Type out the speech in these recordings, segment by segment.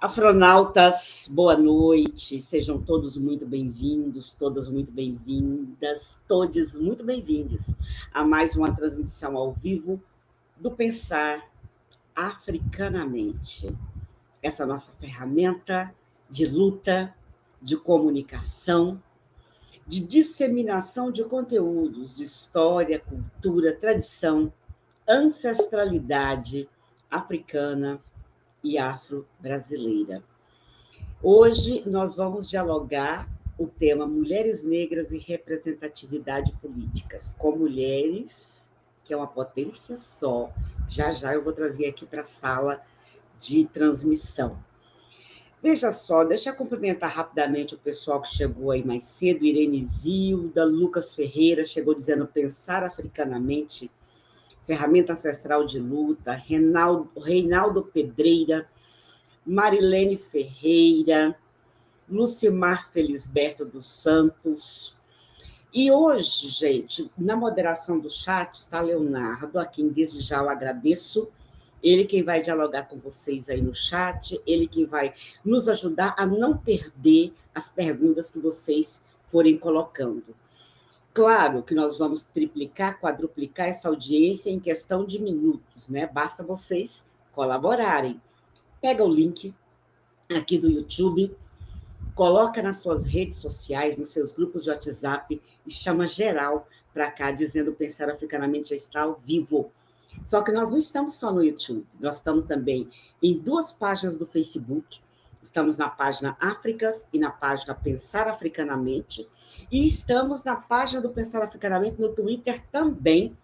Afronautas, boa noite, sejam todos muito bem-vindos, todas muito bem-vindas, todos muito bem-vindos a mais uma transmissão ao vivo do Pensar Africanamente. Essa nossa ferramenta de luta, de comunicação, de disseminação de conteúdos de história, cultura, tradição, ancestralidade africana e afro-brasileira. Hoje nós vamos dialogar o tema Mulheres Negras e Representatividade Políticas, com mulheres, que é uma potência só. Já eu vou trazer aqui para a sala de transmissão. Veja só, deixa eu cumprimentar rapidamente o pessoal que chegou aí mais cedo, Irene Zilda, Lucas Ferreira, chegou dizendo Pensar Africanamente, ferramenta ancestral de luta, Reinaldo Pedreira, Marilene Ferreira, Lucimar Felisberto dos Santos. E hoje, gente, na moderação do chat está Leonardo, a quem desde já eu agradeço. Ele quem vai dialogar com vocês aí no chat, ele quem vai nos ajudar a não perder as perguntas que vocês forem colocando. Claro que nós vamos triplicar, quadruplicar essa audiência em questão de minutos, né? Basta vocês colaborarem. Pega o link aqui do YouTube, coloca nas suas redes sociais, nos seus grupos de WhatsApp e chama geral para cá, dizendo Pensar Africanamente já está ao vivo. Só que nós não estamos só no YouTube, nós estamos também em duas páginas do Facebook. Estamos na página Áfricas e na página Pensar Africanamente. E estamos na página do Pensar Africanamente no Twitter também.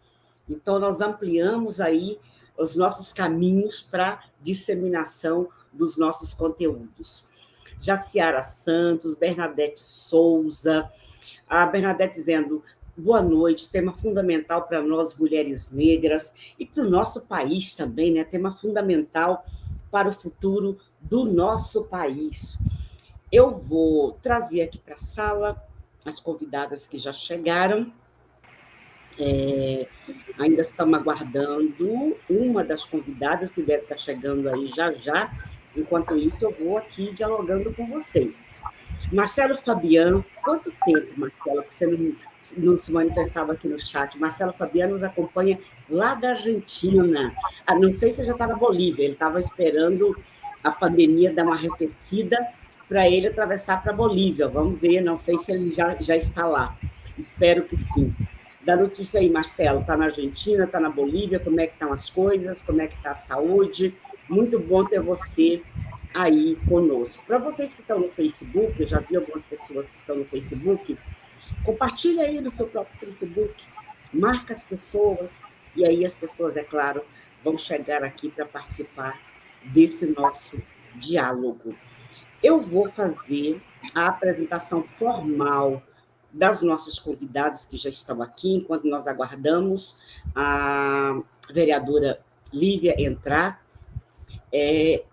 Então, nós ampliamos aí os nossos caminhos para disseminação dos nossos conteúdos. Jaciara Santos, Bernadette Souza, a Bernadette dizendo boa noite, tema fundamental para nós, mulheres negras, e para o nosso país também, né? Tema fundamental para o futuro do nosso país. Eu vou trazer aqui para a sala as convidadas que já chegaram. Ainda estamos aguardando uma das convidadas que deve estar chegando aí já. Enquanto isso, eu vou aqui dialogando com vocês. Marcelo Fabiano, quanto tempo, Marcelo, que você não se manifestava aqui no chat? Marcelo Fabiano nos acompanha lá da Argentina. Não sei se já está na Bolívia, ele estava esperando a pandemia dar uma arrefecida para ele atravessar para a Bolívia. Vamos ver, não sei se ele já está lá. Espero que sim. Dá notícia aí, Marcelo. Está na Argentina, está na Bolívia, como é que estão as coisas, como é que está a saúde? Muito bom ter você aí conosco. Para vocês que estão no Facebook, eu já vi algumas pessoas que estão no Facebook, compartilha aí no seu próprio Facebook, marca as pessoas, e aí as pessoas, é claro, vão chegar aqui para participar desse nosso diálogo. Eu vou fazer a apresentação formal das nossas convidadas que já estão aqui, enquanto nós aguardamos a vereadora Lívia entrar. É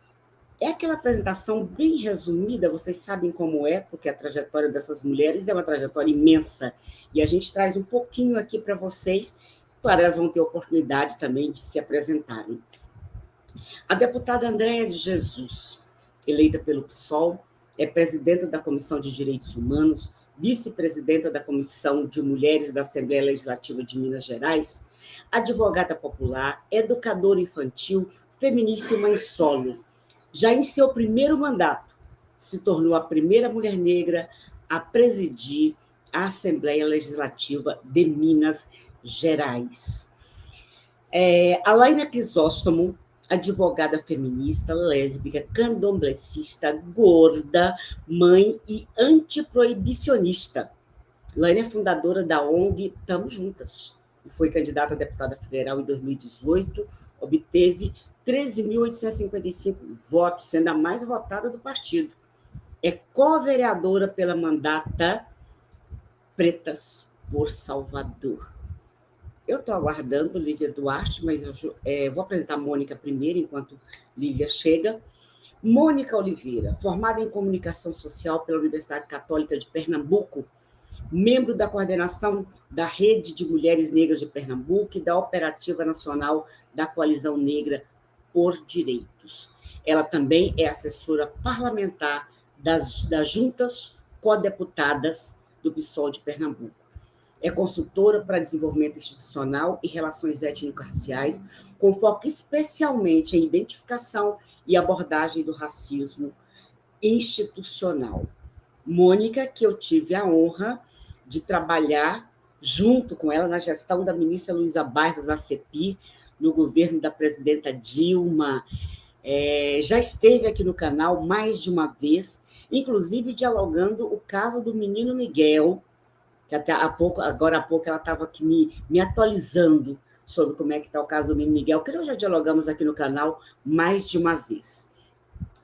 aquela apresentação bem resumida, vocês sabem como é, porque a trajetória dessas mulheres é uma trajetória imensa, e a gente traz um pouquinho aqui para vocês, claro, elas vão ter oportunidade também de se apresentarem. A deputada Andréia de Jesus, eleita pelo PSOL, é presidenta da Comissão de Direitos Humanos, vice-presidenta da Comissão de Mulheres da Assembleia Legislativa de Minas Gerais, advogada popular, educadora infantil, feminista e mãe solo. Já em seu primeiro mandato, se tornou a primeira mulher negra a presidir a Assembleia Legislativa de Minas Gerais. Alaina Crisóstomo, advogada feminista, lésbica, candomblessista, gorda, mãe e antiproibicionista. Laine é fundadora da ONG Tamo Juntas e foi candidata a deputada federal em 2018, obteve 13.855 votos, sendo a mais votada do partido. É co-vereadora pela mandata Pretas por Salvador. Eu estou aguardando Lívia Duarte, mas eu vou apresentar a Mônica primeiro, enquanto Lívia chega. Mônica Oliveira, formada em Comunicação Social pela Universidade Católica de Pernambuco, membro da coordenação da Rede de Mulheres Negras de Pernambuco e da Operativa Nacional da Coalizão Negra por Direitos. Ela também é assessora parlamentar das juntas codeputadas do PSOL de Pernambuco. É consultora para desenvolvimento institucional e relações étnico-raciais, com foco especialmente em identificação e abordagem do racismo institucional. Mônica, que eu tive a honra de trabalhar junto com ela na gestão da ministra Luísa Barros, na CEPI, no governo da presidenta Dilma, já esteve aqui no canal mais de uma vez, inclusive dialogando o caso do menino Miguel, que agora há pouco ela estava aqui me atualizando sobre como é que está o caso do menino Miguel, que nós já dialogamos aqui no canal mais de uma vez.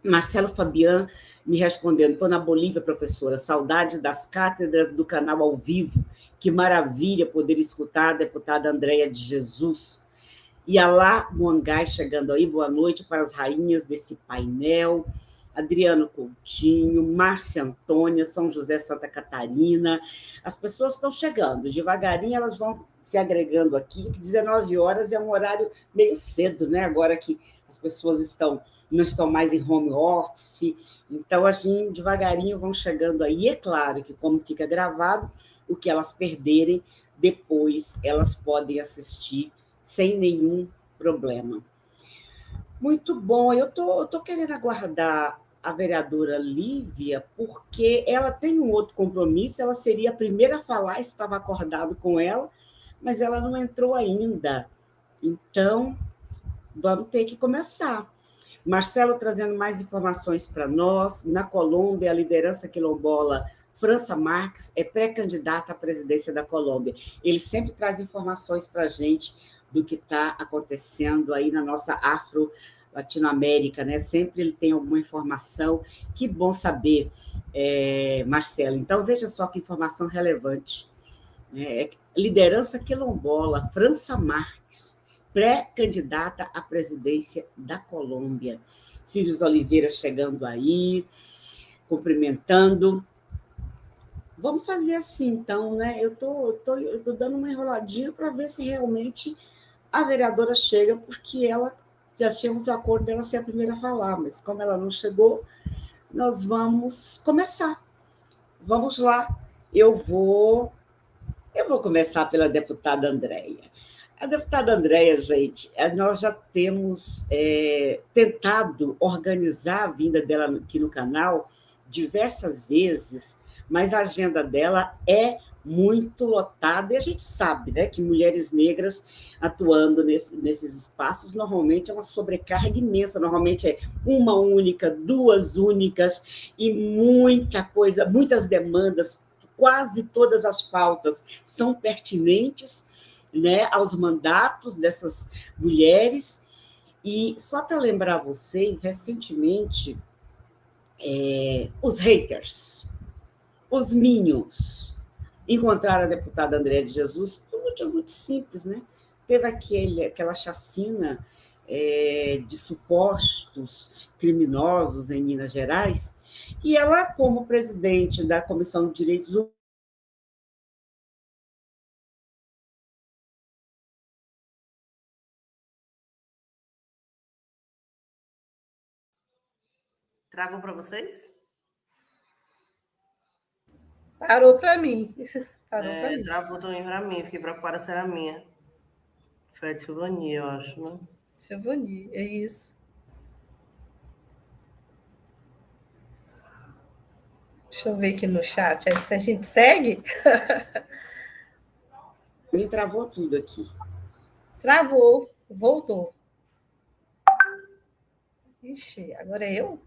Marcelo Fabian me respondendo, estou na Bolívia, professora, saudades das cátedras do canal ao vivo, que maravilha poder escutar a deputada Andréia de Jesus. E Alá Muangai chegando aí, boa noite para as rainhas desse painel, Adriano Coutinho, Márcia Antônia, São José, Santa Catarina, as pessoas estão chegando, devagarinho elas vão se agregando aqui, 19 horas é um horário meio cedo, né? Agora que as pessoas não estão mais em home office, então, assim, devagarinho vão chegando aí. E é claro que, como fica gravado, o que elas perderem, depois elas podem assistir sem nenhum problema. Muito bom. Eu tô querendo aguardar a vereadora Lívia, porque ela tem um outro compromisso, ela seria a primeira a falar, estava acordado com ela, mas ela não entrou ainda. Então, vamos ter que começar. Marcelo trazendo mais informações para nós. Na Colômbia, a liderança quilombola França Marques é pré-candidata à presidência da Colômbia. Ele sempre traz informações para a gente do que está acontecendo aí na nossa Afro-Latinoamérica, né? Sempre ele tem alguma informação. Que bom saber, Marcelo. Então, veja só que informação relevante. Liderança quilombola França Marques, pré-candidata à presidência da Colômbia. Círios Oliveira chegando aí, cumprimentando. Vamos fazer assim, então, né? Eu tô dando uma enroladinha para ver se realmente a vereadora chega, porque ela já tínhamos o acordo dela ser a primeira a falar, mas como ela não chegou, nós vamos começar. Vamos lá. Eu vou começar pela deputada Andréia. A deputada Andréia, gente, nós já temos tentado organizar a vinda dela aqui no canal diversas vezes, mas a agenda dela é muito lotada, e a gente sabe, né, que mulheres negras atuando nesses espaços normalmente é uma sobrecarga imensa, normalmente é uma única, duas únicas, e muita coisa, muitas demandas, quase todas as pautas são pertinentes, né, aos mandatos dessas mulheres. E só para lembrar vocês, recentemente, os haters, os minions, encontraram a deputada Andréia de Jesus por um motivo muito simples, né? Teve aquela chacina de supostos criminosos em Minas Gerais, e ela, como presidente da Comissão de Direitos Humanos, Travou para vocês? Parou para mim. Travou também para mim. Fiquei preocupada se era minha. Foi a de Silvania, eu acho, né? Silvani, é isso. Deixa eu ver aqui no chat. Aí, se a gente segue. Me travou tudo aqui. Travou, voltou. Ixi, agora é eu?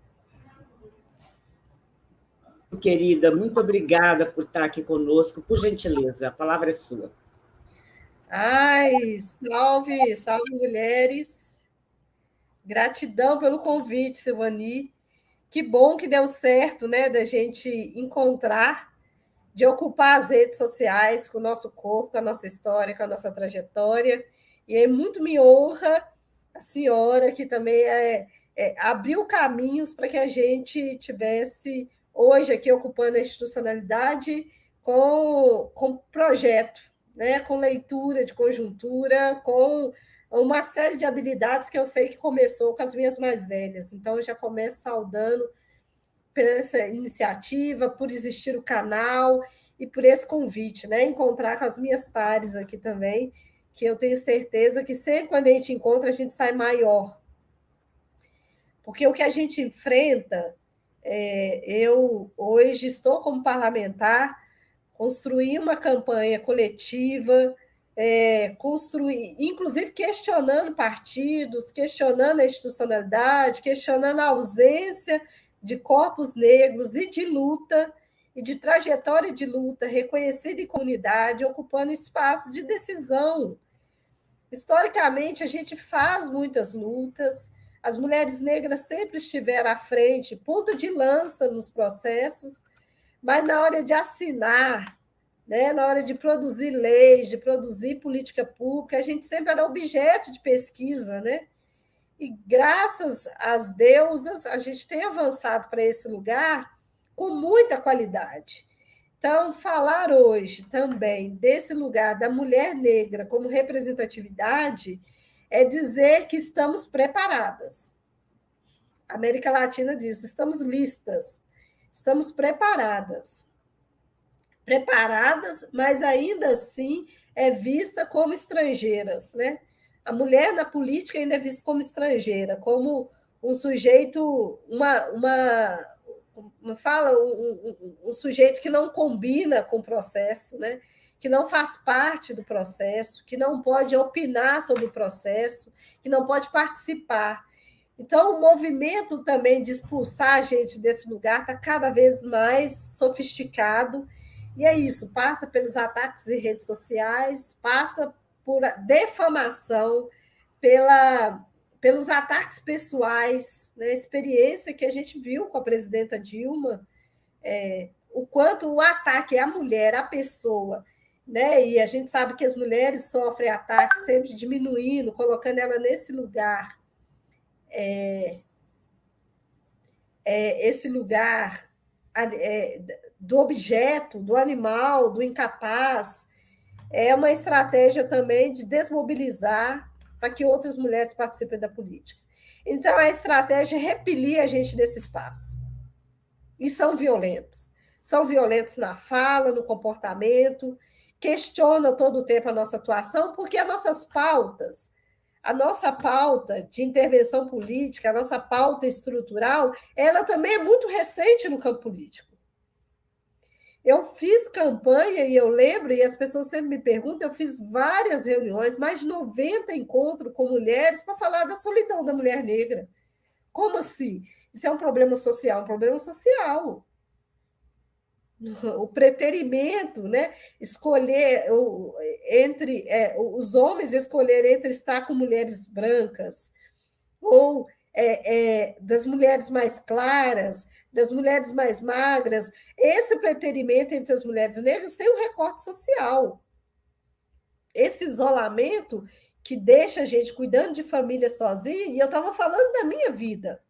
Querida, muito obrigada por estar aqui conosco. Por gentileza, a palavra é sua. Ai, salve, salve, mulheres. Gratidão pelo convite, Silvani. Que bom que deu certo, né, da gente encontrar, de ocupar as redes sociais com o nosso corpo, com a nossa história, com a nossa trajetória. E é muito me honra a senhora, que também abriu caminhos para que a gente tivesse hoje aqui ocupando a institucionalidade com projeto, né? Com leitura de conjuntura, com uma série de habilidades que eu sei que começou com as minhas mais velhas. Então, eu já começo saudando por essa iniciativa, por existir o canal e por esse convite, né? Encontrar com as minhas pares aqui também, que eu tenho certeza que sempre quando a gente encontra, a gente sai maior. Porque o que a gente enfrenta, eu hoje estou como parlamentar, construir uma campanha coletiva, construir, inclusive questionando partidos, questionando a institucionalidade, questionando a ausência de corpos negros e de luta, e de trajetória de luta reconhecida em comunidade, ocupando espaço de decisão. Historicamente, a gente faz muitas lutas, as mulheres negras sempre estiveram à frente, ponta de lança nos processos, mas na hora de assinar, né, na hora de produzir leis, de produzir política pública, a gente sempre era objeto de pesquisa, né? E graças às deusas, a gente tem avançado para esse lugar com muita qualidade. Então, falar hoje também desse lugar da mulher negra como representatividade é dizer que estamos preparadas. A América Latina diz: estamos listas, estamos preparadas. Preparadas, mas ainda assim é vista como estrangeiras, né? A mulher na política ainda é vista como estrangeira, como um sujeito, um sujeito que não combina com o processo, né? Que não faz parte do processo, que não pode opinar sobre o processo, que não pode participar. Então, o movimento também de expulsar a gente desse lugar está cada vez mais sofisticado, e é isso, passa pelos ataques em redes sociais, passa por defamação, pelos ataques pessoais, né? A experiência que a gente viu com a presidenta Dilma, o quanto o ataque à mulher, à pessoa, né? E a gente sabe que as mulheres sofrem ataques sempre diminuindo, colocando ela nesse lugar, esse lugar do objeto, do animal, do incapaz, é uma estratégia também de desmobilizar para que outras mulheres participem da política. Então, a estratégia é repelir a gente desse espaço. E são violentos. São violentos na fala, no comportamento, questionam todo o tempo a nossa atuação, porque as nossas pautas, a nossa pauta de intervenção política, a nossa pauta estrutural, ela também é muito recente no campo político. Eu fiz campanha, e eu lembro, e as pessoas sempre me perguntam, eu fiz várias reuniões, mais de 90 encontros com mulheres para falar da solidão da mulher negra. Como assim? Isso é um problema social? Um problema social. O preterimento, né? Escolher entre os homens escolher entre estar com mulheres brancas ou das mulheres mais claras, das mulheres mais magras. Esse preterimento entre as mulheres negras tem um recorte social. Esse isolamento que deixa a gente cuidando de família sozinha, e eu estava falando da minha vida,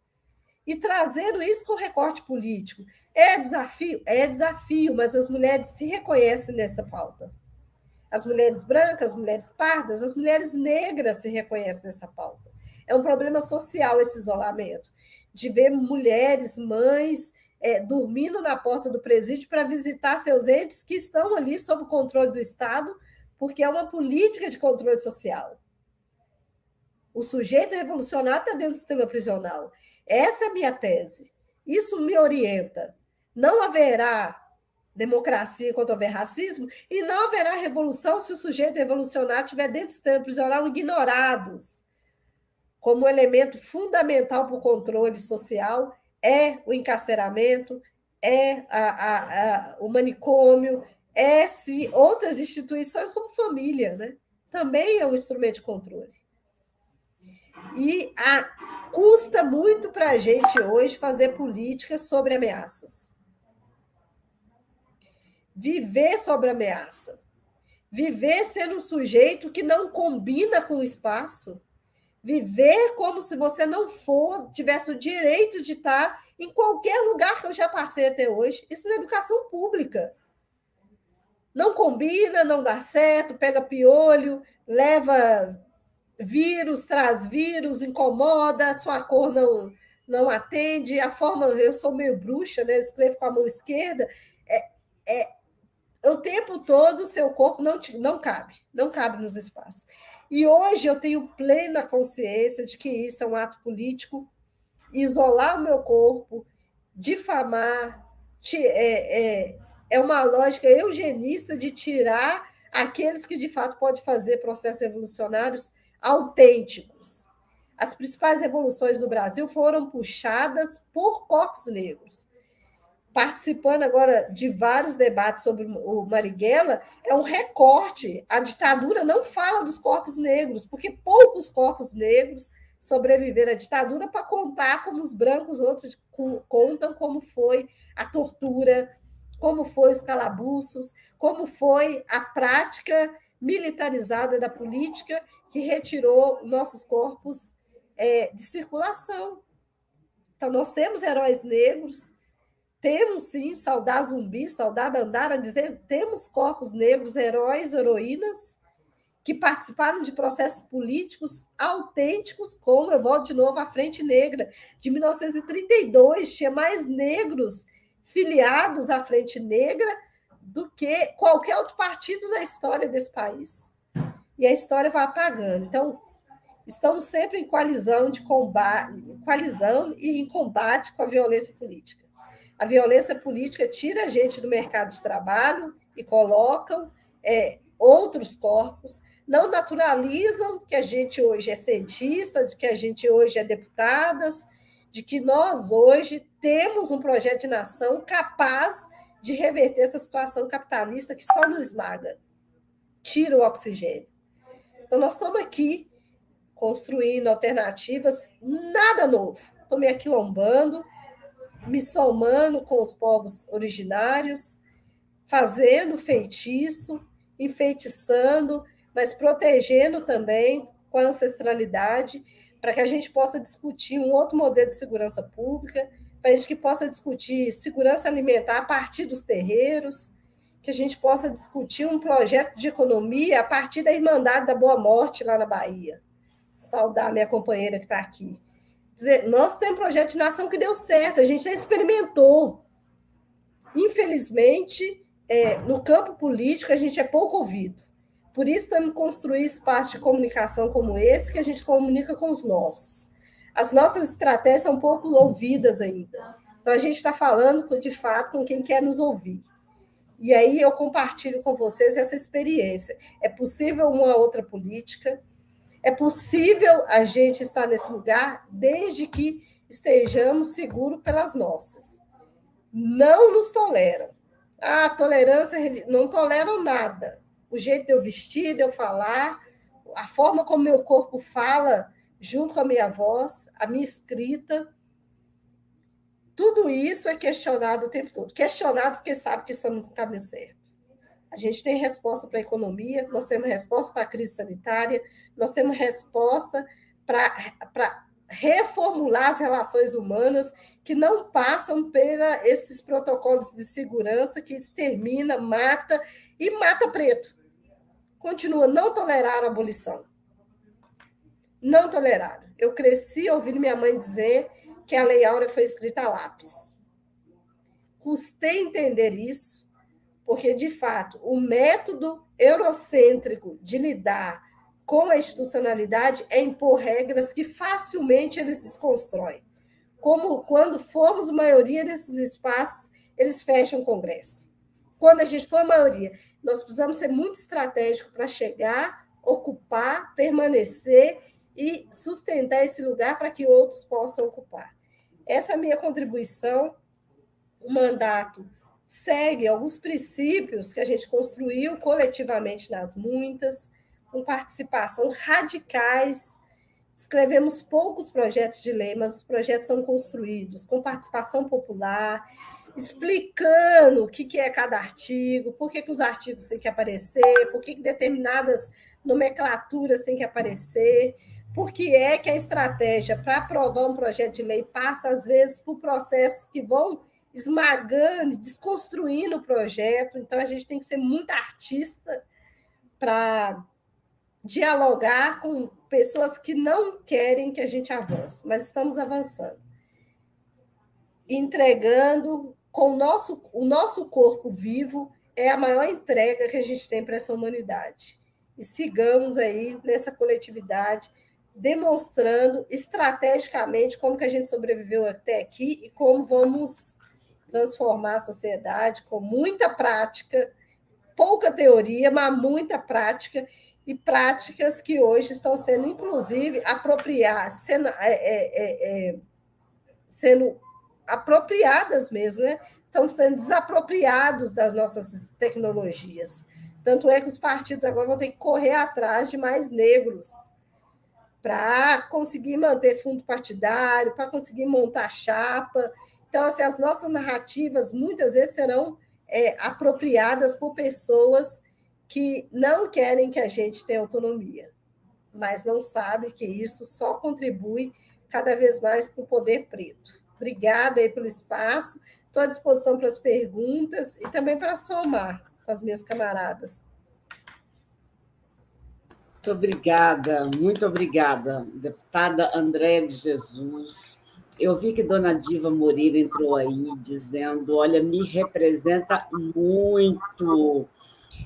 e trazendo isso com recorte político. É desafio? É desafio, mas as mulheres se reconhecem nessa pauta. As mulheres brancas, as mulheres pardas, as mulheres negras se reconhecem nessa pauta. É um problema social esse isolamento, de ver mulheres, mães, dormindo na porta do presídio para visitar seus entes que estão ali sob o controle do Estado, porque é uma política de controle social. O sujeito revolucionário está dentro do sistema prisional. Essa é a minha tese. Isso me orienta. Não haverá democracia enquanto houver racismo, e não haverá revolução se o sujeito revolucionário estiver dentro do sistema prisional ignorados. Como elemento fundamental para o controle social é o encarceramento, é o manicômio, se outras instituições como família, né? Também é um instrumento de controle. E custa muito para a gente hoje fazer política sobre ameaças. Viver sobre ameaça. Viver sendo um sujeito que não combina com o espaço. Viver como se você não tivesse o direito de estar em qualquer lugar que eu já passei até hoje. Isso na educação pública. Não combina, não dá certo, pega piolho, leva vírus traz vírus, incomoda, sua cor não atende, a forma, eu sou meio bruxa, né? Eu escrevo com a mão esquerda, o tempo todo o seu corpo não cabe nos espaços. E hoje eu tenho plena consciência de que isso é um ato político, isolar o meu corpo, difamar, é uma lógica eugenista de tirar aqueles que, de fato, podem fazer processos evolucionários autênticos. As principais evoluções do Brasil foram puxadas por corpos negros. Participando agora de vários debates sobre o Marighella, é um recorte. A ditadura não fala dos corpos negros, porque poucos corpos negros sobreviveram à ditadura para contar como os brancos outros contam como foi a tortura, como foi os calabouços, como foi a prática militarizada da política que retirou nossos corpos de circulação. Então, nós temos heróis negros, temos, sim, Saudar Zumbi, Saudar Dandara, dizer, temos corpos negros, heróis, heroínas, que participaram de processos políticos autênticos, como, eu volto de novo, a Frente Negra, de 1932, tinha mais negros filiados à Frente Negra do que qualquer outro partido na história desse país. E a história vai apagando. Então, estamos sempre em coalizão e em combate com a violência política. A violência política tira a gente do mercado de trabalho e colocam outros corpos, não naturalizam que a gente hoje é cientista, de que a gente hoje é deputadas, de que nós hoje temos um projeto de nação capaz de reverter essa situação capitalista que só nos esmaga, tira o oxigênio. Então, nós estamos aqui construindo alternativas, nada novo. Estou me aquilombando, me somando com os povos originários, fazendo feitiço, enfeitiçando, mas protegendo também com a ancestralidade, para que a gente possa discutir um outro modelo de segurança pública, para a gente que possa discutir segurança alimentar a partir dos terreiros, que a gente possa discutir um projeto de economia a partir da Irmandade da Boa Morte, lá na Bahia. Saudar minha companheira que está aqui. Dizer, nós temos um projeto de nação que deu certo, a gente já experimentou. Infelizmente, no campo político, a gente é pouco ouvido. Por isso, temos que construir espaços de comunicação como esse, que a gente comunica com os nossos. As nossas estratégias são pouco ouvidas ainda. Então, a gente está falando, de fato, com quem quer nos ouvir. E aí eu compartilho com vocês essa experiência. É possível uma outra política, é possível a gente estar nesse lugar desde que estejamos seguros pelas nossas. Não nos toleram. A tolerância, não toleram nada. O jeito de eu vestir, de eu falar, a forma como meu corpo fala, junto com a minha voz, a minha escrita, tudo isso é questionado o tempo todo. Questionado porque sabe que estamos no caminho certo. A gente tem resposta para a economia, nós temos resposta para a crise sanitária, nós temos resposta para reformular as relações humanas que não passam por esses protocolos de segurança que extermina, mata e mata preto. Continua, não toleraram a abolição. Não toleraram. Eu cresci ouvindo minha mãe dizer que a Lei Áurea foi escrita a lápis. Custei entender isso, porque, de fato, o método eurocêntrico de lidar com a institucionalidade é impor regras que facilmente eles desconstroem. Como quando formos maioria nesses espaços, eles fecham o Congresso. Quando a gente for maioria, nós precisamos ser muito estratégicos para chegar, ocupar, permanecer e sustentar esse lugar para que outros possam ocupar. Essa é a minha contribuição. O mandato segue alguns princípios que a gente construiu coletivamente nas muitas, com participação radicais. Escrevemos poucos projetos de lei, mas os projetos são construídos com participação popular, explicando o que é cada artigo, por que os artigos têm que aparecer, por que determinadas nomenclaturas têm que aparecer, por que é que a estratégia para aprovar um projeto de lei passa, às vezes, por processos que vão esmagando, desconstruindo o projeto. Então, a gente tem que ser muito artista para dialogar com pessoas que não querem que a gente avance, mas estamos avançando. Entregando com o nosso corpo vivo é a maior entrega que a gente tem para essa humanidade. E sigamos aí nessa coletividade, demonstrando estrategicamente como que a gente sobreviveu até aqui e como vamos transformar a sociedade com muita prática, pouca teoria, mas muita prática, e práticas que hoje estão sendo, inclusive, sendo apropriadas mesmo, né? Estão sendo desapropriados das nossas tecnologias. Tanto é que os partidos agora vão ter que correr atrás de mais negros para conseguir manter fundo partidário, para conseguir montar chapa. Então, assim, as nossas narrativas muitas vezes serão apropriadas por pessoas que não querem que a gente tenha autonomia, mas não sabem que isso só contribui cada vez mais para o poder preto. Obrigada aí pelo espaço, estou à disposição para as perguntas e também para somar com as minhas camaradas. Muito obrigada, deputada Andréa de Jesus. Eu vi que dona Diva Moreira entrou aí dizendo, olha, me representa muito.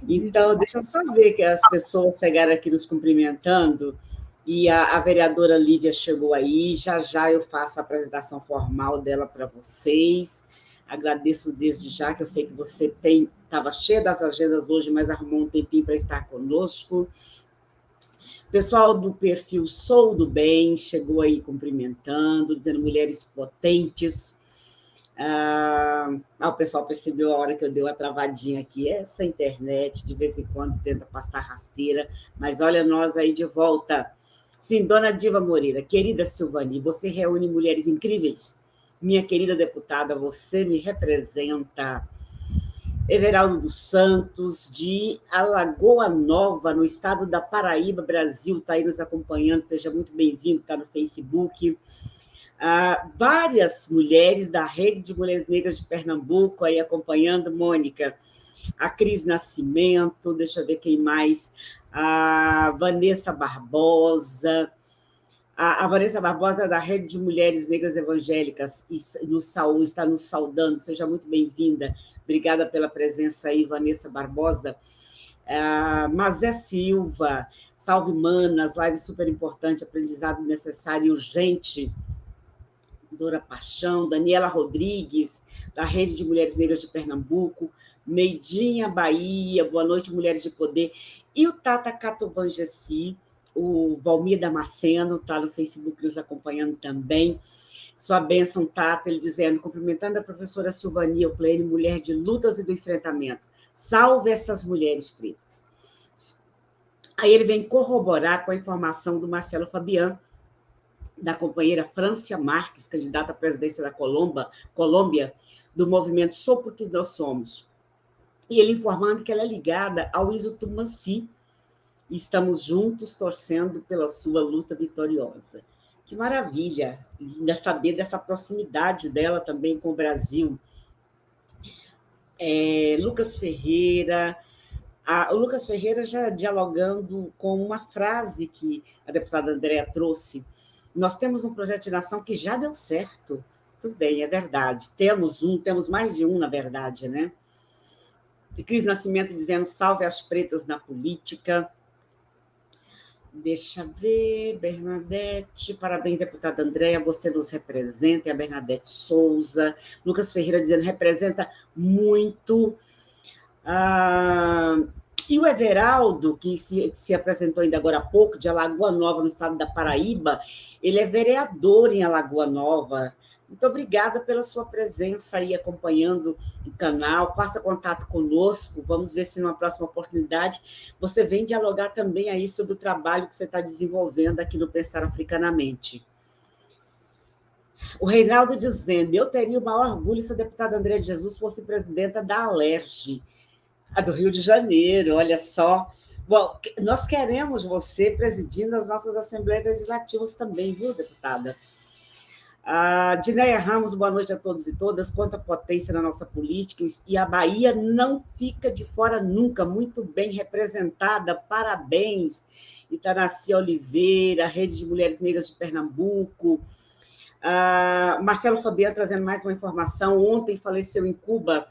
Então, deixa eu só ver que as pessoas chegaram aqui nos cumprimentando, e a vereadora Lívia chegou aí, já eu faço a apresentação formal dela para vocês. Agradeço desde já, que eu sei que você estava cheia das agendas hoje, mas arrumou um tempinho para estar conosco. Pessoal do perfil Sou do Bem chegou aí cumprimentando, dizendo mulheres potentes. O pessoal percebeu a hora que eu dei uma travadinha aqui. Essa internet, de vez em quando, tenta passar rasteira, mas olha nós aí de volta. Sim, dona Diva Moreira, querida Silvani, você reúne mulheres incríveis. Minha querida deputada, você me representa. Everaldo dos Santos, de Alagoa Nova, no estado da Paraíba, Brasil, está aí nos acompanhando, seja muito bem-vindo, está no Facebook. Várias mulheres da Rede de Mulheres Negras de Pernambuco aí acompanhando, Mônica. A Cris Nascimento, deixa eu ver quem mais. A Vanessa Barbosa. A Vanessa Barbosa, da Rede de Mulheres Negras Evangélicas, está nos saudando, seja muito bem-vinda. Obrigada pela presença aí, Vanessa Barbosa. Mazé Silva, salve manas, live super importante, aprendizado necessário e urgente. Dora Paixão, Daniela Rodrigues, da Rede de Mulheres Negras de Pernambuco, Meidinha, Bahia, boa noite, Mulheres de Poder. E o Tata Catovangessi, o Valmir Damasceno, está no Facebook nos acompanhando também. Sua bênção, Tata, ele dizendo, cumprimentando a professora Silvani Euclene, mulher de lutas e do enfrentamento. Salve essas mulheres pretas. Aí ele vem corroborar com a informação do Marcelo Fabian, da companheira Francia Marques, candidata à presidência da Colômbia, do movimento Sou Porque Nós Somos. E ele informando que ela é ligada ao Iso Tumanci, e estamos juntos torcendo pela sua luta vitoriosa. Que maravilha ainda saber dessa proximidade dela também com o Brasil. Lucas Ferreira, o Lucas Ferreira já dialogando com uma frase que a deputada Andréa trouxe. Nós temos um projeto de nação que já deu certo. Tudo bem, é verdade. Temos mais de um, na verdade, né? E Cris Nascimento dizendo, salve as pretas na política. Deixa ver, Bernadette, parabéns, deputada Andréa, você nos representa, é a Bernadette Souza. Lucas Ferreira dizendo, representa muito. E o Everaldo, que se apresentou ainda agora há pouco, de Alagoa Nova, no estado da Paraíba, ele é vereador em Alagoa Nova. Muito obrigada pela sua presença aí, acompanhando o canal. Faça contato conosco. Vamos ver se numa próxima oportunidade você vem dialogar também aí sobre o trabalho que você está desenvolvendo aqui no Pensar Africanamente. O Reinaldo dizendo, eu teria o maior orgulho se a deputada Andréa de Jesus fosse presidenta da Alerj, a do Rio de Janeiro, olha só. Bom, nós queremos você presidindo as nossas assembleias legislativas também, viu, deputada? Dinéia Ramos, boa noite a todos e todas. Quanta potência na nossa política, e a Bahia não fica de fora nunca, muito bem representada, parabéns. Itanaci Oliveira, Rede de Mulheres Negras de Pernambuco. Marcelo Fabiano trazendo mais uma informação. Ontem faleceu em Cuba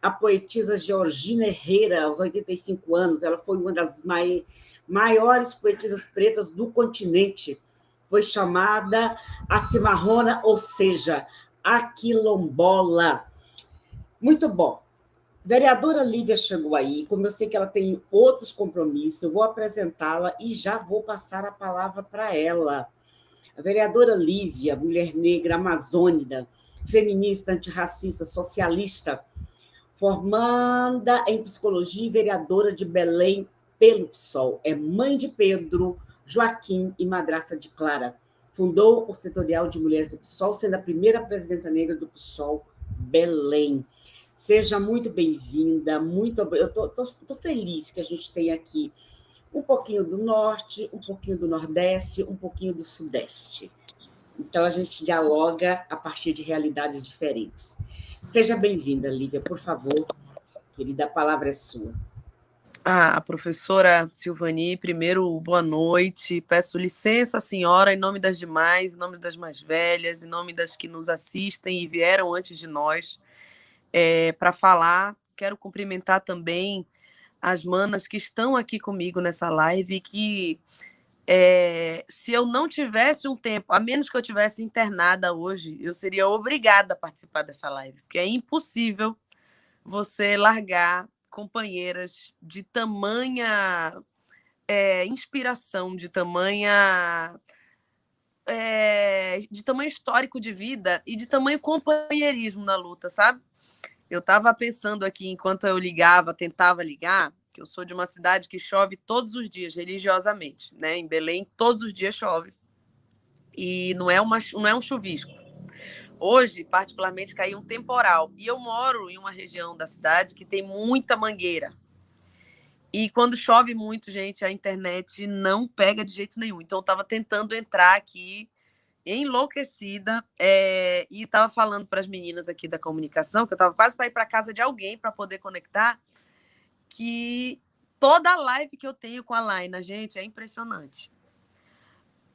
a poetisa Georgina Herrera, aos 85 anos. Ela foi uma das maiores poetisas pretas do continente. Foi chamada a cimarrona, ou seja, a quilombola. Muito bom. Vereadora Lívia chegou aí, como eu sei que ela tem outros compromissos, eu vou apresentá-la e já vou passar a palavra para ela. A vereadora Lívia, mulher negra, amazônica, feminista, antirracista, socialista, formanda em psicologia e vereadora de Belém pelo PSOL. É mãe de Pedro, Joaquim e madrasta de Clara. Fundou o Setorial de Mulheres do PSOL, sendo a primeira presidenta negra do PSOL Belém. Seja muito bem-vinda, eu estou feliz que a gente tenha aqui um pouquinho do Norte, um pouquinho do Nordeste, um pouquinho do Sudeste. Então, a gente dialoga a partir de realidades diferentes. Seja bem-vinda, Lívia, por favor. Querida, a palavra é sua. Professora Silvani, primeiro, boa noite. Peço licença, senhora, em nome das demais, em nome das mais velhas, em nome das que nos assistem e vieram antes de nós, para falar. Quero cumprimentar também as manas que estão aqui comigo nessa live, que se eu não tivesse um tempo, a menos que eu tivesse internada hoje, eu seria obrigada a participar dessa live, porque é impossível você largar companheiras de tamanha inspiração, de tamanho histórico de vida e de tamanho companheirismo na luta, sabe? Eu estava pensando aqui, enquanto eu tentava ligar, que eu sou de uma cidade que chove todos os dias, religiosamente, né? Em Belém, todos os dias chove. E não é um chuvisco. Hoje, particularmente, caiu um temporal. E eu moro em uma região da cidade que tem muita mangueira. E quando chove muito, gente, a internet não pega de jeito nenhum. Então, eu estava tentando entrar aqui enlouquecida e estava falando para as meninas aqui da comunicação, que eu estava quase para ir para casa de alguém para poder conectar, que toda live que eu tenho com a Laina, gente, é impressionante.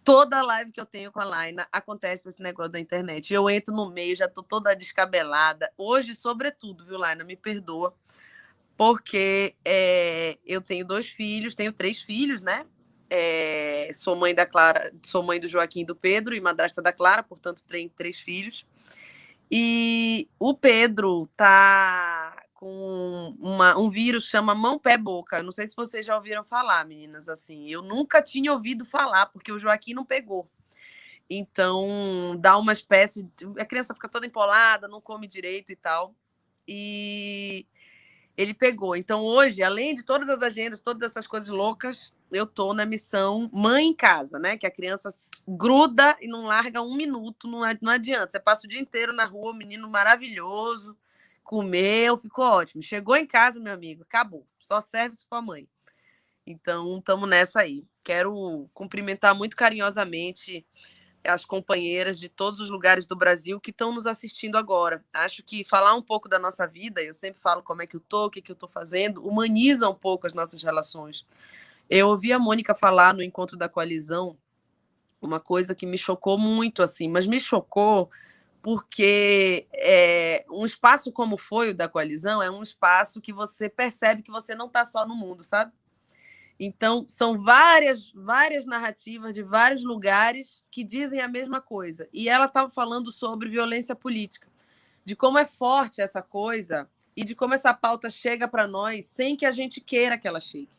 Toda live que eu tenho com a Laina acontece esse negócio da internet. Eu entro no meio, já estou toda descabelada. Hoje, sobretudo, viu, Laina? Me perdoa. Porque eu tenho 2 filhos, tenho 3 filhos, né? Sou mãe da Clara, sou mãe do Joaquim e do Pedro e madrasta da Clara, portanto, tenho 3 filhos. E o Pedro tá com um vírus que chama mão-pé-boca. Eu não sei se vocês já ouviram falar, meninas, assim. Eu nunca tinha ouvido falar, porque o Joaquim não pegou. Então, dá uma espécie a criança fica toda empolada, não come direito e tal. E ele pegou. Então, hoje, além de todas as agendas, todas essas coisas loucas, eu tô na missão mãe em casa, né? Que a criança gruda e não larga um minuto, não adianta. Você passa o dia inteiro na rua, um menino maravilhoso, comeu, ficou ótimo. Chegou em casa, meu amigo, acabou. Só serve se for a mãe. Então, estamos nessa aí. Quero cumprimentar muito carinhosamente as companheiras de todos os lugares do Brasil que estão nos assistindo agora. Acho que falar um pouco da nossa vida, eu sempre falo como é que eu tô, o que eu tô fazendo, humaniza um pouco as nossas relações. Eu ouvi a Mônica falar no encontro da coalizão uma coisa que me chocou muito, assim, mas me chocou porque um espaço como foi o da coalizão é um espaço que você percebe que você não está só no mundo, sabe? Então, são várias narrativas de vários lugares que dizem a mesma coisa. E ela estava falando sobre violência política, de como é forte essa coisa e de como essa pauta chega para nós sem que a gente queira que ela chegue.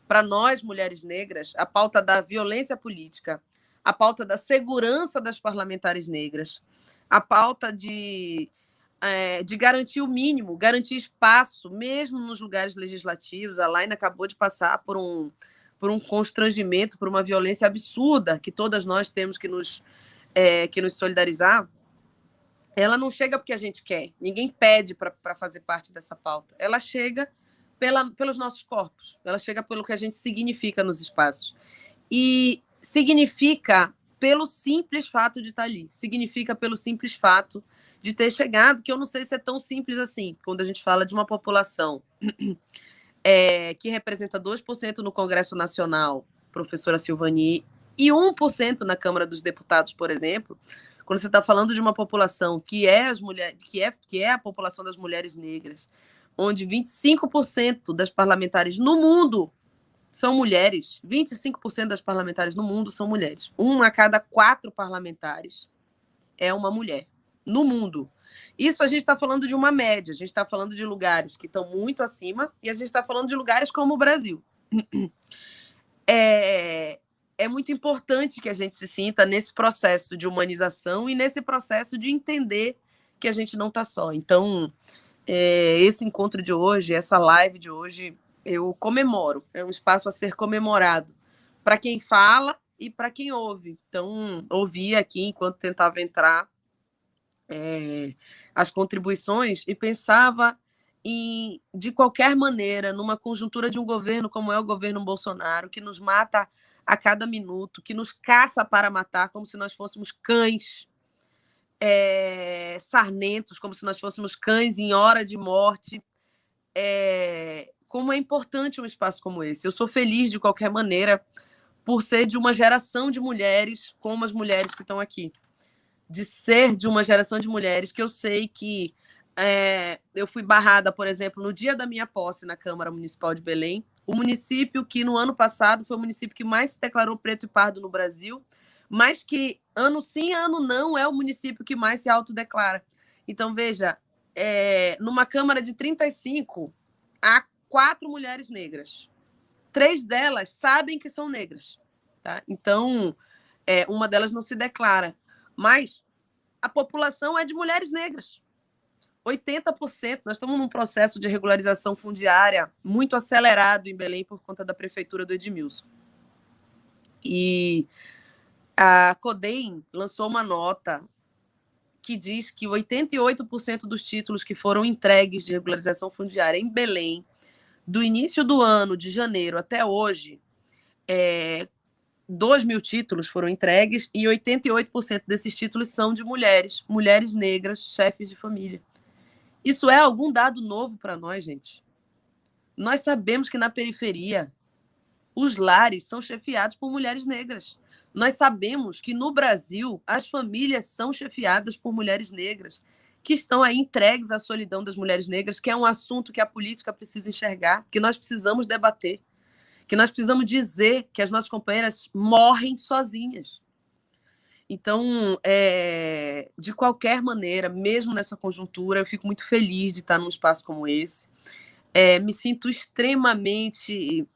Para nós, mulheres negras, a pauta da violência política, a pauta da segurança das parlamentares negras, a pauta de garantir o mínimo, garantir espaço, mesmo nos lugares legislativos. A Laina acabou de passar por um constrangimento, por uma violência absurda, que todas nós temos que nos solidarizar. Ela não chega porque a gente quer, ninguém pede para fazer parte dessa pauta. Ela chega pelos nossos corpos, ela chega pelo que a gente significa nos espaços. E significa pelo simples fato de estar ali. Significa pelo simples fato de ter chegado, que eu não sei se é tão simples assim, quando a gente fala de uma população que representa 2% no Congresso Nacional, professora Silvani, e 1% na Câmara dos Deputados, por exemplo, quando você está falando de uma população que é a população das mulheres negras, onde 25% das parlamentares no mundo são mulheres, 25% das parlamentares no mundo são mulheres. 1 a cada 4 parlamentares é uma mulher no mundo. Isso a gente está falando de uma média, a gente está falando de lugares que estão muito acima e a gente está falando de lugares como o Brasil. É muito importante que a gente se sinta nesse processo de humanização e nesse processo de entender que a gente não está só. Então, esse encontro de hoje, essa live de hoje, eu comemoro. É um espaço a ser comemorado para quem fala e para quem ouve. Então, ouvi aqui, enquanto tentava entrar, as contribuições e pensava de qualquer maneira, numa conjuntura de um governo como é o governo Bolsonaro, que nos mata a cada minuto, que nos caça para matar, como se nós fôssemos cães sarnentos, como se nós fôssemos cães em hora de morte. Como é importante um espaço como esse. Eu sou feliz, de qualquer maneira, por ser de uma geração de mulheres como as mulheres que estão aqui. De ser de uma geração de mulheres que eu sei que eu fui barrada, por exemplo, no dia da minha posse na Câmara Municipal de Belém, o município que no ano passado foi o município que mais se declarou preto e pardo no Brasil, mas que ano sim, ano não, é o município que mais se autodeclara. Então, veja, numa Câmara de 35, há 4 mulheres negras. 3 delas sabem que são negras. Tá? Então, uma delas não se declara. Mas a população é de mulheres negras. 80%. Nós estamos num processo de regularização fundiária muito acelerado em Belém por conta da prefeitura do Edmilson. E a CODEM lançou uma nota que diz que 88% dos títulos que foram entregues de regularização fundiária em Belém, do início do ano, de janeiro até hoje, 2.000 títulos foram entregues e 88% desses títulos são de mulheres negras, chefes de família. Isso é algum dado novo para nós, gente? Nós sabemos que na periferia os lares são chefiados por mulheres negras. Nós sabemos que no Brasil as famílias são chefiadas por mulheres negras, que estão aí entregues à solidão das mulheres negras, que é um assunto que a política precisa enxergar, que nós precisamos debater, que nós precisamos dizer que as nossas companheiras morrem sozinhas. Então, de qualquer maneira, mesmo nessa conjuntura, eu fico muito feliz de estar num espaço como esse. Me sinto extremamente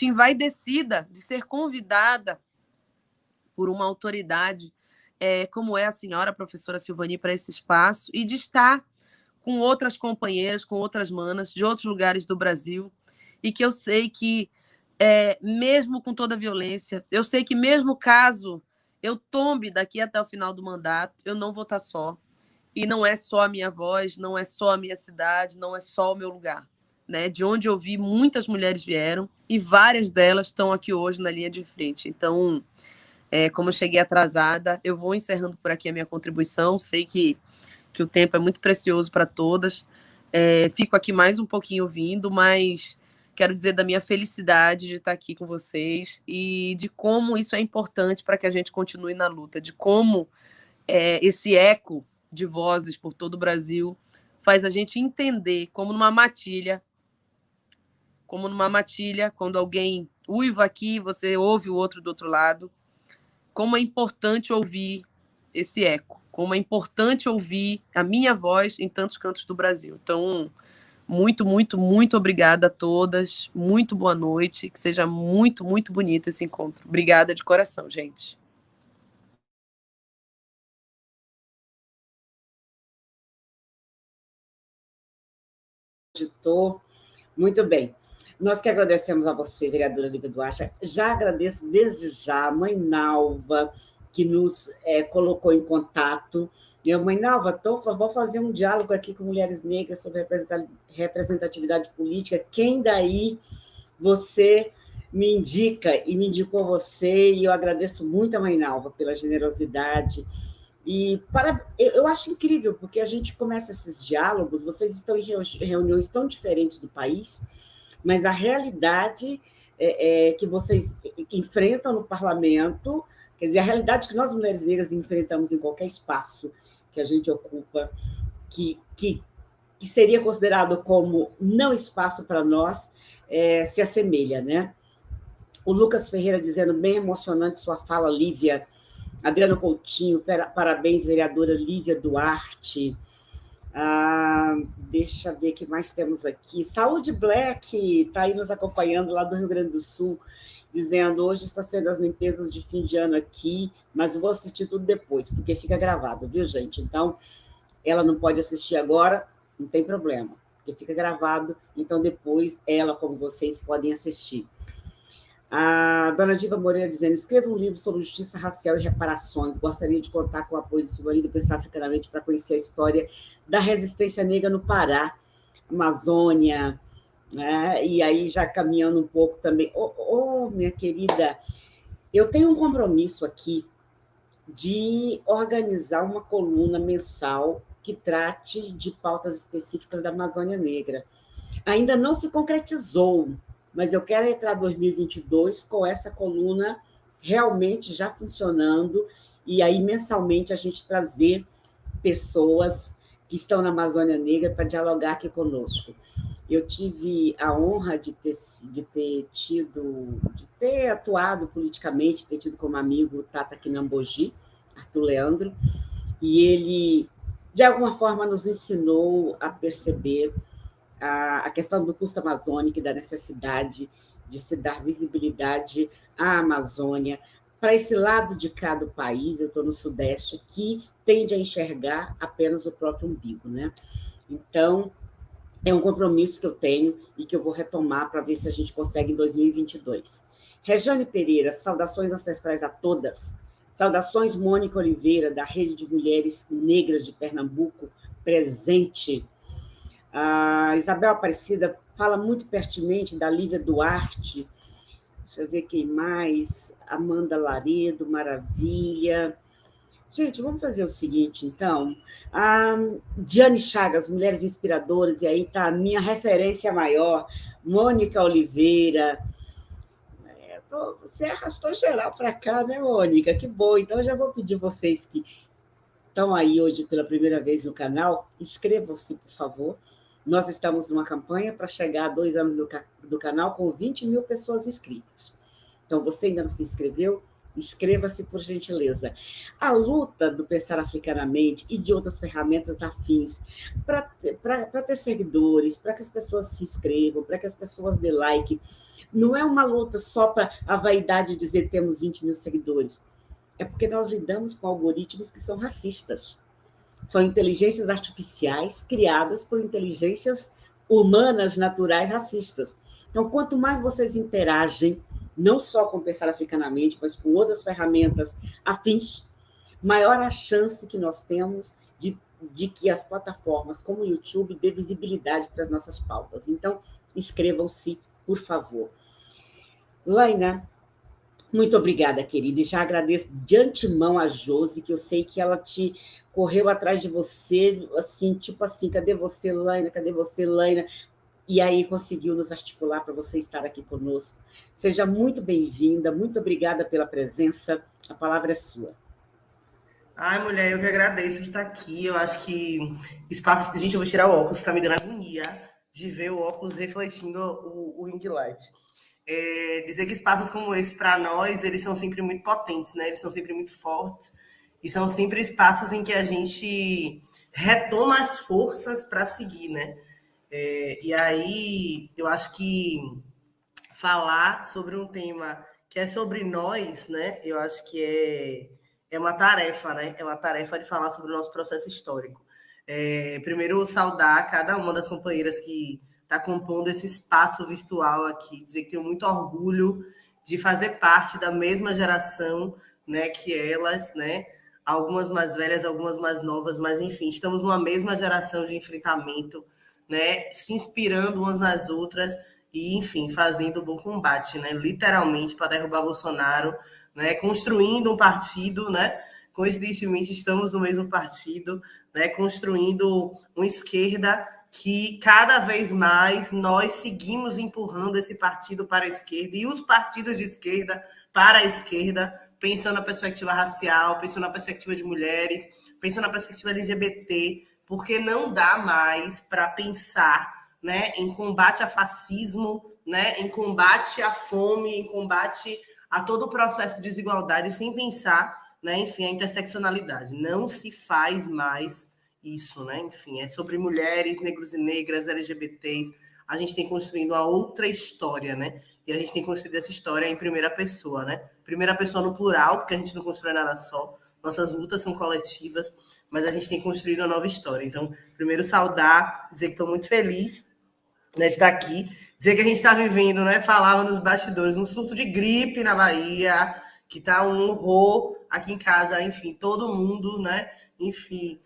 envaidecida de ser convidada por uma autoridade como é a senhora professora Silvani para esse espaço e de estar com outras companheiras, com outras manas de outros lugares do Brasil, e que eu sei que, mesmo com toda a violência, eu sei que mesmo caso eu tombe daqui até o final do mandato, eu não vou estar só. E não é só a minha voz, não é só a minha cidade, não é só o meu lugar. Né? De onde eu vi, muitas mulheres vieram e várias delas estão aqui hoje na linha de frente. Então, como eu cheguei atrasada, eu vou encerrando por aqui a minha contribuição. Sei que o tempo é muito precioso para todas. Fico aqui mais um pouquinho ouvindo, mas quero dizer da minha felicidade de estar aqui com vocês e de como isso é importante para que a gente continue na luta, de como esse eco de vozes por todo o Brasil faz a gente entender como numa matilha, quando alguém uiva aqui, você ouve o outro do outro lado, como é importante ouvir esse eco, como é importante ouvir a minha voz em tantos cantos do Brasil. Então, muito, muito, muito obrigada a todas, muito boa noite, que seja muito, muito bonito esse encontro. Obrigada de coração, gente. Muito bem. Nós que agradecemos a você, vereadora Lívia Duarte. Já agradeço desde já a mãe Nalva, que nos colocou em contato. Mãe Nalva, vou fazer um diálogo aqui com mulheres negras sobre representatividade política. Quem daí você me indica e me indicou você, e eu agradeço muito a Mãe Nalva pela generosidade. E eu acho incrível, porque a gente começa esses diálogos, vocês estão em reuniões tão diferentes do país, mas a realidade que vocês enfrentam no parlamento, quer dizer, a realidade que nós, mulheres negras, enfrentamos em qualquer espaço que a gente ocupa, que seria considerado como não espaço para nós, se assemelha, né? O Lucas Ferreira dizendo, bem emocionante sua fala, Lívia. Adriano Coutinho, parabéns, vereadora Lívia Duarte. Deixa eu ver o que mais temos aqui. Saúde Black está aí nos acompanhando lá do Rio Grande do Sul, dizendo, hoje está sendo as limpezas de fim de ano aqui, mas vou assistir tudo depois, porque fica gravado, viu, gente? Então, ela não pode assistir agora, não tem problema, porque fica gravado, então depois ela, como vocês, podem assistir. A dona Diva Moreira dizendo, escreva um livro sobre justiça racial e reparações. Gostaria de contar com o apoio de Silvani do Pensar Africanamente para conhecer a história da resistência negra no Pará, Amazônia, né? E aí já caminhando um pouco também. Minha querida, eu tenho um compromisso aqui de organizar uma coluna mensal que trate de pautas específicas da Amazônia Negra. Ainda não se concretizou, mas eu quero entrar em 2022 com essa coluna realmente já funcionando, e aí mensalmente a gente trazer pessoas que estão na Amazônia Negra para dialogar aqui conosco. Eu tive a honra de ter atuado politicamente, ter tido como amigo o Tata Kinamboji, Arthur Leandro, e ele, de alguma forma, nos ensinou a perceber a questão do custo amazônico e da necessidade de se dar visibilidade à Amazônia, para esse lado de cá do país, eu estou no Sudeste, que tende a enxergar apenas o próprio umbigo, né? Então, é um compromisso que eu tenho e que eu vou retomar para ver se a gente consegue em 2022. Regiane Pereira, saudações ancestrais a todas. Saudações, Mônica Oliveira, da Rede de Mulheres Negras de Pernambuco, presente. A Isabel Aparecida fala muito pertinente da Lívia Duarte. Deixa eu ver quem mais. Amanda Laredo, maravilha. Gente, vamos fazer o seguinte, então. A Diane Chagas, Mulheres Inspiradoras, e aí está a minha referência maior, Mônica Oliveira. Você arrastou geral para cá, né, Mônica? Que bom. Então, eu já vou pedir vocês que estão aí hoje pela primeira vez no canal, inscrevam-se, por favor. Nós estamos numa campanha para chegar a 2 anos do canal com 20 mil pessoas inscritas. Então, você ainda não se inscreveu? Inscreva-se, por gentileza. A luta do Pensar Africanamente e de outras ferramentas afins para ter seguidores, para que as pessoas se inscrevam, para que as pessoas dê like, não é uma luta só para a vaidade de dizer que temos 20 mil seguidores. É porque nós lidamos com algoritmos que são racistas. São inteligências artificiais criadas por inteligências humanas, naturais, racistas. Então, quanto mais vocês interagem, não só com Pensar Africanamente, mas com outras ferramentas afins, maior a chance que nós temos de que as plataformas como o YouTube dê visibilidade para as nossas pautas. Então, inscrevam-se, por favor. Laina, muito obrigada, querida, e já agradeço de antemão a Josi, que eu sei que ela te correu atrás de você, assim, tipo assim, cadê você, Laina? Cadê você, Laina? E aí conseguiu nos articular para você estar aqui conosco. Seja muito bem-vinda, muito obrigada pela presença, a palavra é sua. Ai, mulher, eu que agradeço de estar aqui, eu acho que espaço... Gente, eu vou tirar o óculos, está me dando agonia de ver o óculos refletindo o ring light. Dizer que espaços como esse, para nós, eles são sempre muito potentes, né? Eles são sempre muito fortes, e são sempre espaços em que a gente retoma as forças para seguir, né? E aí, eu acho que falar sobre um tema que é sobre nós, né? Eu acho que é uma tarefa, né? É uma tarefa de falar sobre o nosso processo histórico. Primeiro, saudar cada uma das companheiras que está compondo esse espaço virtual aqui, dizer que tenho muito orgulho de fazer parte da mesma geração, né, que elas, né, algumas mais velhas, algumas mais novas, mas enfim, estamos numa mesma geração de enfrentamento, né, se inspirando umas nas outras e, enfim, fazendo o bom combate, né? Literalmente, para derrubar Bolsonaro, né? Construindo um partido, né? Coincidentemente, estamos no mesmo partido, né? Construindo uma esquerda que cada vez mais nós seguimos empurrando esse partido para a esquerda e os partidos de esquerda para a esquerda, pensando na perspectiva racial, pensando na perspectiva de mulheres, pensando na perspectiva LGBT, porque não dá mais para pensar, né, em combate a fascismo, né, em combate à fome, em combate a todo o processo de desigualdade, sem pensar, né, enfim, a interseccionalidade. Não se faz mais isso, né? Enfim, é sobre mulheres, negros e negras, LGBTs. A gente tem construído uma outra história, né? E a gente tem construído essa história em primeira pessoa, né? Primeira pessoa no plural, porque a gente não constrói nada só. Nossas lutas são coletivas, mas a gente tem construído uma nova história. Então, primeiro saudar, dizer que estou muito feliz, né, de estar aqui, dizer que a gente está vivendo, né? Falava nos bastidores, um surto de gripe na Bahia, que está um horror aqui em casa, enfim, todo mundo, né? Enfim,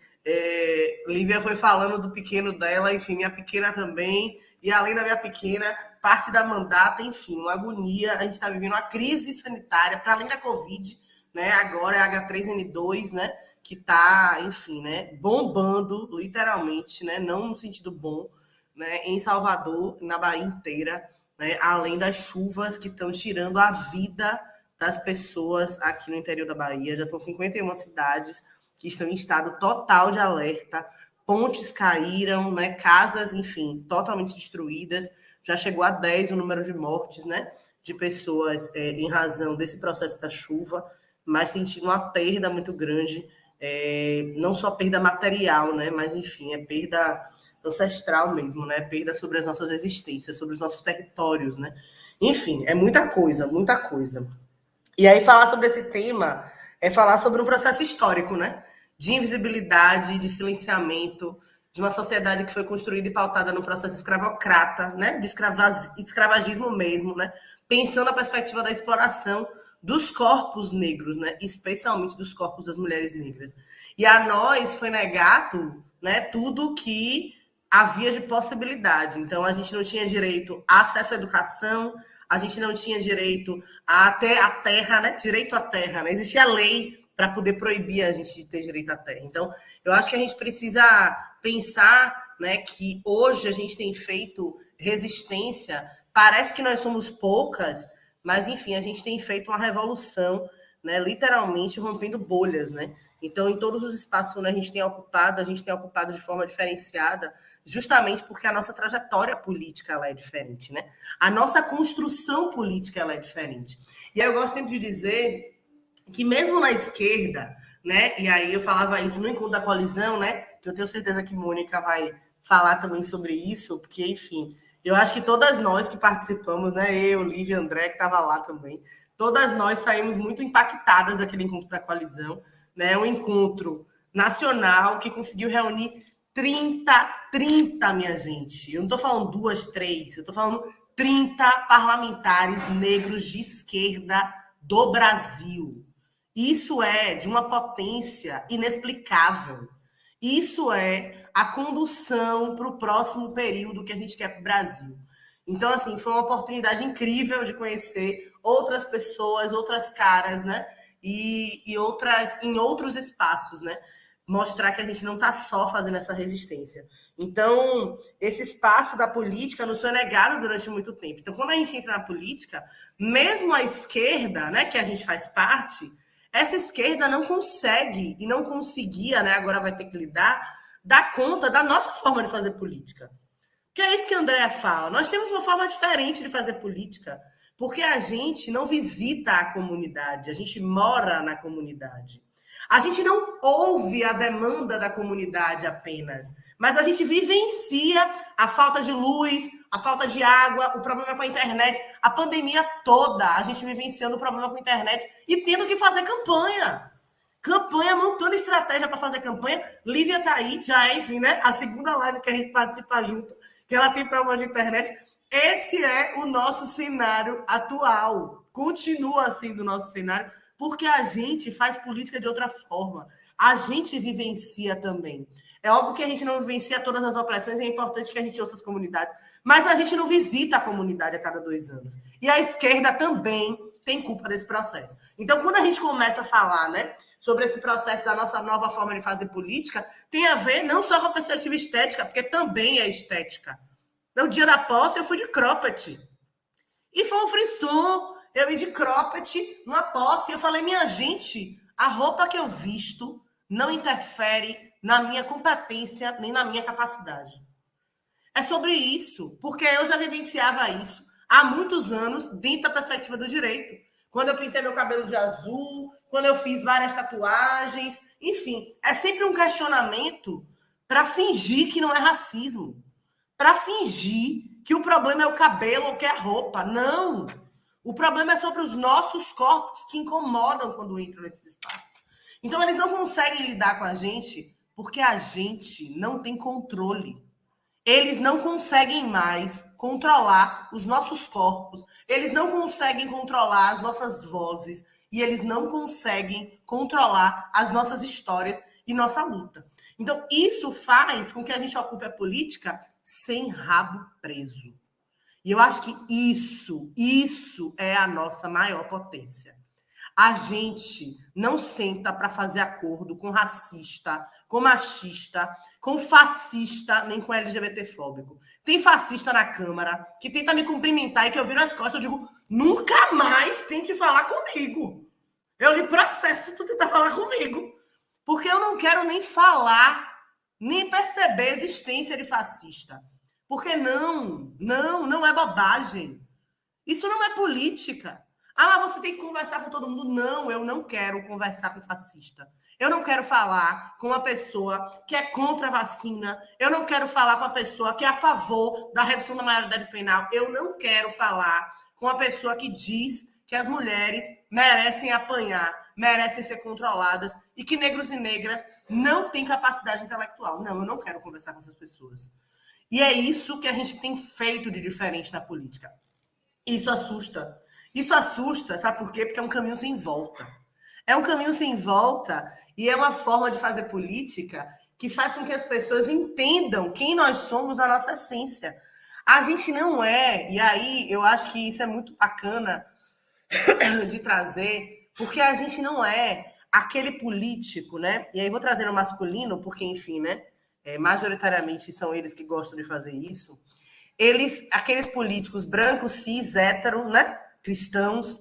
Lívia foi falando do pequeno dela, enfim, minha pequena também, e além da minha pequena, parte da mandata, enfim, uma agonia. A gente está vivendo uma crise sanitária, para além da Covid, né? Agora é a H3N2, né? Que está, enfim, né? Bombando, literalmente, né? Não no sentido bom, né? Em Salvador, na Bahia inteira, né? Além das chuvas que estão tirando a vida das pessoas aqui no interior da Bahia. Já são 51 cidades que estão em estado total de alerta, pontes caíram, né? Casas, enfim, totalmente destruídas, já chegou a 10 o número de mortes, né? De pessoas em razão desse processo da chuva, mas tem tido uma perda muito grande, não só perda material, né? Mas, enfim, é perda ancestral mesmo, né? Perda sobre as nossas existências, sobre os nossos territórios, né? Enfim, é muita coisa, muita coisa. E aí falar sobre esse tema é falar sobre um processo histórico, né? De invisibilidade, de silenciamento, de uma sociedade que foi construída e pautada no processo escravocrata, né? De escravagismo mesmo, né? Pensando na perspectiva da exploração dos corpos negros, né? Especialmente dos corpos das mulheres negras. E a nós foi negado, né, tudo que havia de possibilidade. Então, a gente não tinha direito a acesso à educação, a gente não tinha direito até a terra, né? Direito à terra, né? Existia lei para poder proibir a gente de ter direito à terra. Então, eu acho que a gente precisa pensar, né, que hoje a gente tem feito resistência. Parece que nós somos poucas, mas, enfim, a gente tem feito uma revolução, né, literalmente rompendo bolhas, né? Então, em todos os espaços onde a gente tem ocupado de forma diferenciada, justamente porque a nossa trajetória política ela é diferente, né? A nossa construção política ela é diferente. E aí eu gosto sempre de dizer que mesmo na esquerda, né? E aí eu falava isso no encontro da coalizão, né? Que eu tenho certeza que Mônica vai falar também sobre isso, porque, enfim, eu acho que todas nós que participamos, né? Eu, Lívia, André, que estava lá também, todas nós saímos muito impactadas daquele encontro da coalizão, né? Um encontro nacional que conseguiu reunir 30, minha gente. Eu não estou falando 2, 3, eu estou falando 30 parlamentares negros de esquerda do Brasil. Isso é de uma potência inexplicável. Isso é a condução para o próximo período que a gente quer para o Brasil. Então, assim, foi uma oportunidade incrível de conhecer outras pessoas, outras caras, né? E outras em outros espaços, né? Mostrar que a gente não está só fazendo essa resistência. Então, esse espaço da política nos foi negado durante muito tempo. Então, quando a gente entra na política, mesmo a esquerda, né, que a gente faz parte, essa esquerda não consegue e não conseguia, né, agora vai ter que dar conta da nossa forma de fazer política. Que é isso que a Andréa fala. Nós temos uma forma diferente de fazer política, porque a gente não visita a comunidade, a gente mora na comunidade. A gente não ouve a demanda da comunidade apenas, mas a gente vivencia a falta de luz, a falta de água, o problema com a internet, a pandemia toda, a gente vivenciando o problema com a internet e tendo que fazer campanha. Campanha, montando estratégia para fazer campanha. Lívia está aí, já é, enfim, né? A segunda live que a gente participa junto, que ela tem problema de internet. Esse é o nosso cenário atual. Continua sendo o nosso cenário, porque a gente faz política de outra forma. A gente vivencia também. É óbvio que a gente não vivencia todas as opressões, é importante que a gente ouça as comunidades, mas a gente não visita a comunidade a cada 2 anos. E a esquerda também tem culpa desse processo. Então, quando a gente começa a falar, né, sobre esse processo da nossa nova forma de fazer política, tem a ver não só com a perspectiva estética, porque também é estética. No dia da posse, eu fui de cropped. E foi um frisson. Eu ia de cropped numa posse. E eu falei, minha gente, a roupa que eu visto não interfere na minha competência nem na minha capacidade. É sobre isso, porque eu já vivenciava isso há muitos anos dentro da perspectiva do direito. Quando eu pintei meu cabelo de azul, quando eu fiz várias tatuagens, enfim, é sempre um questionamento para fingir que não é racismo, para fingir que o problema é o cabelo ou que é a roupa. Não! O problema é sobre os nossos corpos que incomodam quando entram nesses espaços. Então, eles não conseguem lidar com a gente porque a gente não tem controle. Eles não conseguem mais controlar os nossos corpos, eles não conseguem controlar as nossas vozes e eles não conseguem controlar as nossas histórias e nossa luta. Então, isso faz com que a gente ocupe a política sem rabo preso. E eu acho que isso é a nossa maior potência. A gente não senta para fazer acordo com racista, com machista, com fascista, nem com LGBTfóbico. Tem fascista na Câmara que tenta me cumprimentar e que eu viro as costas, eu digo, nunca mais tente falar comigo. Eu lhe processo se tu tentar falar comigo. Porque eu não quero nem falar, nem perceber a existência de fascista. Porque não é bobagem. Isso não é política. Ah, mas você tem que conversar com todo mundo. Não, eu não quero conversar com fascista. Eu não quero falar com uma pessoa que é contra a vacina. Eu não quero falar com uma pessoa que é a favor da redução da maioridade penal. Eu não quero falar com uma pessoa que diz que as mulheres merecem apanhar, merecem ser controladas e que negros e negras não têm capacidade intelectual. Não, eu não quero conversar com essas pessoas. E é isso que a gente tem feito de diferente na política. Isso assusta. Isso assusta, sabe por quê? Porque é um caminho sem volta. É um caminho sem volta e é uma forma de fazer política que faz com que as pessoas entendam quem nós somos, a nossa essência. A gente não é, e aí eu acho que isso é muito bacana de trazer, porque a gente não é aquele político, né? E aí vou trazer no masculino, porque, enfim, né? Majoritariamente são eles que gostam de fazer isso. Aqueles políticos brancos, cis, hétero, né? Cristãos,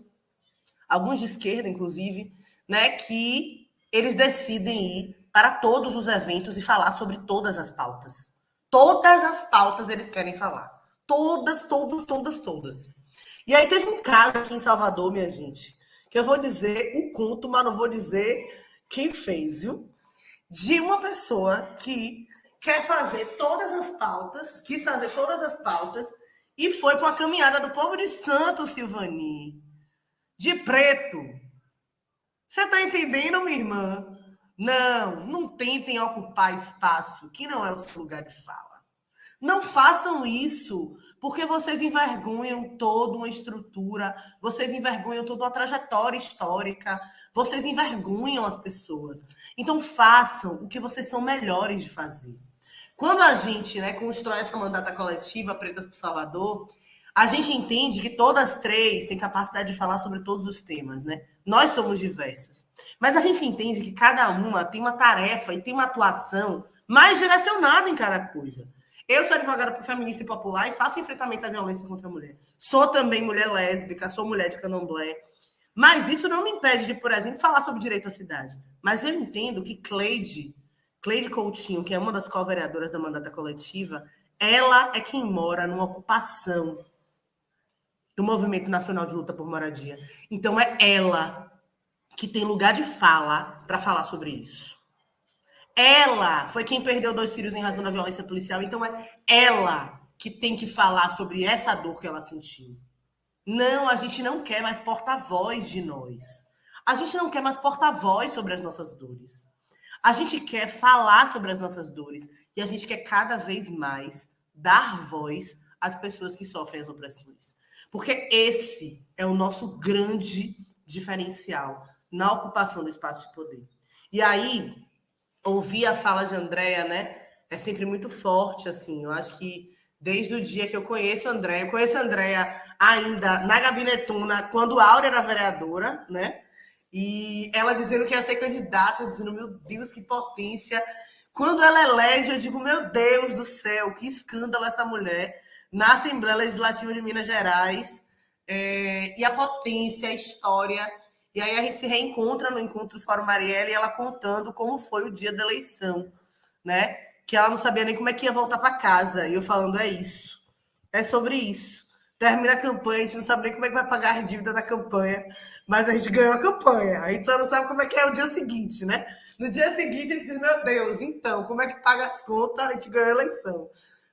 alguns de esquerda, inclusive, né, que eles decidem ir para todos os eventos e falar sobre todas as pautas. Todas as pautas eles querem falar. Todas. E aí teve um caso aqui em Salvador, minha gente, que eu vou dizer o conto, mas não vou dizer quem fez, viu? De uma pessoa que quer fazer todas as pautas, quis fazer todas as pautas, e foi para a caminhada do povo de Santos, Silvani. De preto. Você está entendendo, minha irmã? Não tentem ocupar espaço que não é o seu lugar de fala. Não façam isso, porque vocês envergonham toda uma estrutura, vocês envergonham toda uma trajetória histórica, vocês envergonham as pessoas. Então, façam o que vocês são melhores de fazer. Quando a gente, né, constrói essa mandata coletiva Pretas por Salvador, a gente entende que todas três têm capacidade de falar sobre todos os temas, né? Nós somos diversas. Mas a gente entende que cada uma tem uma tarefa e tem uma atuação mais direcionada em cada coisa. Eu sou advogada feminista e popular e faço enfrentamento à violência contra a mulher. Sou também mulher lésbica, sou mulher de candomblé. Mas isso não me impede de, por exemplo, falar sobre direito à cidade. Mas eu entendo que Cleide Coutinho, que é uma das co-vereadoras da mandata coletiva, ela é quem mora numa ocupação do Movimento Nacional de Luta por Moradia. Então, é ela que tem lugar de fala para falar sobre isso. Ela foi quem perdeu 2 filhos em razão da violência policial. Então, é ela que tem que falar sobre essa dor que ela sentiu. Não, a gente não quer mais porta-voz de nós. A gente não quer mais porta-voz sobre as nossas dores. A gente quer falar sobre as nossas dores e a gente quer cada vez mais dar voz às pessoas que sofrem as opressões. Porque esse é o nosso grande diferencial na ocupação do espaço de poder. E aí, ouvir a fala de Andréa, né, é sempre muito forte, assim. Eu acho que desde o dia que eu conheço a Andréa ainda na Gabinetona, quando a Áurea era vereadora, né? E ela dizendo que ia ser candidata, eu dizendo, meu Deus, que potência. Quando ela elege, eu digo, meu Deus do céu, que escândalo essa mulher na Assembleia Legislativa de Minas Gerais. E a potência, a história. E aí a gente se reencontra no Encontro do Fórum Marielle, ela contando como foi o dia da eleição, né? Que ela não sabia nem como é que ia voltar para casa. E eu falando, é isso. É sobre isso. Termina a campanha, a gente não sabe nem como é que vai pagar as dívidas da campanha, mas a gente ganhou a campanha. A gente só não sabe como é que é o dia seguinte, né? No dia seguinte, a gente diz, meu Deus, então, como é que paga as contas? A gente ganhou a eleição.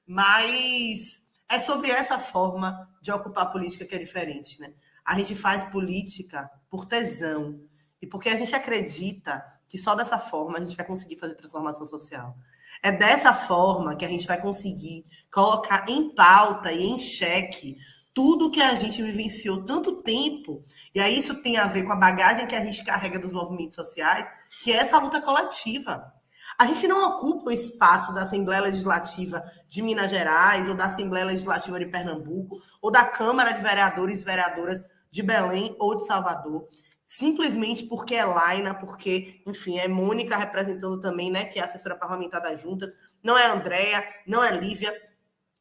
Mas é sobre essa forma de ocupar a política que é diferente, né? A gente faz política por tesão e porque a gente acredita que só dessa forma a gente vai conseguir fazer transformação social. É dessa forma que a gente vai conseguir colocar em pauta e em xeque tudo que a gente vivenciou tanto tempo. E aí isso tem a ver com a bagagem que a gente carrega dos movimentos sociais, que é essa luta coletiva. A gente não ocupa o espaço da Assembleia Legislativa de Minas Gerais, ou da Assembleia Legislativa de Pernambuco, ou da Câmara de Vereadores e Vereadoras de Belém ou de Salvador, simplesmente porque é Laina, porque, enfim, é Mônica representando também, né, que é a assessora parlamentar das juntas, não é Andréa, não é Lívia,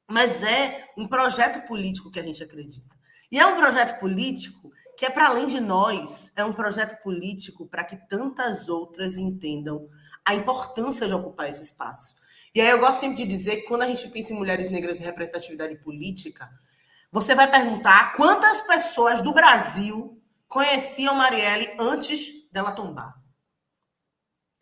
mas é um projeto político que a gente acredita. E é um projeto político que é para além de nós, é um projeto político para que tantas outras entendam a importância de ocupar esse espaço. E aí eu gosto sempre de dizer que quando a gente pensa em mulheres negras e representatividade política, você vai perguntar quantas pessoas do Brasil conheciam Marielle antes dela tombar.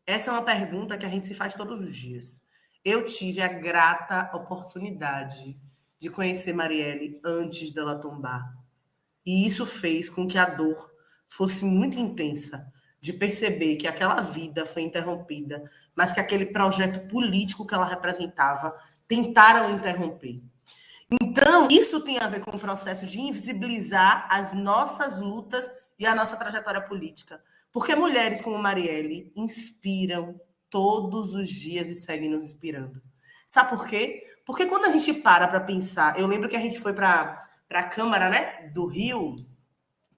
Essa é uma pergunta que a gente se faz todos os dias. Eu tive a grata oportunidade de conhecer Marielle antes dela tombar. E isso fez com que a dor fosse muito intensa, de perceber que aquela vida foi interrompida, mas que aquele projeto político que ela representava tentaram interromper. Então, isso tem a ver com o processo de invisibilizar as nossas lutas e a nossa trajetória política. Porque mulheres como Marielle inspiram todos os dias e seguem nos inspirando. Sabe por quê? Porque quando a gente para pensar... Eu lembro que a gente foi para a Câmara, né, do Rio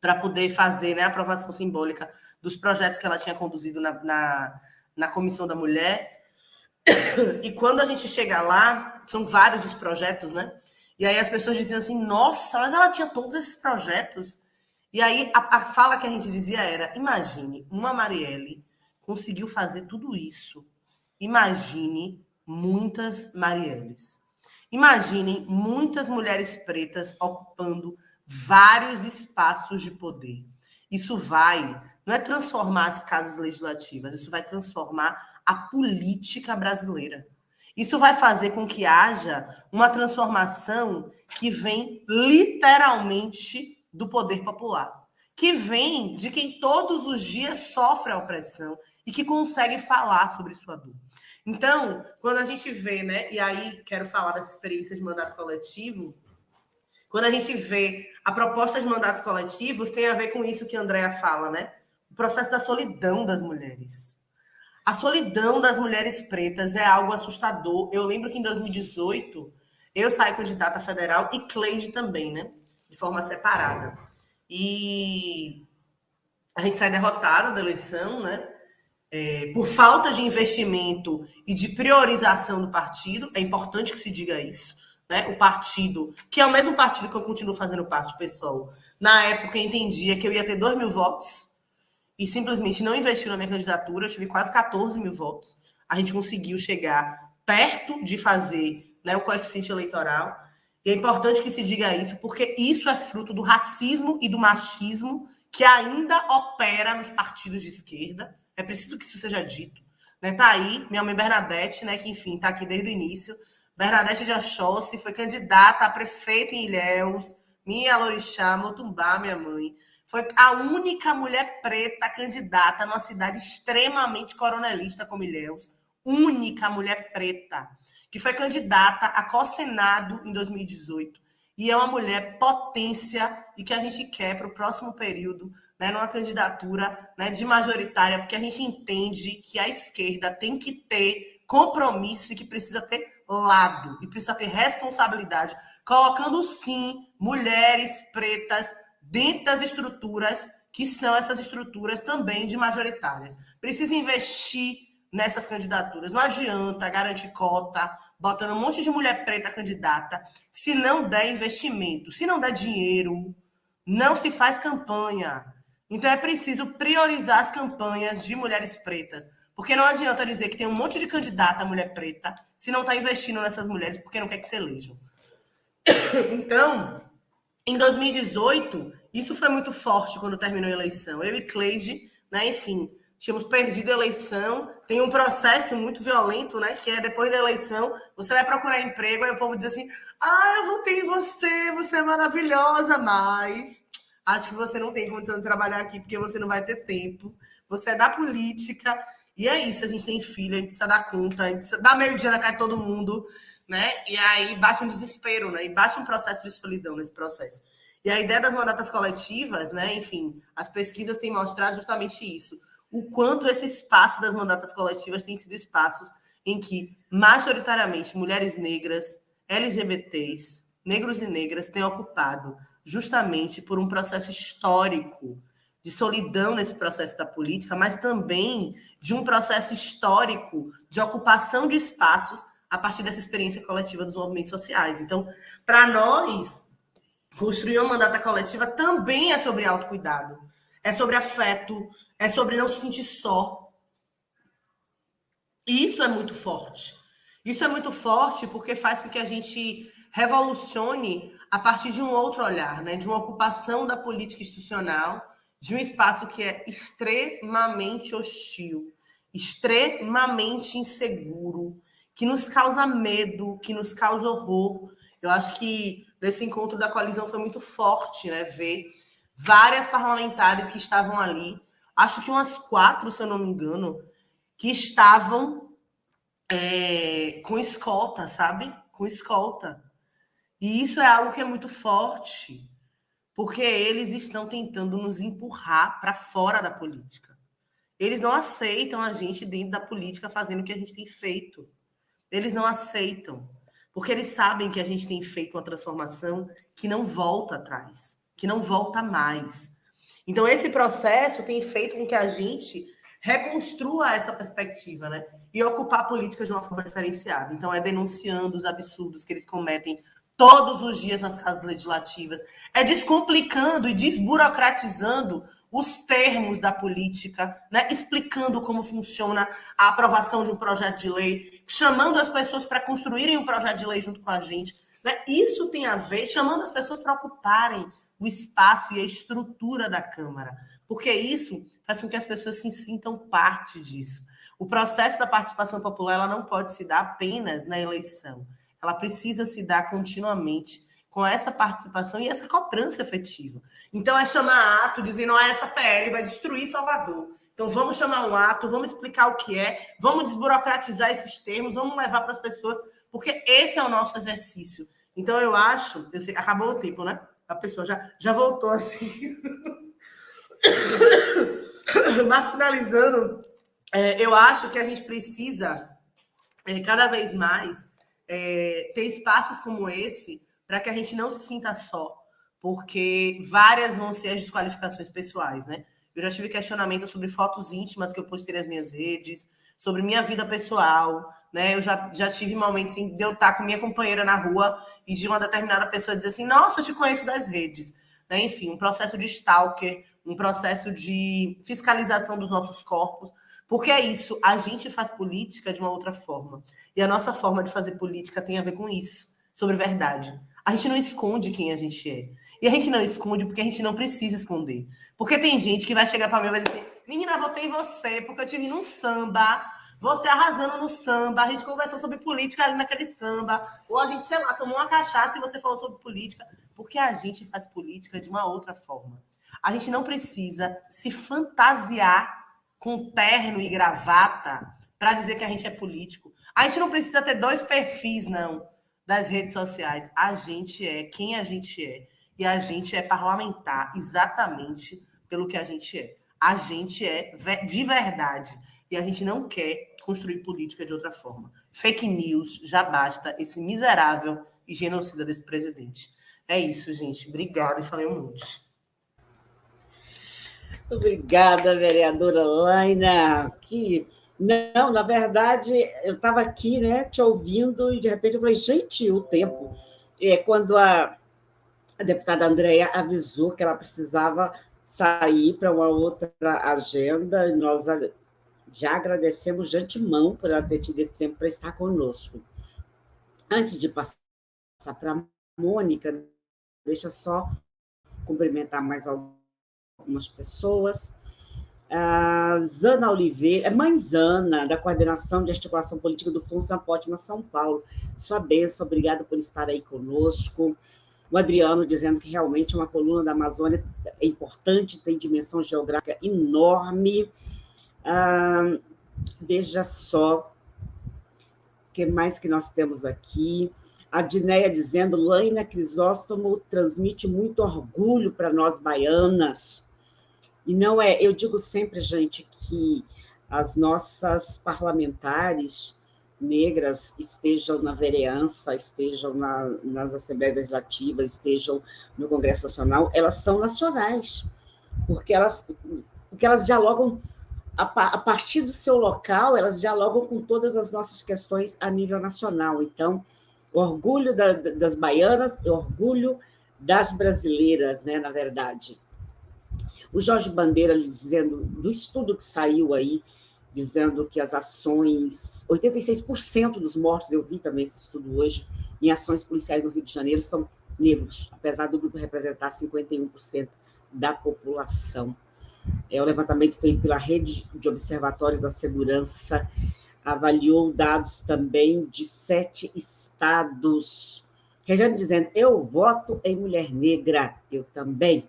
para poder fazer, né, a aprovação simbólica dos projetos que ela tinha conduzido na Comissão da Mulher. E quando a gente chega lá, são vários os projetos, né? E aí as pessoas diziam assim, nossa, mas ela tinha todos esses projetos. E aí a fala que a gente dizia era, imagine, uma Marielle conseguiu fazer tudo isso. Imagine muitas Marielles. Imaginem muitas mulheres pretas ocupando vários espaços de poder. Isso não é transformar as casas legislativas, isso vai transformar a política brasileira. Isso vai fazer com que haja uma transformação que vem literalmente do poder popular, que vem de quem todos os dias sofre a opressão e que consegue falar sobre sua dor. Então, quando a gente vê, né, e aí quero falar dessa experiência de mandato coletivo, quando a gente vê a proposta de mandatos coletivos, tem a ver com isso que a Andréa fala, né? O processo da solidão das mulheres. A solidão das mulheres pretas é algo assustador. Eu lembro que em 2018 eu saí candidata federal e Cleide também, né? De forma separada. E a gente sai derrotada da eleição, né? Por falta de investimento e de priorização do partido. É importante que se diga isso. Né? O partido, que é o mesmo partido que eu continuo fazendo parte, pessoal, na época entendia que eu ia ter 2.000 votos e simplesmente não investiu na minha candidatura. Eu tive quase 14.000 votos. A gente conseguiu chegar perto de fazer, né, o coeficiente eleitoral. E é importante que se diga isso, porque isso é fruto do racismo e do machismo que ainda opera nos partidos de esquerda. É preciso que isso seja dito. Né? Tá aí minha mãe Bernadette, né, que, enfim, está aqui desde o início. Bernadette de Oxóssi foi candidata a prefeita em Ilhéus, minha Lorixá, Motumbá, minha mãe. Foi a única mulher preta candidata numa cidade extremamente coronelista como Ilhéus. Única mulher preta que foi candidata a co-senado em 2018. E é uma mulher potência e que a gente quer para o próximo período né, numa candidatura, né, de majoritária, porque a gente entende que a esquerda tem que ter compromisso e que precisa ter lado, e precisa ter responsabilidade, colocando, sim, mulheres pretas dentro das estruturas que são essas estruturas também de majoritárias. Precisa investir nessas candidaturas. Não adianta garantir cota, botando um monte de mulher preta candidata, se não der investimento, se não der dinheiro, não se faz campanha. Então é preciso priorizar as campanhas de mulheres pretas, porque não adianta dizer que tem um monte de candidata mulher preta se não está investindo nessas mulheres porque não quer que se elejam. Então, em 2018, isso foi muito forte quando terminou a eleição. Eu e Cleide, né, enfim, tínhamos perdido a eleição. Tem um processo muito violento, né, que é depois da eleição, você vai procurar emprego, aí o povo diz assim, eu votei em você, você é maravilhosa, mas acho que você não tem condição de trabalhar aqui porque você não vai ter tempo. Você é da política. E é isso, a gente tem filho, a gente precisa dar conta, a gente precisa dar meio-dia na cara de todo mundo, né? E aí bate um desespero, né? E bate um processo de solidão nesse processo. E a ideia das mandatas coletivas, né? Enfim, as pesquisas têm mostrado justamente isso. O quanto esse espaço das mandatas coletivas tem sido espaços em que, majoritariamente, mulheres negras, LGBTs, negros e negras têm ocupado justamente por um processo histórico de solidão nesse processo da política, mas também de um processo histórico de ocupação de espaços a partir dessa experiência coletiva dos movimentos sociais. Então, para nós, construir uma mandata coletiva também é sobre autocuidado, é sobre afeto, é sobre não se sentir só. E isso é muito forte. Isso é muito forte porque faz com que a gente revolucione a partir de um outro olhar, né? De uma ocupação da política institucional, de um espaço que é extremamente hostil, extremamente inseguro, que nos causa medo, que nos causa horror. Eu acho que nesse encontro da coalizão foi muito forte, né? Ver várias parlamentares que estavam ali, acho que umas 4, se eu não me engano, que estavam com escolta, sabe? Com escolta. E isso é algo que é muito forte, porque eles estão tentando nos empurrar para fora da política. Eles não aceitam a gente dentro da política fazendo o que a gente tem feito. Eles não aceitam, porque eles sabem que a gente tem feito uma transformação que não volta atrás, que não volta mais. Então, esse processo tem feito com que a gente reconstrua essa perspectiva, né? E ocupar a política de uma forma diferenciada. Então, é denunciando os absurdos que eles cometem todos os dias nas casas legislativas, é descomplicando e desburocratizando os termos da política, né? Explicando como funciona a aprovação de um projeto de lei, chamando as pessoas para construírem um projeto de lei junto com a gente. Né? Isso tem a ver, chamando as pessoas para ocuparem o espaço e a estrutura da Câmara, porque isso faz com que as pessoas se sintam parte disso. O processo da participação popular ela não pode se dar apenas na eleição, ela precisa se dar continuamente com essa participação e essa cobrança efetiva. Então, é chamar ato dizendo que essa PL vai destruir Salvador. Então, vamos chamar um ato, vamos explicar o que é, vamos desburocratizar esses termos, vamos levar para as pessoas, porque esse é o nosso exercício. Então, eu acho... acabou o tempo, né? A pessoa já voltou assim. Mas, finalizando, eu acho que a gente precisa, cada vez mais, ter espaços como esse para que a gente não se sinta só, porque várias vão ser as desqualificações pessoais, né? Eu já tive questionamento sobre fotos íntimas que eu postei nas minhas redes, sobre minha vida pessoal, né? Eu já tive momentos de eu estar com minha companheira na rua e de uma determinada pessoa dizer assim, nossa, eu te conheço das redes. Né? Enfim, um processo de stalker, um processo de fiscalização dos nossos corpos, porque é isso, a gente faz política de uma outra forma. E a nossa forma de fazer política tem a ver com isso, sobre verdade. A gente não esconde quem a gente é. E a gente não esconde porque a gente não precisa esconder. Porque tem gente que vai chegar para mim e vai dizer, menina, votei em você porque eu te vi num samba, você arrasando no samba, a gente conversou sobre política ali naquele samba, ou a gente, sei lá, tomou uma cachaça e você falou sobre política, porque a gente faz política de uma outra forma. A gente não precisa se fantasiar com terno e gravata para dizer que a gente é político. A gente não precisa ter 2 perfis, não, das redes sociais. A gente é quem a gente é. E a gente é parlamentar exatamente pelo que a gente é. A gente é de verdade. E a gente não quer construir política de outra forma. Fake news, já basta esse miserável e genocida desse presidente. É isso, gente. Obrigada e falei um monte. Obrigada, vereadora Laina. Não, na verdade, eu estava aqui, né, te ouvindo, e de repente eu falei, gente, o tempo. Quando a deputada Andréia avisou que ela precisava sair para uma outra agenda, nós já agradecemos de antemão por ela ter tido esse tempo para estar conosco. Antes de passar para a Mônica, deixa só cumprimentar mais algumas pessoas. A Zana Oliveira, mãe Zana, da Coordenação de Articulação Política do Fundo Sampótima, São Paulo. Sua bênção, obrigada por estar aí conosco. O Adriano dizendo que realmente uma coluna da Amazônia é importante, tem dimensão geográfica enorme. Veja só o que mais que nós temos aqui. A Dinéia dizendo, Laina Crisóstomo transmite muito orgulho para nós baianas. E não é, eu digo sempre, gente, que as nossas parlamentares negras estejam na vereança, estejam nas Assembleias Legislativas, estejam no Congresso Nacional, elas são nacionais, porque elas dialogam, a partir do seu local, elas dialogam com todas as nossas questões a nível nacional. Então, orgulho das baianas e orgulho das brasileiras, né, na verdade. O Jorge Bandeira dizendo, do estudo que saiu aí, dizendo que as ações, 86% dos mortos, eu vi também esse estudo hoje, em ações policiais no Rio de Janeiro são negros, apesar do grupo representar 51% da população. O levantamento feito pela Rede de Observatórios da Segurança avaliou dados também de 7 estados. Regiane dizendo, eu voto em mulher negra, eu também.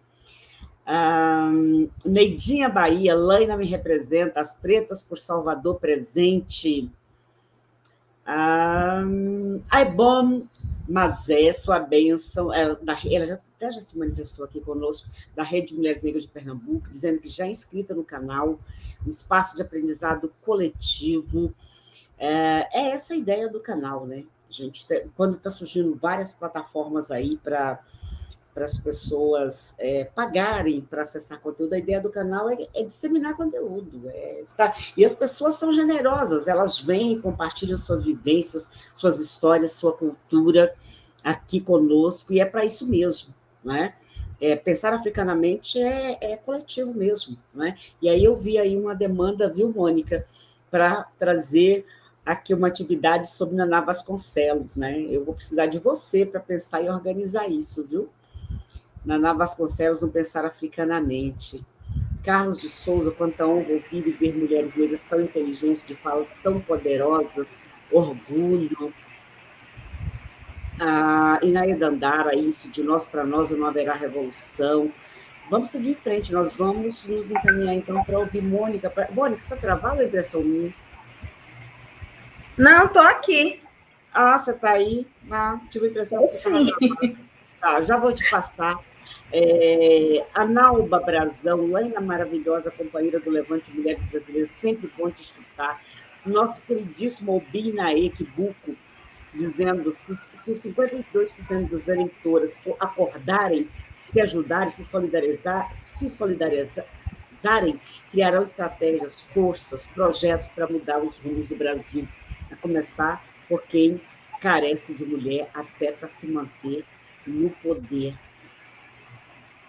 Neidinha Bahia, Laina me representa, as pretas por Salvador presente. Bom, Mazé, sua bênção, ela já se manifestou aqui conosco, da Rede de Mulheres Negras de Pernambuco, dizendo que já é inscrita no canal, um espaço de aprendizado coletivo. É essa a ideia do canal, né? Gente, quando está surgindo várias plataformas aí para as pessoas pagarem para acessar conteúdo, a ideia do canal é disseminar conteúdo. E as pessoas são generosas, elas vêm, compartilham suas vivências, suas histórias, sua cultura aqui conosco, e é para isso mesmo, né? Pensar africanamente é coletivo mesmo, né? E aí eu vi aí uma demanda, viu, Mônica, para trazer aqui uma atividade sobre Naná Vasconcelos, né? Eu vou precisar de você para pensar e organizar isso, viu? Naná Vasconcelos, no Pensar Africanamente. Carlos de Souza, quanta honra ouvir e ver mulheres negras tão inteligentes, de fala tão poderosas, orgulho. Inaê Dandara, isso, de nós para nós não haverá revolução. Vamos seguir em frente, nós vamos nos encaminhar, então, para ouvir Mônica. Mônica, você travada a impressão minha? Não, estou aqui. Você está aí? Tive a impressão que você estava travada. Tá, já vou te passar. Analba Brazão, Laina maravilhosa, companheira do Levante Mulheres Brasileiras, sempre bom te escutar. Nosso queridíssimo Obinaê Kibuco, dizendo se os 52% dos eleitores acordarem, se ajudarem, se solidarizarem, criarão estratégias, forças, projetos para mudar os rumos do Brasil, a começar por quem carece de mulher até para se manter no poder.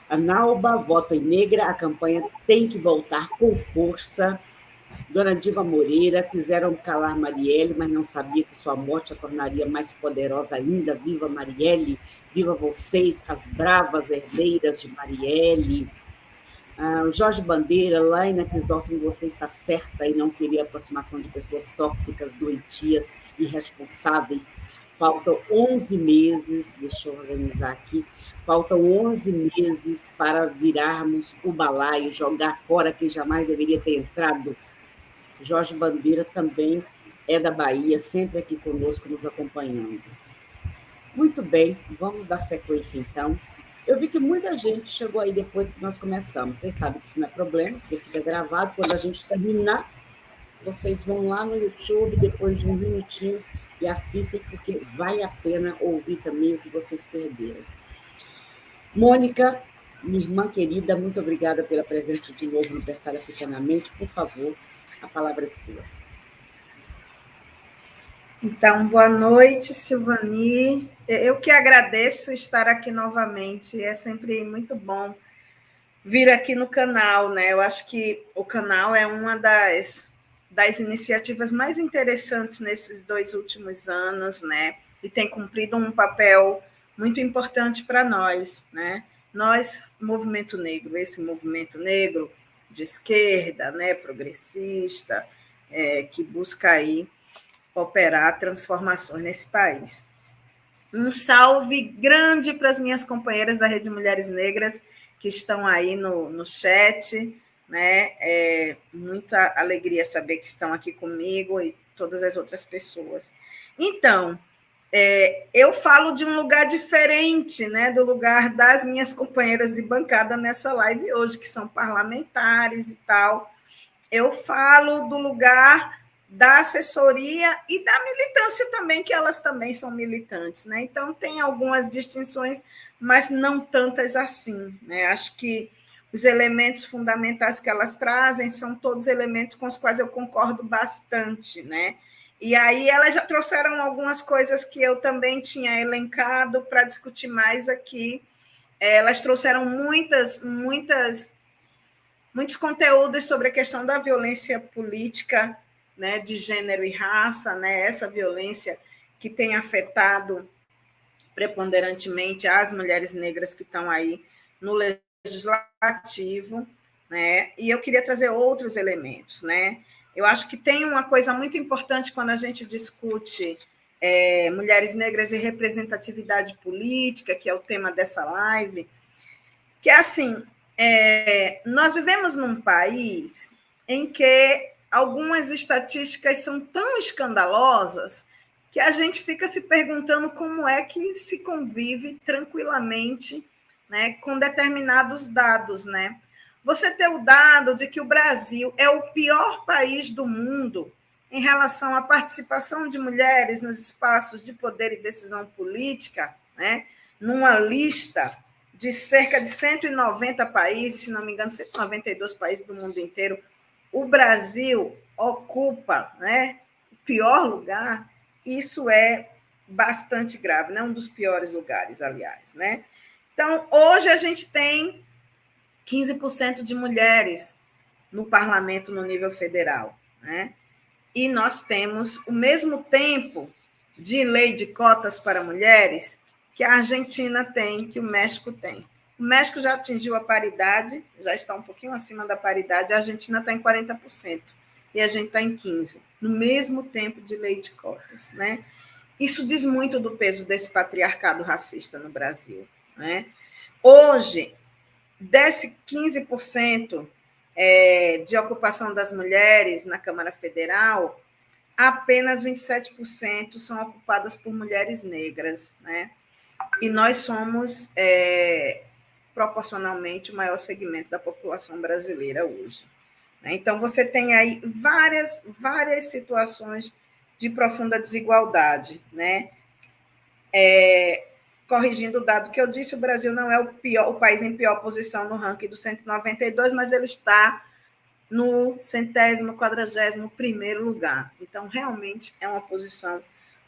Analba, voto em negra, a campanha tem que voltar com força. Dona Diva Moreira, quiseram calar Marielle, mas não sabia que sua morte a tornaria mais poderosa ainda. Viva Marielle, viva vocês, as bravas herdeiras de Marielle. Jorge Bandeira, Laina Crisóstomo, você está certa em não querer a aproximação de pessoas tóxicas, doentias, irresponsáveis. Faltam 11 meses, deixa eu organizar aqui, faltam 11 meses para virarmos o balaio, jogar fora quem jamais deveria ter entrado. Jorge Bandeira também é da Bahia, sempre aqui conosco, nos acompanhando. Muito bem, vamos dar sequência, então. Eu vi que muita gente chegou aí depois que nós começamos. Vocês sabem que isso não é problema, porque fica gravado. Quando a gente terminar, vocês vão lá no YouTube, depois de uns minutinhos, e assistem, porque vale a pena ouvir também o que vocês perderam. Mônica, minha irmã querida, muito obrigada pela presença de novo no Pensar Africanamente. Por favor, a palavra é sua. Então, boa noite, Silvani. Eu que agradeço estar aqui novamente. É sempre muito bom vir aqui no canal, né? Eu acho que o canal é uma das iniciativas mais interessantes nesses 2 últimos anos, né? E tem cumprido um papel muito importante para nós, né? Nós, movimento negro, esse movimento negro de esquerda, né, progressista, que busca aí operar transformações nesse país. Um salve grande para as minhas companheiras da Rede Mulheres Negras que estão aí no chat, né? Muita alegria saber que estão aqui comigo e todas as outras pessoas. Então, eu falo de um lugar diferente, né, do lugar das minhas companheiras de bancada nessa live hoje, que são parlamentares e tal. Eu falo do lugar da assessoria e da militância também, que elas também são militantes, né? Então, tem algumas distinções, mas não tantas assim, né? Acho que os elementos fundamentais que elas trazem são todos elementos com os quais eu concordo bastante, né? E aí elas já trouxeram algumas coisas que eu também tinha elencado para discutir mais aqui. Elas trouxeram muitos conteúdos sobre a questão da violência política, né, de gênero e raça, né, essa violência que tem afetado preponderantemente as mulheres negras que estão aí no legislativo, né, e eu queria trazer outros elementos, né. Eu acho que tem uma coisa muito importante quando a gente discute mulheres negras e representatividade política, que é o tema dessa live, que é assim, nós vivemos num país em que algumas estatísticas são tão escandalosas que a gente fica se perguntando como é que se convive tranquilamente, né, com determinados dados, né? Você ter o dado de que o Brasil é o pior país do mundo em relação à participação de mulheres nos espaços de poder e decisão política, né, numa lista de cerca de 190 países, se não me engano, 192 países do mundo inteiro, o Brasil ocupa, né, o pior lugar. Isso é bastante grave, né? Um dos piores lugares, aliás, né? Então, hoje a gente tem 15% de mulheres no parlamento no nível federal, né? E nós temos o mesmo tempo de lei de cotas para mulheres que a Argentina tem, que o México tem. O México já atingiu a paridade, já está um pouquinho acima da paridade, a Argentina está em 40%, e a gente está em 15%, no mesmo tempo de lei de cotas, né? Isso diz muito do peso desse patriarcado racista no Brasil, né? Hoje, desse 15% de ocupação das mulheres na Câmara Federal, apenas 27% são ocupadas por mulheres negras, né? E nós somos proporcionalmente o maior segmento da população brasileira hoje. Então, você tem aí várias situações de profunda desigualdade, né? Corrigindo o dado que eu disse, o Brasil não é o país em pior posição no ranking do 192, mas ele está no 141º lugar. Então, realmente, é uma posição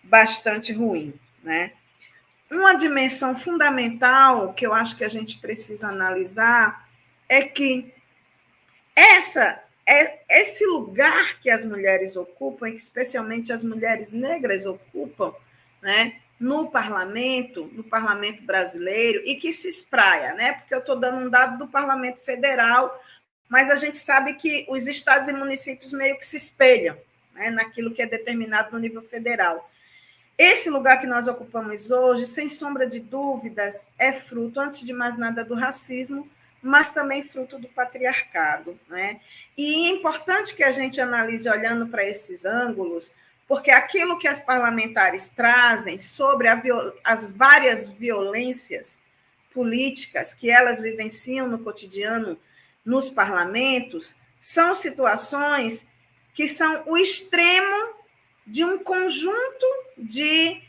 bastante ruim, né? Uma dimensão fundamental que eu acho que a gente precisa analisar é que esse lugar que as mulheres ocupam, especialmente as mulheres negras ocupam, né, no parlamento brasileiro, e que se espraia, né? Porque eu estou dando um dado do Parlamento Federal, mas a gente sabe que os estados e municípios meio que se espelham, né, naquilo que é determinado no nível federal. Esse lugar que nós ocupamos hoje, sem sombra de dúvidas, é fruto, antes de mais nada, do racismo, mas também fruto do patriarcado, né? E é importante que a gente analise olhando para esses ângulos, porque aquilo que as parlamentares trazem sobre as várias violências políticas que elas vivenciam no cotidiano, nos parlamentos, são situações que são o extremo de um conjunto de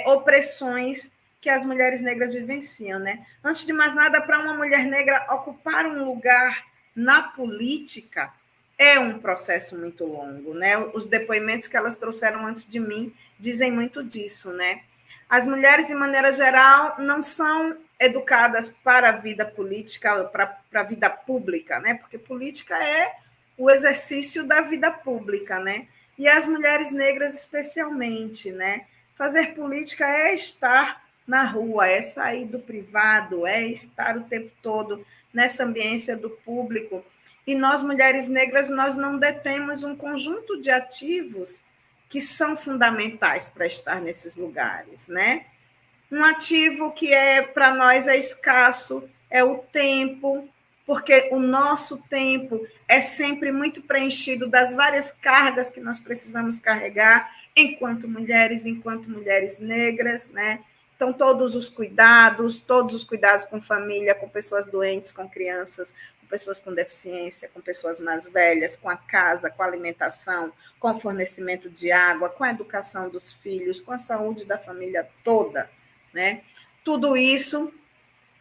opressões que as mulheres negras vivenciam, né? Antes de mais nada, para uma mulher negra ocupar um lugar na política é um processo muito longo, né? Os depoimentos que elas trouxeram antes de mim dizem muito disso, né? As mulheres, de maneira geral, não são educadas para a vida política, para a vida pública, né? Porque política é o exercício da vida pública, né? E as mulheres negras, especialmente, né? Fazer política é estar na rua, é sair do privado, é estar o tempo todo nessa ambiência do público. E nós, mulheres negras, nós não detemos um conjunto de ativos que são fundamentais para estar nesses lugares, né? Um ativo que para nós é escasso é o tempo, porque o nosso tempo é sempre muito preenchido das várias cargas que nós precisamos carregar enquanto mulheres negras, né? Então, todos os cuidados com família, com pessoas doentes, com crianças, com pessoas com deficiência, com pessoas mais velhas, com a casa, com a alimentação, com o fornecimento de água, com a educação dos filhos, com a saúde da família toda, né? Tudo isso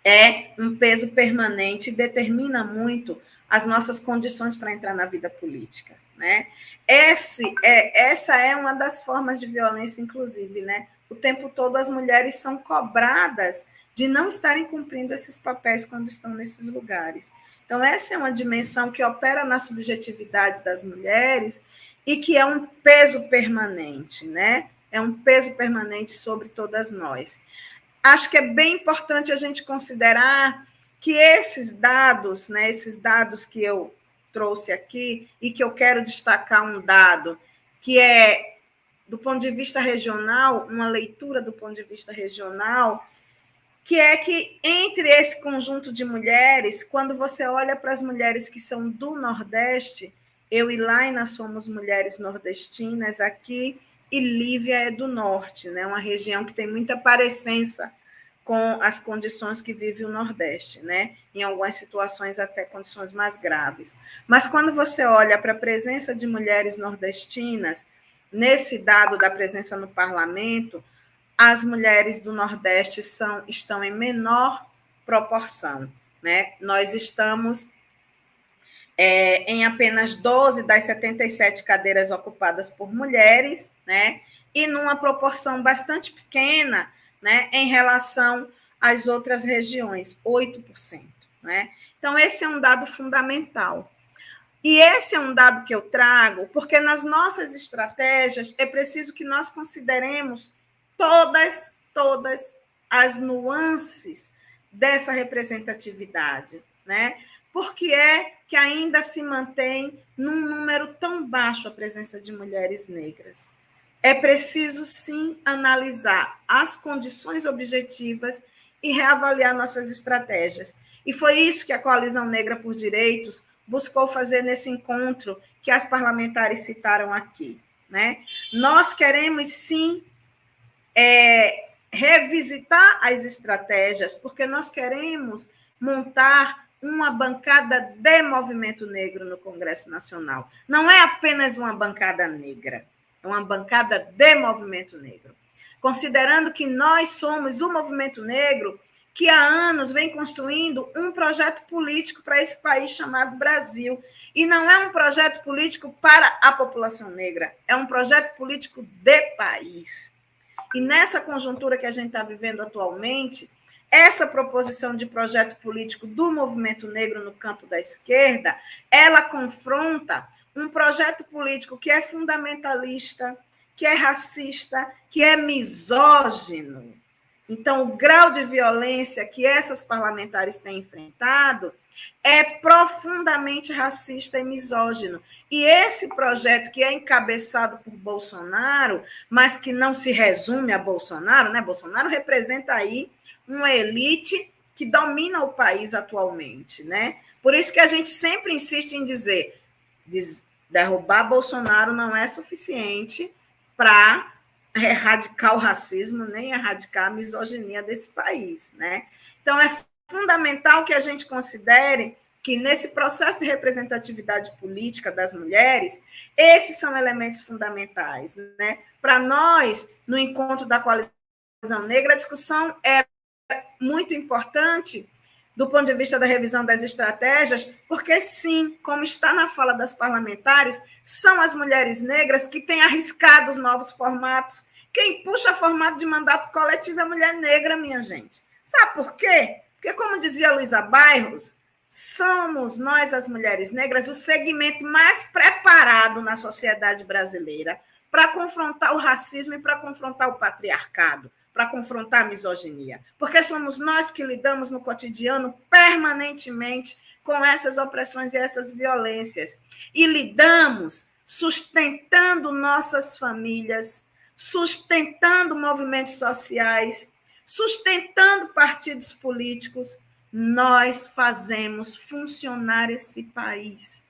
é um peso permanente e determina muito as nossas condições para entrar na vida política, né? Essa é uma das formas de violência, inclusive, né? O tempo todo as mulheres são cobradas de não estarem cumprindo esses papéis quando estão nesses lugares. Então, essa é uma dimensão que opera na subjetividade das mulheres e que é um peso permanente, né? É um peso permanente sobre todas nós. Acho que é bem importante a gente considerar que esses dados, né, esses dados que eu trouxe aqui, e que eu quero destacar um dado, que é, do ponto de vista regional, uma leitura do ponto de vista regional, que é que entre esse conjunto de mulheres, quando você olha para as mulheres que são do Nordeste, eu e Laina somos mulheres nordestinas aqui, e Lívia é do Norte, né? Uma região que tem muita parecença com as condições que vive o Nordeste, né? Em algumas situações até condições mais graves. Mas quando você olha para a presença de mulheres nordestinas, nesse dado da presença no parlamento, as mulheres do Nordeste estão em menor proporção, né? Nós estamos em apenas 12 das 77 cadeiras ocupadas por mulheres, né? E numa proporção bastante pequena, né, em relação às outras regiões, 8%. Né? Então, esse é um dado fundamental. E esse é um dado que eu trago, porque nas nossas estratégias é preciso que nós consideremos todas as nuances dessa representatividade, né? Porque é que ainda se mantém num número tão baixo a presença de mulheres negras. É preciso, sim, analisar as condições objetivas e reavaliar nossas estratégias. E foi isso que a Coalizão Negra por Direitos buscou fazer nesse encontro que as parlamentares citaram aqui, né? Nós queremos, sim, revisitar as estratégias, porque nós queremos montar uma bancada de movimento negro no Congresso Nacional. Não é apenas uma bancada negra, é uma bancada de movimento negro. Considerando que nós somos o movimento negro que há anos vem construindo um projeto político para esse país chamado Brasil. E não é um projeto político para a população negra, é um projeto político de país. E nessa conjuntura que a gente está vivendo atualmente, essa proposição de projeto político do movimento negro no campo da esquerda, ela confronta um projeto político que é fundamentalista, que é racista, que é misógino. Então, o grau de violência que essas parlamentares têm enfrentado é profundamente racista e misógino. E esse projeto, que é encabeçado por Bolsonaro, mas que não se resume a Bolsonaro, né? Bolsonaro representa aí uma elite que domina o país atualmente, né? Por isso que a gente sempre insiste em dizer, derrubar Bolsonaro não é suficiente para erradicar o racismo, nem erradicar a misoginia desse país, né? Então, é fundamental que a gente considere que, nesse processo de representatividade política das mulheres, esses são elementos fundamentais, né? Para nós, no encontro da coalizão negra, a discussão é muito importante do ponto de vista da revisão das estratégias, porque, sim, como está na fala das parlamentares, são as mulheres negras que têm arriscado os novos formatos. Quem puxa formato de mandato coletivo é a mulher negra, minha gente. Sabe por quê? Porque, como dizia Luísa Bairros, somos nós, as mulheres negras, o segmento mais preparado na sociedade brasileira para confrontar o racismo e para confrontar o patriarcado, para confrontar a misoginia, porque somos nós que lidamos no cotidiano permanentemente com essas opressões e essas violências, e lidamos sustentando nossas famílias, sustentando movimentos sociais, sustentando partidos políticos. Nós fazemos funcionar esse país.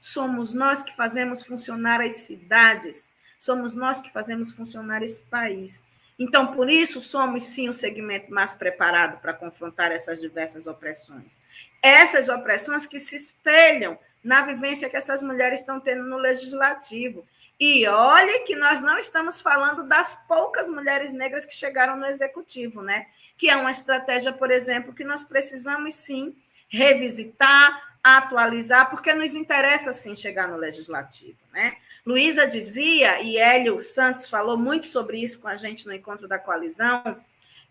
Somos nós que fazemos funcionar as cidades, somos nós que fazemos funcionar esse país. Então, por isso, somos, sim, o segmento mais preparado para confrontar essas diversas opressões. Essas opressões que se espelham na vivência que essas mulheres estão tendo no legislativo. E olhe que nós não estamos falando das poucas mulheres negras que chegaram no executivo, né? Que é uma estratégia, por exemplo, que nós precisamos, sim, revisitar, atualizar, porque nos interessa, sim, chegar no legislativo, né? Luísa dizia, e Hélio Santos falou muito sobre isso com a gente no encontro da coalizão,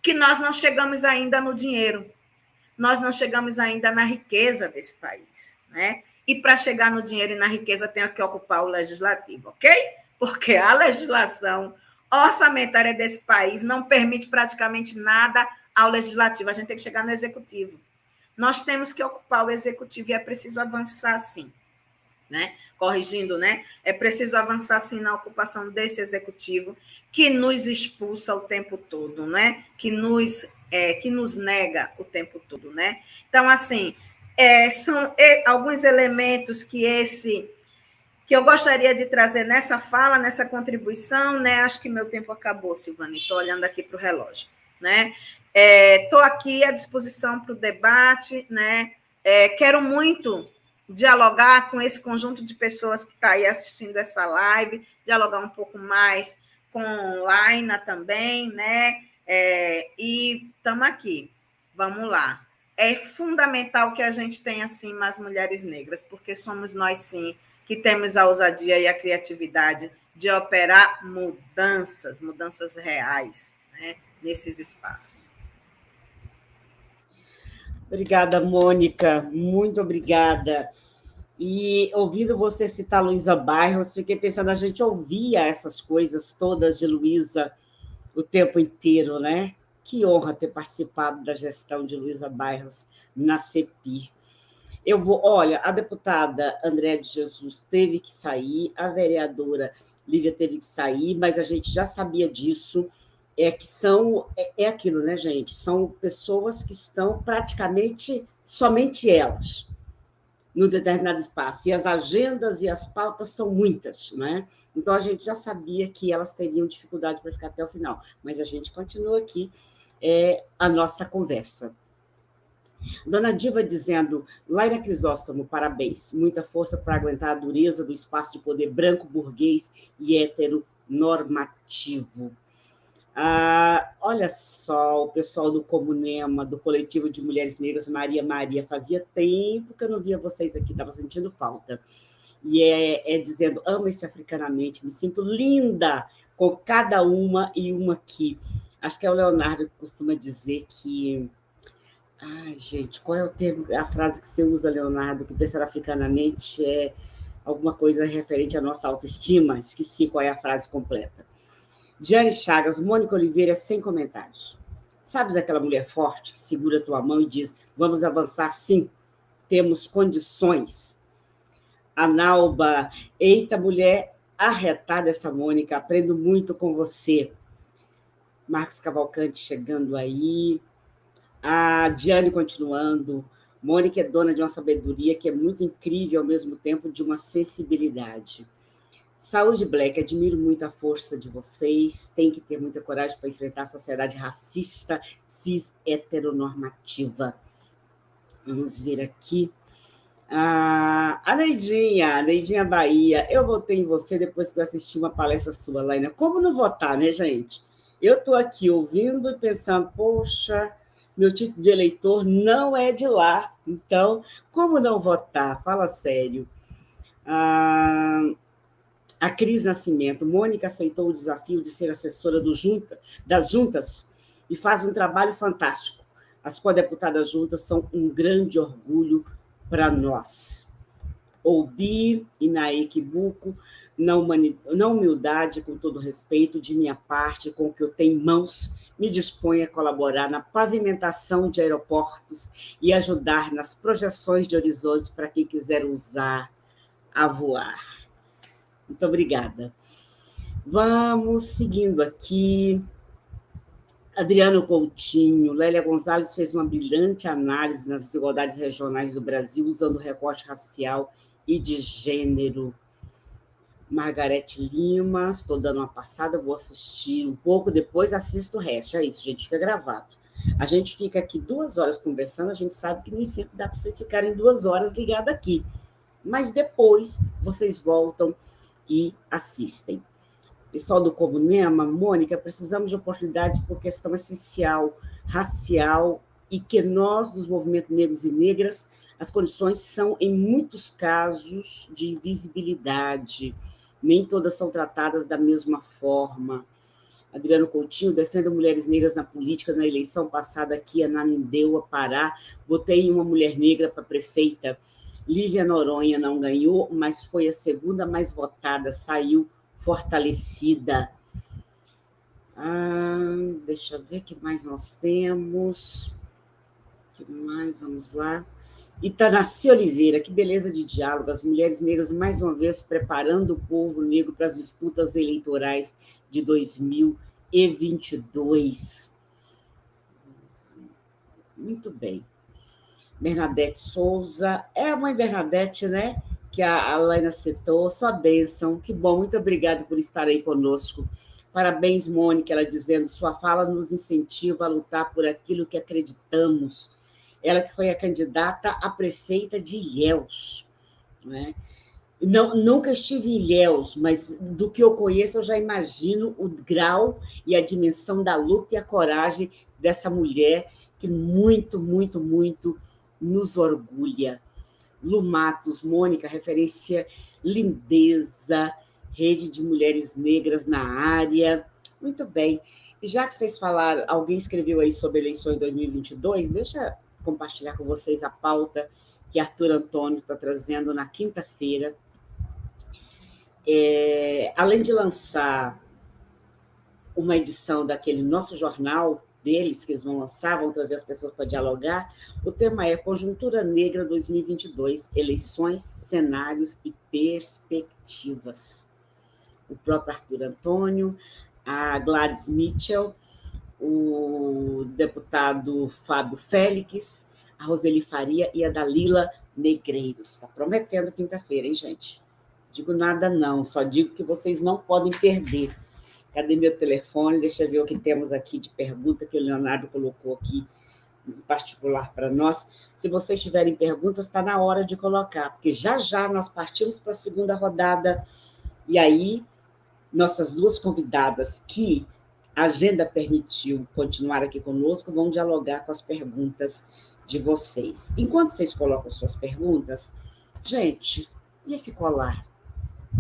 que nós não chegamos ainda no dinheiro, nós não chegamos ainda na riqueza desse país, né? E para chegar no dinheiro e na riqueza tem que ocupar o legislativo, ok? Porque a legislação orçamentária desse país não permite praticamente nada ao legislativo, a gente tem que chegar no executivo. Nós temos que ocupar o executivo e é preciso avançar, sim. Né? Corrigindo, né? É preciso avançar, sim, na ocupação desse executivo que nos expulsa o tempo todo, né? Que nos nega o tempo todo, né? Então, assim, são alguns elementos que eu gostaria de trazer nessa fala, nessa contribuição, né? Acho que meu tempo acabou, Silvane, estou olhando aqui para o relógio, né? Estou aqui à disposição para o debate, né? Quero muito dialogar com esse conjunto de pessoas que está aí assistindo essa live, dialogar um pouco mais com Laina também, né? E estamos aqui, vamos lá. É fundamental que a gente tenha, sim, mais mulheres negras, porque somos nós, sim, que temos a ousadia e a criatividade de operar mudanças reais, né, nesses espaços. Obrigada, Mônica, muito obrigada. E ouvindo você citar Luísa Bairros, fiquei pensando, a gente ouvia essas coisas todas de Luísa o tempo inteiro, né? Que honra ter participado da gestão de Luísa Bairros na CEPIR. Olha, a deputada Andréa de Jesus teve que sair, a vereadora Lívia teve que sair, mas a gente já sabia disso. É aquilo, né, gente? São pessoas que estão praticamente somente elas no determinado espaço. E as agendas e as pautas são muitas, né? Então, a gente já sabia que elas teriam dificuldade para ficar até o final. Mas a gente continua aqui a nossa conversa. Dona Diva dizendo, Laira Crisóstomo, parabéns, muita força para aguentar a dureza do espaço de poder branco, burguês e heteronormativo. Olha só, o pessoal do Comunema, do Coletivo de Mulheres Negras, Maria, fazia tempo que eu não via vocês aqui, estava sentindo falta. E dizendo, amo esse africanamente, me sinto linda com cada uma e uma aqui. Acho que é o Leonardo que costuma dizer que... Ai, gente, qual é o termo, a frase que você usa, Leonardo, que pensar africanamente é alguma coisa referente à nossa autoestima? Esqueci qual é a frase completa. Diane Chagas, Mônica Oliveira, sem comentários. Sabes aquela mulher forte que segura a tua mão e diz, vamos avançar sim, temos condições. Analba, eita, mulher arretada essa Mônica, aprendo muito com você. Marcos Cavalcante chegando aí. A Diane continuando. Mônica é dona de uma sabedoria que é muito incrível, ao mesmo tempo de uma sensibilidade. Saúde Black, admiro muito a força de vocês, tem que ter muita coragem para enfrentar a sociedade racista, cis, heteronormativa. Vamos ver aqui. A Neidinha Bahia, eu votei em você depois que eu assisti uma palestra sua, Laina. Como não votar, né, gente? Eu estou aqui ouvindo e pensando, poxa, meu título de eleitor não é de lá, então, como não votar? Fala sério. A Cris Nascimento, Mônica aceitou o desafio de ser assessora das juntas e faz um trabalho fantástico. As co-deputadas juntas são um grande orgulho para nós. Oubi, Inaê Kibuco, na humildade, com todo respeito, de minha parte, com o que eu tenho em mãos, me disponho a colaborar na pavimentação de aeroportos e ajudar nas projeções de horizontes para quem quiser usar a voar. Muito obrigada. Vamos seguindo aqui. Adriano Coutinho, Lélia Gonzalez fez uma brilhante análise nas desigualdades regionais do Brasil, usando recorte racial e de gênero. Margarete Lima, estou dando uma passada, vou assistir um pouco, depois assisto o resto. É isso, gente, fica gravado. A gente fica aqui 2 horas conversando, a gente sabe que nem sempre dá para vocês ficarem 2 horas ligados aqui. Mas depois vocês voltam e assistem. Pessoal do Comunema, Mônica, precisamos de oportunidade por questão essencial, racial, e que nós, dos movimentos negros e negras, as condições são, em muitos casos, de invisibilidade. Nem todas são tratadas da mesma forma. Adriano Coutinho, defendo mulheres negras na política. Na eleição passada aqui, Ananindeua, Pará, votei em uma mulher negra para prefeita. Lívia Noronha não ganhou, mas foi a segunda mais votada, saiu fortalecida. Deixa eu ver o que mais nós temos. O que mais? Vamos lá. Itanaci Oliveira, que beleza de diálogo. As mulheres negras, mais uma vez, preparando o povo negro para as disputas eleitorais de 2022. Muito bem. Bernadette Souza, é a mãe Bernadette, né? Que a Laina citou, sua bênção, que bom, muito obrigada por estar aí conosco. Parabéns, Mônica, ela dizendo, sua fala nos incentiva a lutar por aquilo que acreditamos. Ela que foi a candidata a prefeita de Ilhéus, né? Não, nunca estive em Ilhéus, mas do que eu conheço, eu já imagino o grau e a dimensão da luta e a coragem dessa mulher que muito, muito, muito nos orgulha. Lu Matos, Mônica, referência lindeza, rede de mulheres negras na área. Muito bem. E já que vocês falaram, alguém escreveu aí sobre eleições 2022, deixa eu compartilhar com vocês a pauta que Arthur Antônio está trazendo na quinta-feira. Além de lançar uma edição daquele nosso jornal deles, que eles vão lançar, vão trazer as pessoas para dialogar, o tema é Conjuntura Negra 2022, eleições, cenários e perspectivas. O próprio Arthur Antônio, a Gladys Mitchell, o deputado Fábio Félix, a Roseli Faria e a Dalila Negreiros. Está prometendo quinta-feira, hein, gente? Digo nada não, só digo que vocês não podem perder. Cadê meu telefone? Deixa eu ver o que temos aqui de pergunta que o Leonardo colocou aqui em particular para nós. Se vocês tiverem perguntas, está na hora de colocar, porque já nós partimos para a segunda rodada, e aí nossas 2 convidadas, que a agenda permitiu continuar aqui conosco, vão dialogar com as perguntas de vocês. Enquanto vocês colocam suas perguntas, gente, e esse colar?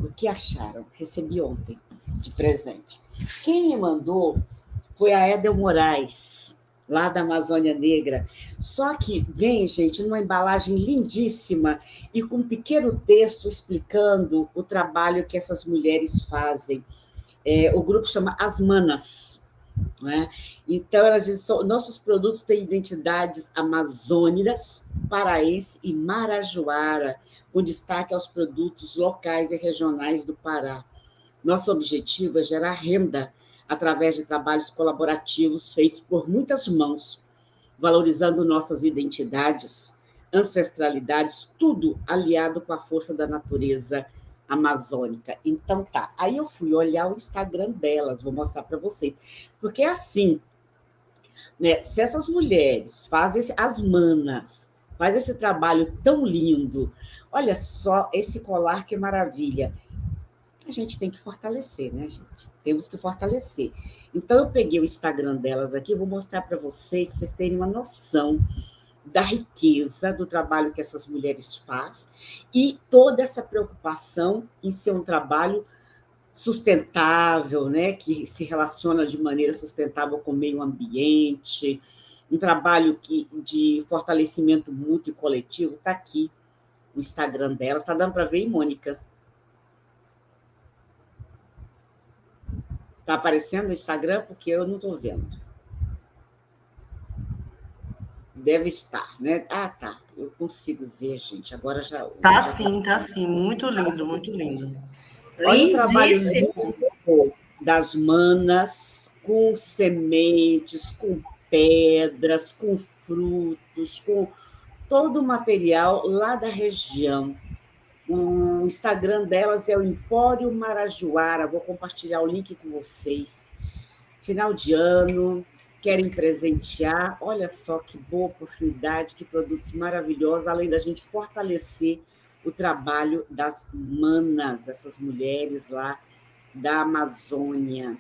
O que acharam? Recebi ontem de presente. Quem me mandou foi a Edel Moraes, lá da Amazônia Negra. Só que vem, gente, numa embalagem lindíssima e com um pequeno texto explicando o trabalho que essas mulheres fazem. O grupo chama As Manas, né? Então, elas dizem, nossos produtos têm identidades amazônicas, paraense e marajoara, com destaque aos produtos locais e regionais do Pará. Nosso objetivo é gerar renda através de trabalhos colaborativos feitos por muitas mãos, valorizando nossas identidades, ancestralidades, tudo aliado com a força da natureza amazônica. Então tá. Aí eu fui olhar o Instagram delas, vou mostrar para vocês. Porque é assim, né? Se essas mulheres fazem, as manas, fazem esse trabalho tão lindo, olha só esse colar, que maravilha. A gente tem que fortalecer, né, gente? Temos que fortalecer. Então, eu peguei o Instagram delas aqui, vou mostrar para vocês terem uma noção da riqueza do trabalho que essas mulheres fazem e toda essa preocupação em ser um trabalho sustentável, né, que se relaciona de maneira sustentável com o meio ambiente, um trabalho de fortalecimento mútuo e coletivo. Está aqui o Instagram delas. Está dando para ver, hein, Mônica? Está aparecendo no Instagram? Porque eu não estou vendo. Deve estar, né? Ah, tá. Eu consigo ver, gente. Agora já... Tá sim. Muito lindo, muito lindo. Olha o trabalho lindo das manas, com sementes, com pedras, com frutos, com todo o material lá da região. O Instagram delas é o Empório Marajoara. Vou compartilhar o link com vocês. Final de ano, querem presentear. Olha só que boa oportunidade, que produtos maravilhosos, além da gente fortalecer o trabalho das manas, essas mulheres lá da Amazônia.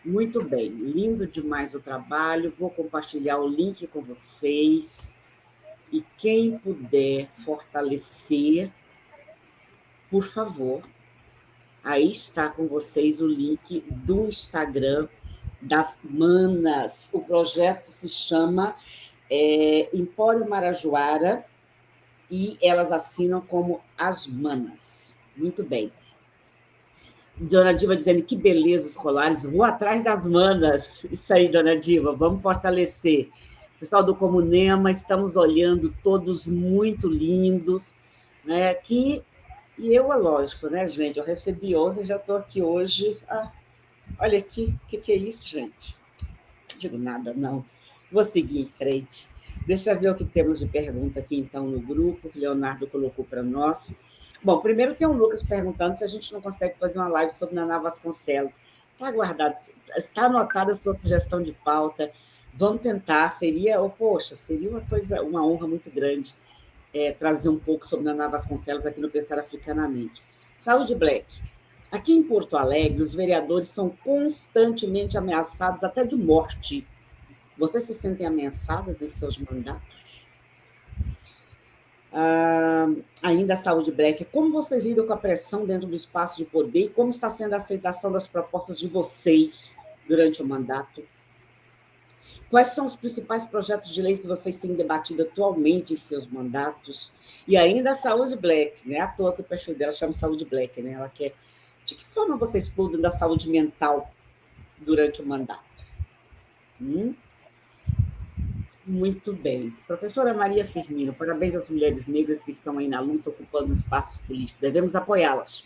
Muito bem, lindo demais o trabalho. Vou compartilhar o link com vocês. E quem puder fortalecer, por favor, aí está com vocês o link do Instagram das manas. O projeto se chama Empório Marajoara e elas assinam como As Manas. Muito bem. Dona Diva dizendo que beleza os colares, vou atrás das manas. Isso aí, Dona Diva, vamos fortalecer. Pessoal do Comunema, estamos olhando todos muito lindos, né? E eu, é lógico, né, gente? Eu recebi ontem, já estou aqui hoje. Ah, olha aqui, o que é isso, gente? Não digo nada, não. Vou seguir em frente. Deixa eu ver o que temos de pergunta aqui, então, no grupo, que o Leonardo colocou para nós. Bom, primeiro tem o Lucas perguntando se a gente não consegue fazer uma live sobre Naná Vasconcelos. Está guardado, está anotada a sua sugestão de pauta. Vamos tentar. Seria uma honra muito grande trazer um pouco sobre Naná Vasconcelos aqui no Pensar Africanamente. Saúde Black. Aqui em Porto Alegre, os vereadores são constantemente ameaçados até de morte. Vocês se sentem ameaçadas em seus mandatos? Ainda a Saúde Black. Como vocês lidam com a pressão dentro do espaço de poder e como está sendo a aceitação das propostas de vocês durante o mandato? Quais são os principais projetos de lei que vocês têm debatido atualmente em seus mandatos? E ainda a Saúde Black, não é à toa que o perfil dela chama Saúde Black, né? Ela quer... De que forma vocês cuidam da saúde mental durante o mandato? Muito bem. Professora Maria Firmino, parabéns às mulheres negras que estão aí na luta, ocupando espaços políticos. Devemos apoiá-las.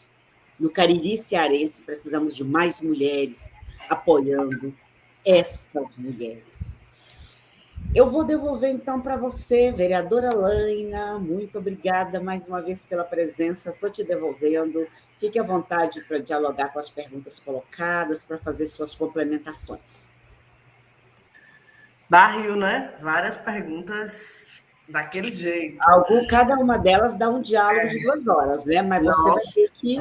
No Cariri cearense, precisamos de mais mulheres apoiando estas mulheres. Eu vou devolver, então, para você, vereadora Laina. Muito obrigada mais uma vez pela presença. Estou te devolvendo. Fique à vontade para dialogar com as perguntas colocadas, para fazer suas complementações. Barril, né? Várias perguntas daquele jeito. Cada uma delas dá um diálogo de 2 horas, né? Mas você vai ter que...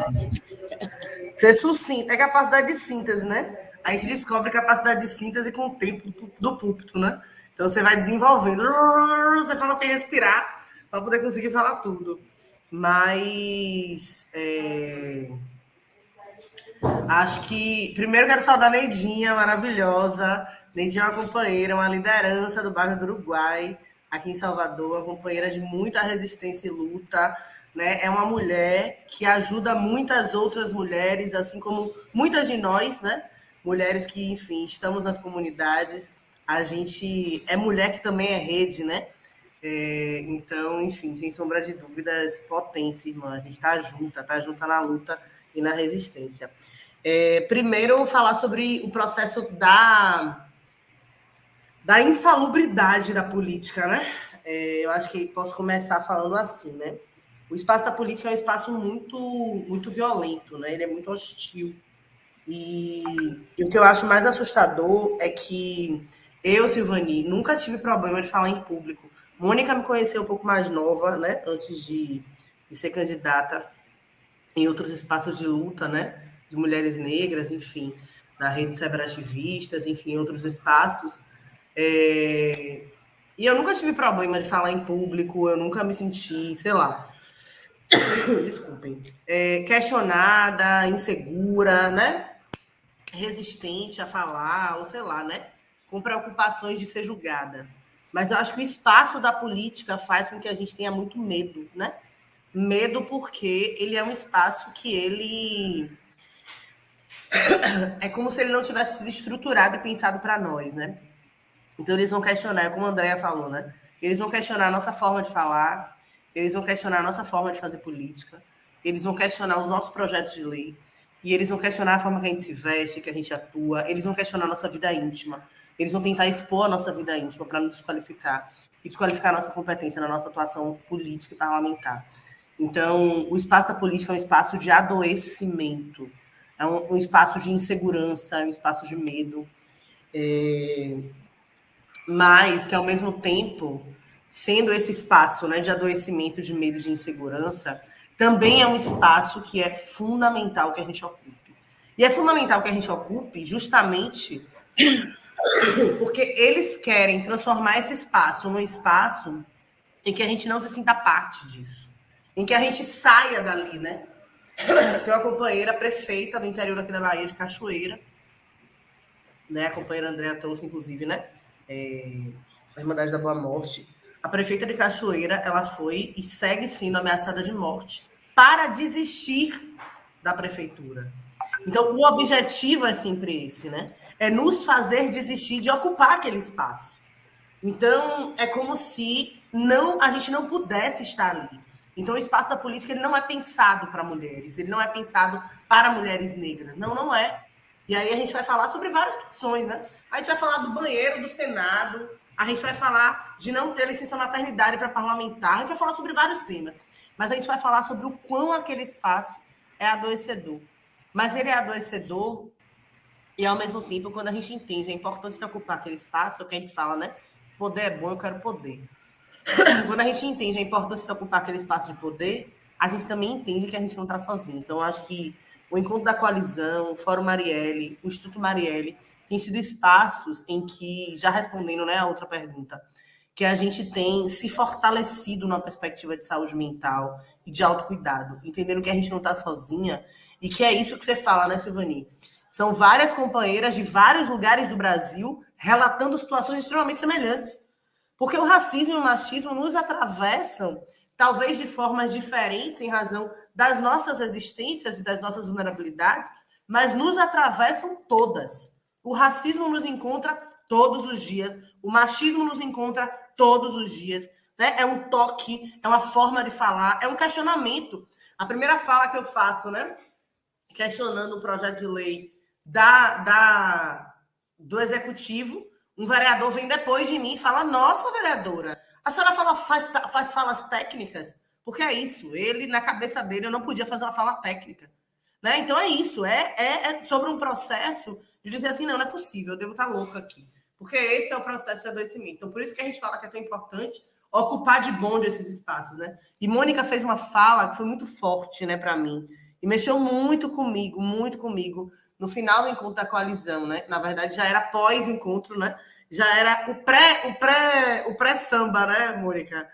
Ser sucinto. É capacidade de síntese, né? A gente descobre capacidade de síntese com o tempo do púlpito, né? Então, você vai desenvolvendo. Você fala sem respirar para poder conseguir falar tudo. Mas... acho que... Primeiro, quero saudar a Neidinha, maravilhosa. Neidinha é uma companheira, uma liderança do bairro do Uruguai, aqui em Salvador, uma companheira de muita resistência e luta, né? É uma mulher que ajuda muitas outras mulheres, assim como muitas de nós, né? Mulheres que, enfim, estamos nas comunidades. A gente é mulher que também é rede, né? Então, enfim, sem sombra de dúvidas, potência, irmã. A gente está junta na luta e na resistência. Primeiro, falar sobre o processo da insalubridade da política, né? Eu acho que posso começar falando assim, né? O espaço da política é um espaço muito, muito violento, né? Ele é muito hostil. E o que eu acho mais assustador é que eu, Silvani, nunca tive problema de falar em público. Mônica me conheceu um pouco mais nova, né? Antes de ser candidata em outros espaços de luta, né? De mulheres negras, enfim, na rede de cyberativistas, enfim, em outros espaços. E eu nunca tive problema de falar em público, eu nunca me senti, sei lá, desculpem, questionada, insegura, né? Resistente a falar, ou sei lá, né? Com preocupações de ser julgada. Mas eu acho que o espaço da política faz com que a gente tenha muito medo, né? Medo porque ele é um espaço que ele... é como se ele não tivesse sido estruturado e pensado para nós, né? Então eles vão questionar, como a Andrea falou, né? Eles vão questionar a nossa forma de falar, eles vão questionar a nossa forma de fazer política, eles vão questionar os nossos projetos de lei, e eles vão questionar a forma que a gente se veste, que a gente atua, eles vão questionar a nossa vida íntima, eles vão tentar expor a nossa vida íntima para nos desqualificar e desqualificar a nossa competência na nossa atuação política e parlamentar. Então, o espaço da política é um espaço de adoecimento, é um espaço de insegurança, é um espaço de medo, mas que, ao mesmo tempo, sendo esse espaço, né, de adoecimento, de medo, de insegurança, também é um espaço que é fundamental que a gente ocupe. E é fundamental que a gente ocupe justamente porque eles querem transformar esse espaço num espaço em que a gente não se sinta parte disso, em que a gente saia dali, né? Tem uma companheira prefeita do interior aqui da Bahia, de Cachoeira, né? A companheira Andrea trouxe, inclusive, né? A Irmandade da Boa Morte. A prefeita de Cachoeira, ela foi e segue sendo ameaçada de morte para desistir da prefeitura. Então, o objetivo é sempre esse, né? É nos fazer desistir de ocupar aquele espaço. Então, é como se a gente não pudesse estar ali. Então, o espaço da política ele não é pensado para mulheres, ele não é pensado para mulheres negras. Não, não é. E aí a gente vai falar sobre várias questões, né? A gente vai falar do banheiro do Senado, a gente vai falar de não ter licença maternidade para parlamentar, a gente vai falar sobre vários temas. Mas a gente vai falar sobre o quão aquele espaço é adoecedor. Mas ele é adoecedor e, ao mesmo tempo, quando a gente entende a importância de ocupar aquele espaço, é o que a gente fala, né? Se poder é bom, eu quero poder. Quando a gente entende a importância de ocupar aquele espaço de poder, a gente também entende que a gente não está sozinho. Então, eu acho que o Encontro da Coalizão, o Fórum Marielle, o Instituto Marielle, têm sido espaços em que, já respondendo, né, a outra pergunta, que a gente tem se fortalecido na perspectiva de saúde mental e de autocuidado, entendendo que a gente não está sozinha e que é isso que você fala, né, Silvani? São várias companheiras de vários lugares do Brasil relatando situações extremamente semelhantes. Porque o racismo e o machismo nos atravessam, talvez de formas diferentes, em razão das nossas existências e das nossas vulnerabilidades, mas nos atravessam todas. O racismo nos encontra todos os dias, o machismo nos encontra todos os dias. Né? É um toque, é uma forma de falar, é um questionamento. A primeira fala que eu faço, né, questionando o projeto de lei do Executivo, um vereador vem depois de mim e fala: nossa, vereadora, a senhora faz falas técnicas? Porque é isso, ele, na cabeça dele, eu não podia fazer uma fala técnica. Né? Então é isso, é sobre um processo de dizer assim, não é possível, eu devo estar louca aqui. Porque esse é o processo de adoecimento. Então, por isso que a gente fala que é tão importante ocupar de bonde esses espaços. Né? E Mônica fez uma fala que foi muito forte, né, para mim, e mexeu muito comigo, no final do Encontro da Coalizão, né? Na verdade, já era pós-encontro, né? Já era o pré-samba, né, Mônica?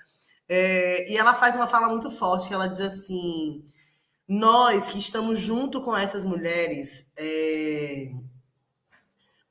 E ela faz uma fala muito forte, que ela diz assim: nós que estamos junto com essas mulheres,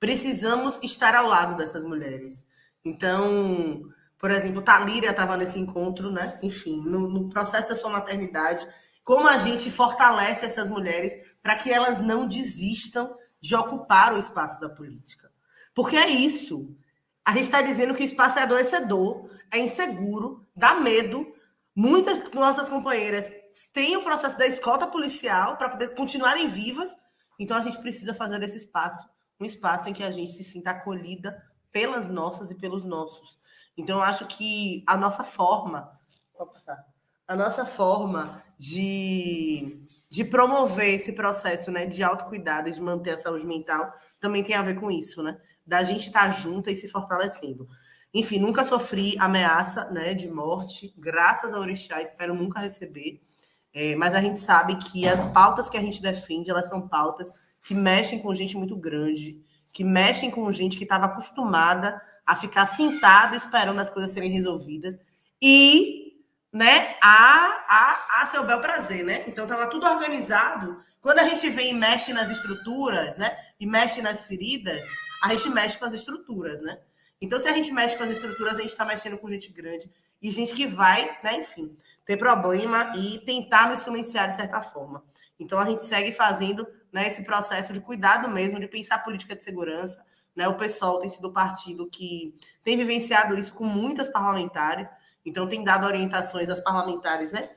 precisamos estar ao lado dessas mulheres. Então, por exemplo, Thalíria estava nesse encontro, né? Enfim, no processo da sua maternidade, como a gente fortalece essas mulheres para que elas não desistam de ocupar o espaço da política. Porque é isso. A gente está dizendo que o espaço é adoecedor, é inseguro, dá medo. Muitas nossas companheiras têm o processo da escolta policial para poder continuarem vivas. Então, a gente precisa fazer desse espaço um espaço em que a gente se sinta acolhida pelas nossas e pelos nossos. Então, eu acho que a nossa forma... Pode passar. a nossa forma de promover esse processo, né, de autocuidado e de manter a saúde mental também tem a ver com isso, né? Da gente estar junta e se fortalecendo. Enfim, nunca sofri ameaça, né, de morte, graças a orixá, espero nunca receber. Mas a gente sabe que as pautas que a gente defende, elas são pautas que mexem com gente muito grande, que mexem com gente que estava acostumada a ficar sentada esperando as coisas serem resolvidas e, né, a seu bel prazer, né? Então estava tudo organizado. Quando a gente vem e mexe nas estruturas, né, e mexe nas feridas, a gente mexe com as estruturas, né? Então, se a gente mexe com as estruturas, a gente está mexendo com gente grande e gente que vai, né, enfim, ter problema e tentar nos silenciar de certa forma. Então, a gente segue fazendo, né, esse processo de cuidado mesmo, de pensar política de segurança. Né? O PSOL tem sido o partido que tem vivenciado isso com muitas parlamentares, então tem dado orientações às parlamentares, né?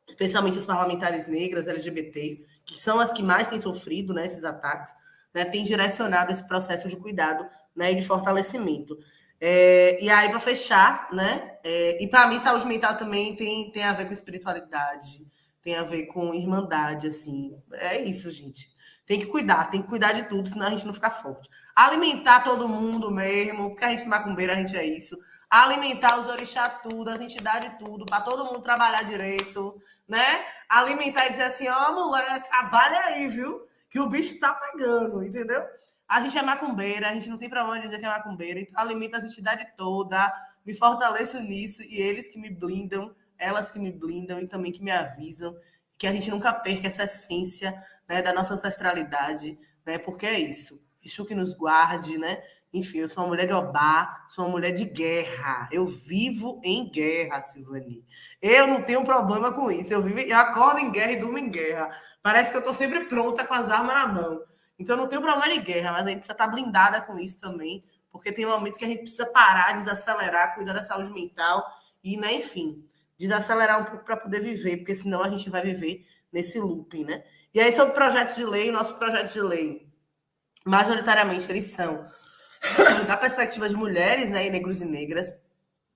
Especialmente as parlamentares negras, LGBTs, que são as que mais têm sofrido, né, esses ataques, né? Tem direcionado esse processo de cuidado, né, e de fortalecimento. E aí, para fechar, né? E para mim, saúde mental também tem a ver com espiritualidade, tem a ver com irmandade, assim. É isso, gente. Tem que cuidar de tudo, senão a gente não fica forte. Alimentar todo mundo mesmo, porque a gente macumbeira, a gente é isso. Alimentar os orixá tudo, a gente dá de tudo, para todo mundo trabalhar direito, né? Alimentar e dizer assim, ó, mulher, trabalha aí, viu? Que o bicho tá pegando, entendeu? A gente é macumbeira, a gente não tem problema de dizer que é macumbeira, então alimenta as entidades todas, me fortaleço nisso, e eles que me blindam, elas que me blindam e também que me avisam, que a gente nunca perca essa essência, né, da nossa ancestralidade, né, porque é isso. Exu que nos guarde, né? Enfim, eu sou uma mulher de Obá, sou uma mulher de guerra. Eu vivo em guerra, Silvani. Eu não tenho problema com isso. Eu acordo em guerra e durmo em guerra. Parece que eu estou sempre pronta com as armas na mão. Então, eu não tenho problema de guerra, mas a gente precisa estar blindada com isso também, porque tem momentos que a gente precisa parar, desacelerar, cuidar da saúde mental e, né, enfim, desacelerar um pouco para poder viver, porque senão a gente vai viver nesse looping, né? E aí, sobre projetos de lei, nossos projetos de lei, majoritariamente, eles são da perspectiva de mulheres, né, e negros e negras.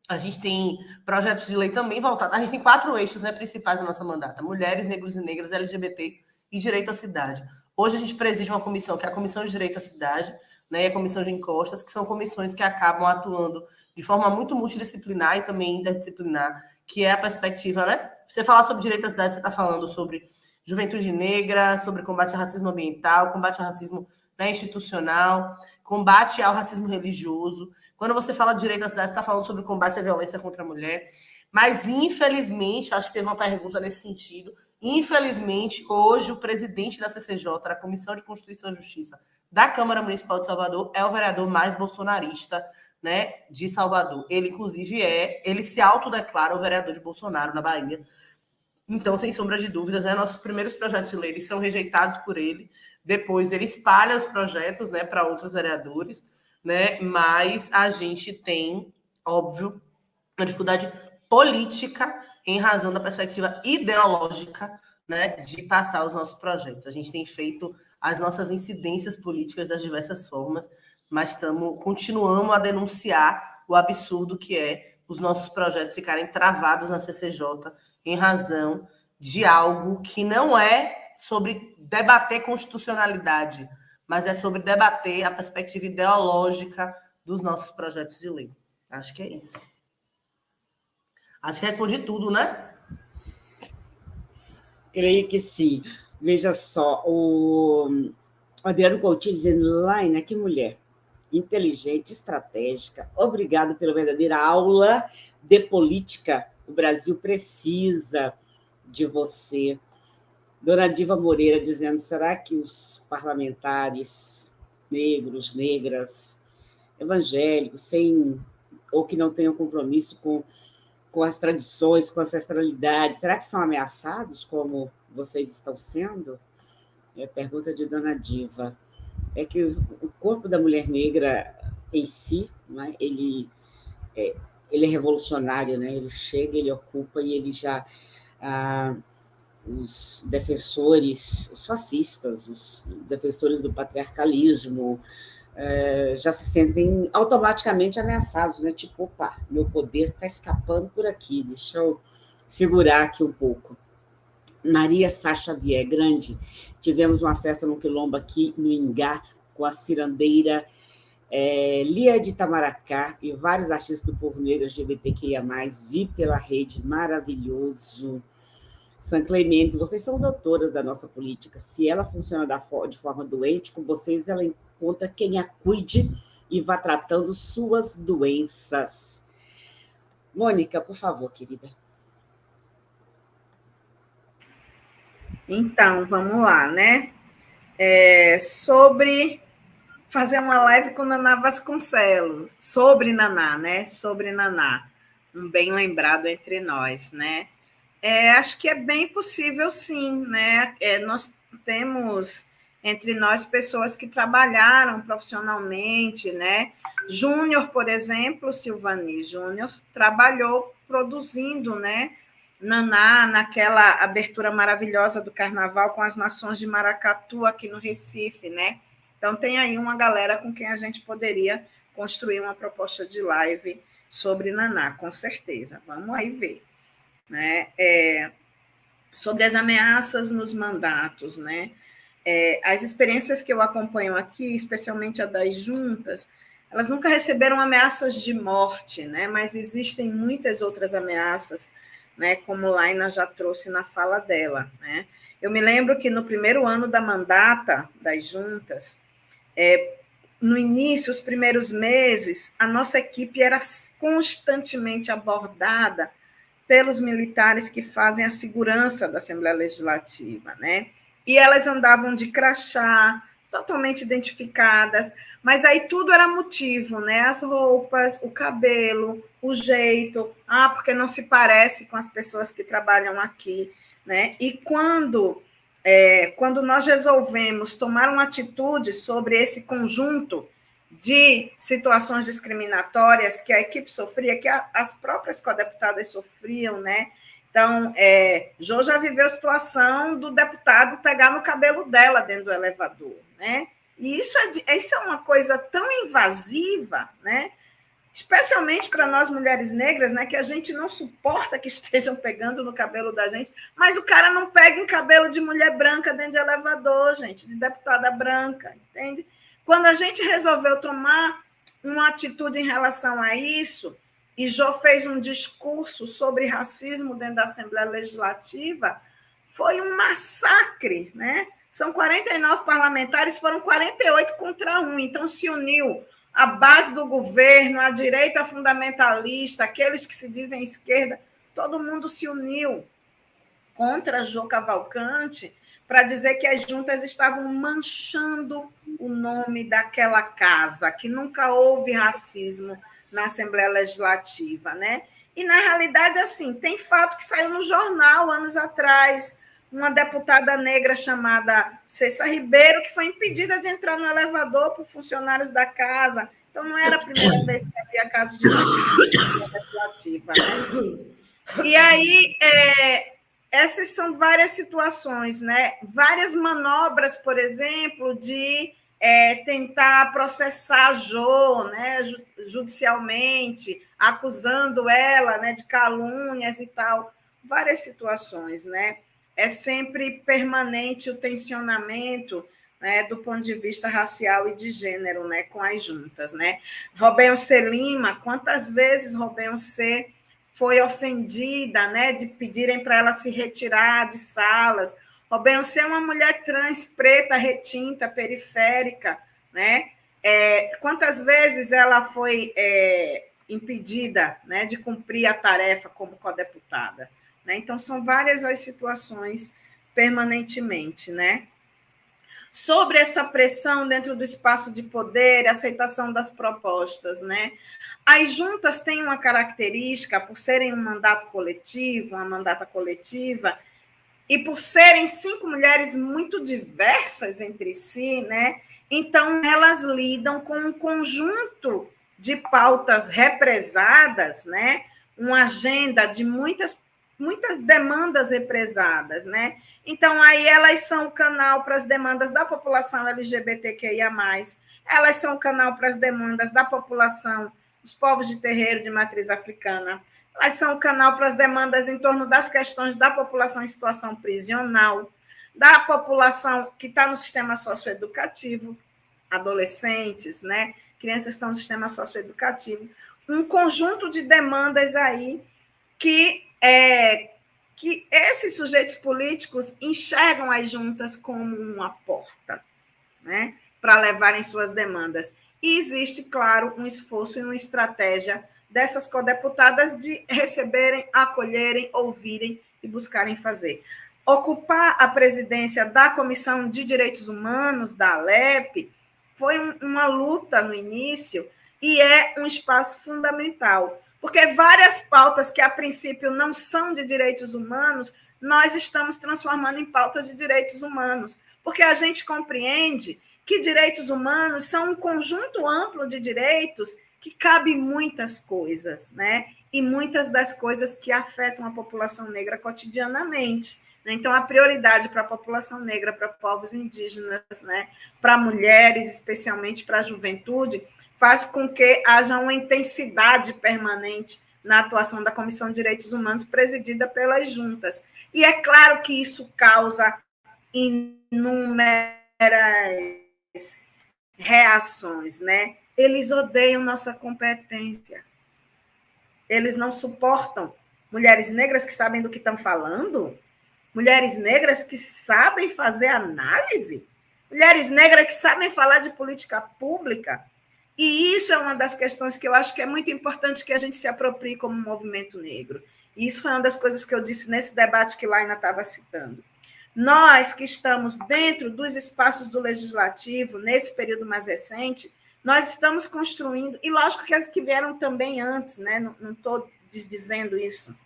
A gente tem projetos de lei também voltados. A gente tem 4 eixos, né, principais da nossa mandata: mulheres, negros e negras, LGBTs e direito à cidade. Hoje a gente preside uma comissão, que é a Comissão de Direito à Cidade, né, e a Comissão de Encostas, que são comissões que acabam atuando de forma muito multidisciplinar e também interdisciplinar, que é a perspectiva, né? Você falar sobre direito à cidade, você está falando sobre juventude negra, sobre combate ao racismo ambiental, combate ao racismo, né, institucional, combate ao racismo religioso. Quando você fala de direito à cidade, você está falando sobre combate à violência contra a mulher. Mas, infelizmente, acho que teve uma pergunta nesse sentido, infelizmente, hoje o presidente da CCJ, da Comissão de Constituição e Justiça da Câmara Municipal de Salvador, é o vereador mais bolsonarista, né, de Salvador. Ele, inclusive, ele se autodeclara o vereador de Bolsonaro na Bahia. Então, sem sombra de dúvidas, né, nossos primeiros projetos de lei eles são rejeitados por ele. Depois ele espalha os projetos, né, para outros vereadores, né, mas a gente tem, óbvio, uma dificuldade política em razão da perspectiva ideológica, né, de passar os nossos projetos. A gente tem feito as nossas incidências políticas das diversas formas, mas continuamos a denunciar o absurdo que é os nossos projetos ficarem travados na CCJ em razão de algo que não é sobre debater constitucionalidade, mas é sobre debater a perspectiva ideológica dos nossos projetos de lei. Acho que é isso. Acho que respondi tudo, né? Creio que sim. Veja só, o Adriano Coutinho dizendo, Laina, que mulher inteligente, estratégica, obrigado pela verdadeira aula de política. O Brasil precisa de você. Dona Diva Moreira dizendo, será que os parlamentares negros, negras, evangélicos, ou que não tenham compromisso com as tradições, com a ancestralidade, será que são ameaçados como vocês estão sendo? É a pergunta de Dona Diva. É que o corpo da mulher negra em si, né, ele é revolucionário, né? Ele chega, ele ocupa e ele já... os defensores, os fascistas, os defensores do patriarcalismo, já se sentem automaticamente ameaçados, né? Tipo, opa, meu poder está escapando por aqui, deixa eu segurar aqui um pouco. Maria Sá Xavier, grande. Tivemos uma festa no Quilombo aqui no Ingá, com a cirandeira Lia de Itamaracá e vários artistas do povo negro LGBTQIA+, vi pela rede, maravilhoso. San Clemente, vocês são doutoras da nossa política. Se ela funciona de forma doente, com vocês ela encontra quem a cuide e vá tratando suas doenças. Mônica, por favor, querida. Então, vamos lá, né? Sobre fazer uma live com Naná Vasconcelos, sobre Naná, né? Sobre Naná, um bem lembrado entre nós, né? Acho que é bem possível, sim, né? Nós temos entre nós pessoas que trabalharam profissionalmente, né? Júnior, por exemplo, Silvani Júnior, trabalhou produzindo, né? Naná, naquela abertura maravilhosa do Carnaval com as Nações de Maracatu aqui no Recife, né? Então, tem aí uma galera com quem a gente poderia construir uma proposta de live sobre Naná, com certeza. Vamos aí ver. Né? Sobre as ameaças nos mandatos, né? As experiências que eu acompanho aqui, especialmente a das juntas, elas nunca receberam ameaças de morte, né? Mas existem muitas outras ameaças, né? Como Laina já trouxe na fala dela, né? Eu me lembro que no primeiro ano da mandata das juntas, no início, os primeiros meses, a nossa equipe era constantemente abordada pelos militares que fazem a segurança da Assembleia Legislativa, né? E elas andavam de crachá, totalmente identificadas, mas aí tudo era motivo, né? As roupas, o cabelo, o jeito, porque não se parece com as pessoas que trabalham aqui, né? E quando nós resolvemos tomar uma atitude sobre esse conjunto de situações discriminatórias que a equipe sofria, que as próprias co-deputadas sofriam, né? Então, Jô já viveu a situação do deputado pegar no cabelo dela dentro do elevador, né? E isso é uma coisa tão invasiva, né? Especialmente para nós mulheres negras, né, que a gente não suporta que estejam pegando no cabelo da gente, mas o cara não pega em cabelo de mulher branca dentro de elevador, gente, de deputada branca, entende? Quando a gente resolveu tomar uma atitude em relação a isso, e Jô fez um discurso sobre racismo dentro da Assembleia Legislativa, foi um massacre, né? São 49 parlamentares, foram 48 contra 1, então se uniu a base do governo, a direita fundamentalista, aqueles que se dizem esquerda, todo mundo se uniu contra Jô Cavalcante para dizer que as juntas estavam manchando o nome daquela casa, que nunca houve racismo na Assembleia Legislativa, né? E, na realidade, assim, tem fato que saiu no jornal anos atrás, uma deputada negra chamada Cessa Ribeiro, que foi impedida de entrar no elevador por funcionários da casa. Então, não era a primeira vez que havia caso de racismo legislativa, né? E aí, essas são várias situações, né? Várias manobras, por exemplo, de tentar processar a Jô, né, judicialmente, acusando ela, né, de calúnias e tal. Várias situações, né? É sempre permanente o tensionamento, né, do ponto de vista racial e de gênero, né, com as juntas, né? Robeyoncé Lima, quantas vezes Robeyoncé foi ofendida, né, de pedirem para ela se retirar de salas. Robeyoncé é uma mulher trans, preta, retinta, periférica, né? Quantas vezes ela foi impedida, né, de cumprir a tarefa como codeputada? Né? Então, são várias as situações permanentemente, né? Sobre essa pressão dentro do espaço de poder, aceitação das propostas, né? As juntas têm uma característica, por serem um mandato coletivo, uma mandata coletiva, e por serem 5 mulheres muito diversas entre si, né? Então, elas lidam com um conjunto de pautas represadas, né? Uma agenda de muitas demandas represadas, né? Então, aí elas são o canal para as demandas da população LGBTQIA+, elas são o canal para as demandas da população, dos povos de terreiro de matriz africana, elas são o canal para as demandas em torno das questões da população em situação prisional, da população que está no sistema socioeducativo, adolescentes, né? Crianças estão no sistema socioeducativo, um conjunto de demandas aí que esses sujeitos políticos enxergam as juntas como uma porta, né? Para levarem suas demandas. E existe, claro, um esforço e uma estratégia dessas codeputadas de receberem, acolherem, ouvirem e buscarem fazer. Ocupar a presidência da Comissão de Direitos Humanos, da ALEP, foi uma luta no início e é um espaço fundamental, porque várias pautas que, a princípio, não são de direitos humanos, nós estamos transformando em pautas de direitos humanos, porque a gente compreende que direitos humanos são um conjunto amplo de direitos que cabe muitas coisas, né? E muitas das coisas que afetam a população negra cotidianamente. Então, a prioridade para a população negra, para povos indígenas, né? Para mulheres, especialmente para a juventude, faz com que haja uma intensidade permanente na atuação da Comissão de Direitos Humanos, presidida pelas juntas. E é claro que isso causa inúmeras reações, né? Eles odeiam nossa competência. Eles não suportam mulheres negras que sabem do que estão falando, mulheres negras que sabem fazer análise, mulheres negras que sabem falar de política pública. E isso é uma das questões que eu acho que é muito importante que a gente se aproprie como movimento negro. E isso foi uma das coisas que eu disse nesse debate que Laina estava citando. Nós que estamos dentro dos espaços do legislativo, nesse período mais recente, nós estamos construindo, e lógico que as que vieram também antes, né? Não estou desdizendo isso.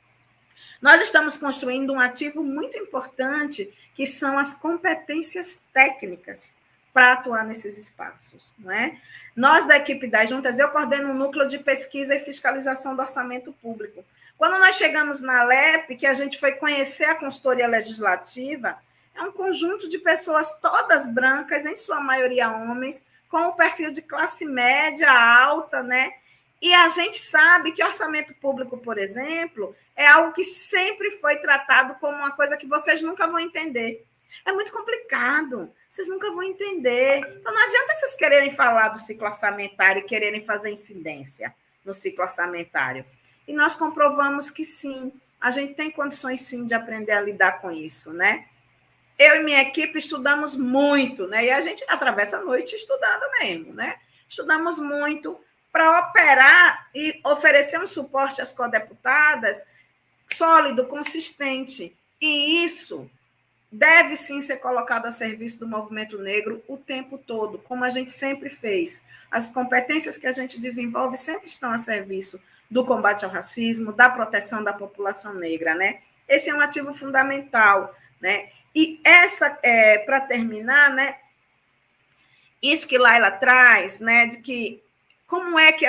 Nós estamos construindo um ativo muito importante, que são as competências técnicas para atuar nesses espaços, não é? Nós, da equipe das juntas, eu coordeno um núcleo de pesquisa e fiscalização do orçamento público. Quando nós chegamos na ALEP, que a gente foi conhecer a consultoria legislativa, é um conjunto de pessoas todas brancas, em sua maioria homens, com o perfil de classe média alta, né? E a gente sabe que orçamento público, por exemplo, é algo que sempre foi tratado como uma coisa que vocês nunca vão entender. É muito complicado, vocês nunca vão entender. Então, não adianta vocês quererem falar do ciclo orçamentário e quererem fazer incidência no ciclo orçamentário. E nós comprovamos que sim, a gente tem condições sim de aprender a lidar com isso, né? Eu e minha equipe estudamos muito, né? E a gente atravessa a noite estudando mesmo, né? Estudamos muito para operar e oferecer um suporte às codeputadas sólido, consistente. E isso deve sim ser colocado a serviço do movimento negro o tempo todo, como a gente sempre fez. As competências que a gente desenvolve sempre estão a serviço do combate ao racismo, da proteção da população negra, né? Esse é um ativo fundamental, né? E para terminar, né? Isso que Laila traz, né? De que como é que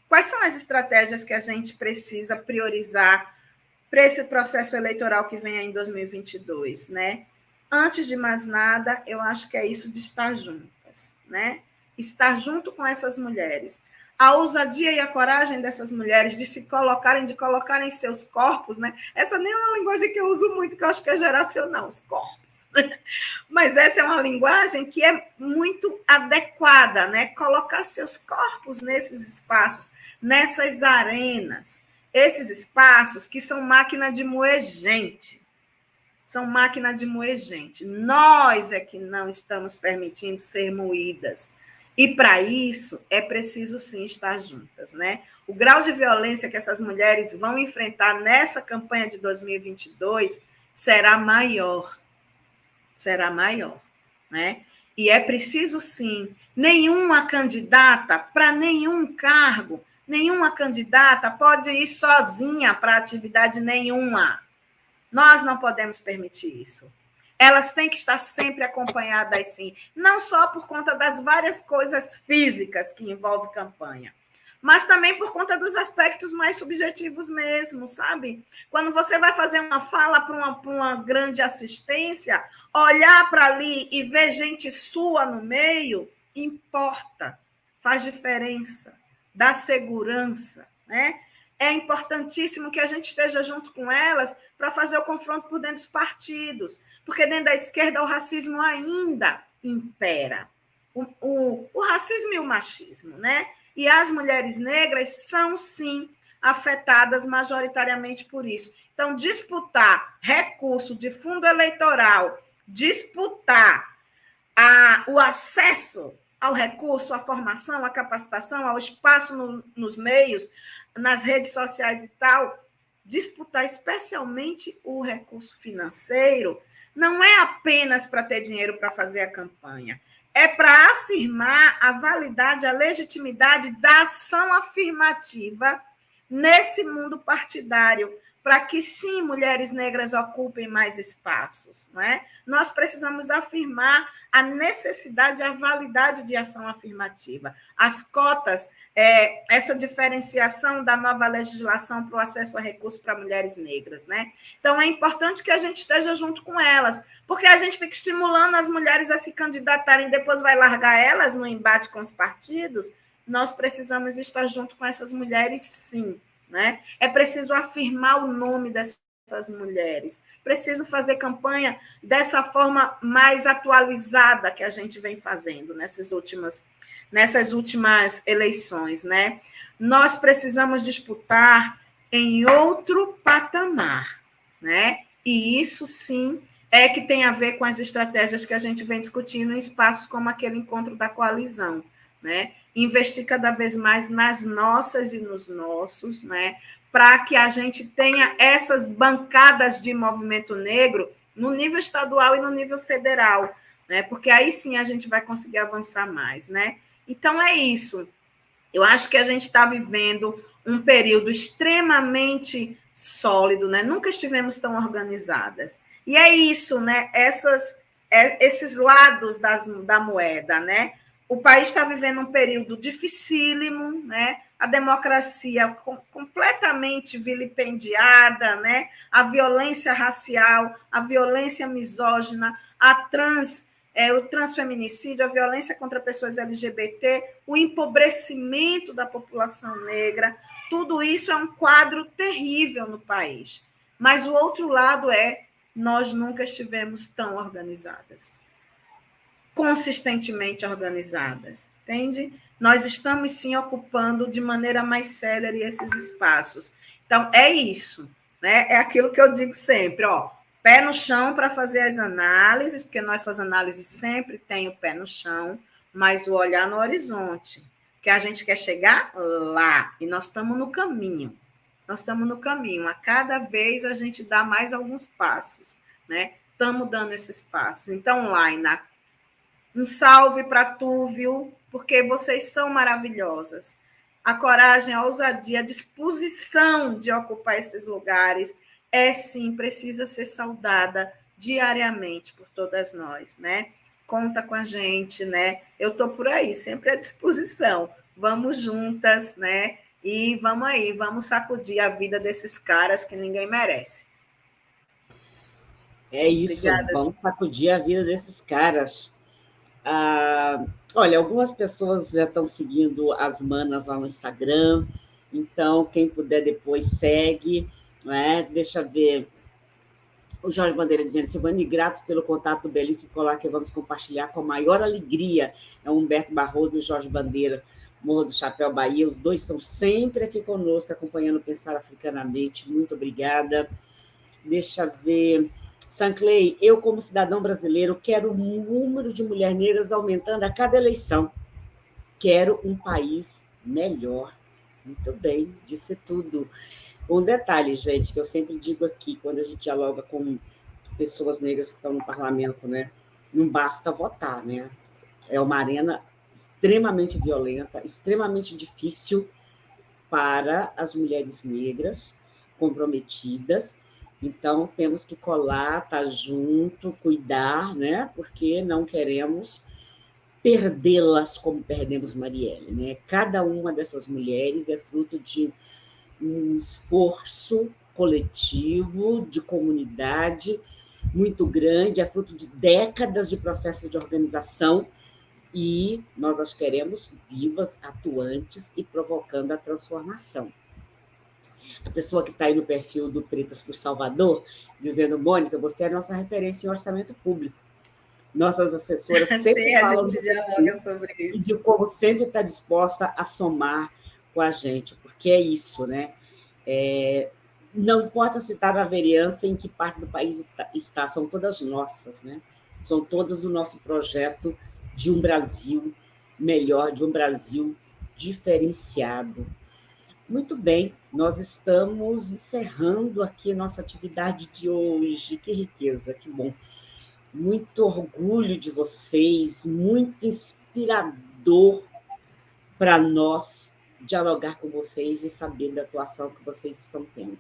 quais são as estratégias que a gente precisa priorizar para esse processo eleitoral que vem aí em 2022, né? Antes de mais nada, eu acho que é isso de estar juntas, né? Estar junto com essas mulheres. A ousadia e a coragem dessas mulheres de se colocarem, de colocarem seus corpos, né? Essa nem é uma linguagem que eu uso muito, que eu acho que é geracional, os corpos. Né? Mas essa é uma linguagem que é muito adequada, né? Colocar seus corpos nesses espaços, nessas arenas, esses espaços que são máquina de moer gente. São máquina de moer gente. Nós é que não estamos permitindo ser moídas. E, para isso, é preciso, sim, estar juntas, né? O grau de violência que essas mulheres vão enfrentar nessa campanha de 2022 será maior. Será maior, né? E é preciso, sim, nenhuma candidata para nenhum cargo, nenhuma candidata pode ir sozinha para atividade nenhuma. Nós não podemos permitir isso. Elas têm que estar sempre acompanhadas, sim, não só por conta das várias coisas físicas que envolvem campanha, mas também por conta dos aspectos mais subjetivos mesmo, sabe? Quando você vai fazer uma fala para uma grande assistência, olhar para ali e ver gente sua no meio, importa, faz diferença, dá segurança, né? é importantíssimo que a gente esteja junto com elas para fazer o confronto por dentro dos partidos, porque dentro da esquerda o racismo ainda impera. O racismo e o machismo, né? E as mulheres negras são, sim, afetadas majoritariamente por isso. Então, disputar recurso de fundo eleitoral, disputar o acesso ao recurso, à formação, à capacitação, ao espaço nos meios, nas redes sociais e tal, disputar especialmente o recurso financeiro, não é apenas para ter dinheiro para fazer a campanha, é para afirmar a validade, a legitimidade da ação afirmativa nesse mundo partidário, para que, sim, mulheres negras ocupem mais espaços. Não é? Nós precisamos afirmar a necessidade e a validade de ação afirmativa. As cotas, essa diferenciação da nova legislação para o acesso a recursos para mulheres negras. Né? Então, é importante que a gente esteja junto com elas, porque a gente fica estimulando as mulheres a se candidatarem e depois vai largar elas no embate com os partidos. Nós precisamos estar junto com essas mulheres, sim. Né? É preciso afirmar o nome dessas mulheres, preciso fazer campanha dessa forma mais atualizada que a gente vem fazendo nessas últimas eleições. Né? Nós precisamos disputar em outro patamar, né? E isso, sim, é que tem a ver com as estratégias que a gente vem discutindo em espaços como aquele encontro da coalizão, né? Investir cada vez mais nas nossas e nos nossos, né? Para que a gente tenha essas bancadas de movimento negro no nível estadual e no nível federal, né? Porque aí sim a gente vai conseguir avançar mais, né? Então é isso. Eu acho que a gente está vivendo um período extremamente sólido, né? Nunca estivemos tão organizadas. E é isso, né? Esses lados da moeda, né? O país está vivendo um período dificílimo, né? A democracia completamente vilipendiada, né? A violência racial, a violência misógina, o transfeminicídio, a violência contra pessoas LGBT, o empobrecimento da população negra, tudo isso é um quadro terrível no país. Mas o outro lado nós nunca estivemos tão organizadas, consistentemente organizadas, entende? Nós estamos, sim, ocupando de maneira mais célere esses espaços. Então, é isso, né? É aquilo que eu digo sempre, pé no chão para fazer as análises, porque nossas análises sempre têm o pé no chão, mas o olhar no horizonte, que a gente quer chegar lá, e nós estamos no caminho. Nós estamos no caminho. A cada vez a gente dá mais alguns passos, né? Estamos dando esses passos. Então, Laina, um salve para tu, viu? Porque vocês são maravilhosas. A coragem, a ousadia, a disposição de ocupar esses lugares sim, precisa ser saudada diariamente por todas nós, né? Conta com a gente, né? Eu estou por aí, sempre à disposição. Vamos juntas, né? E vamos aí, vamos sacudir a vida desses caras que ninguém merece. É isso, obrigada. Vamos sacudir a vida desses caras. Olha, algumas pessoas já estão seguindo as manas lá no Instagram, então quem puder depois segue, né? Deixa eu ver. O Jorge Bandeira dizendo: Silvani, gratos pelo contato do belíssimo colar que vamos compartilhar com a maior alegria. É o Humberto Barroso e o Jorge Bandeira, Morro do Chapéu, Bahia. Os dois estão sempre aqui conosco, acompanhando Pensar Africanamente. Muito obrigada. Deixa eu ver. Sanclay, eu, como cidadão brasileiro, quero o número de mulheres negras aumentando a cada eleição. Quero um país melhor. Muito bem, disse tudo. Um detalhe, gente, que eu sempre digo aqui, quando a gente dialoga com pessoas negras que estão no parlamento, né? Não basta votar, né? É uma arena extremamente violenta, extremamente difícil para as mulheres negras comprometidas. Então, temos que colar, estar junto, cuidar, né? Porque não queremos perdê-las como perdemos Marielle, né? Cada uma dessas mulheres é fruto de um esforço coletivo, de comunidade muito grande, é fruto de décadas de processo de organização, e nós as queremos vivas, atuantes e provocando a transformação. A pessoa que está aí no perfil do Pretas por Salvador, dizendo, Mônica, você é a nossa referência em orçamento público. Nossas assessoras sempre Sim, a falam gente de dialoga você sobre e isso. de como sempre está disposta a somar com a gente, porque é isso, né? Não importa se está na vereança, em que parte do país está, são todas nossas, né? São todas do nosso projeto de um Brasil melhor, de um Brasil diferenciado. Muito bem, nós estamos encerrando aqui a nossa atividade de hoje. Que riqueza, que bom. Muito orgulho de vocês, muito inspirador para nós dialogar com vocês e saber da atuação que vocês estão tendo.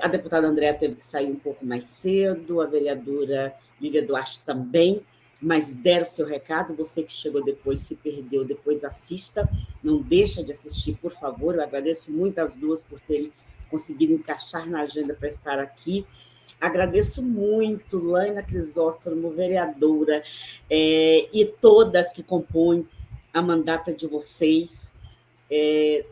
A deputada Andréa teve que sair um pouco mais cedo, a vereadora Lívia Duarte também, mas deram o seu recado. Você que chegou depois, se perdeu, depois assista, não deixa de assistir, por favor. Eu agradeço muito as duas por terem conseguido encaixar na agenda para estar aqui. Agradeço muito Laina Crisóstomo, vereadora, e todas que compõem a mandata de vocês.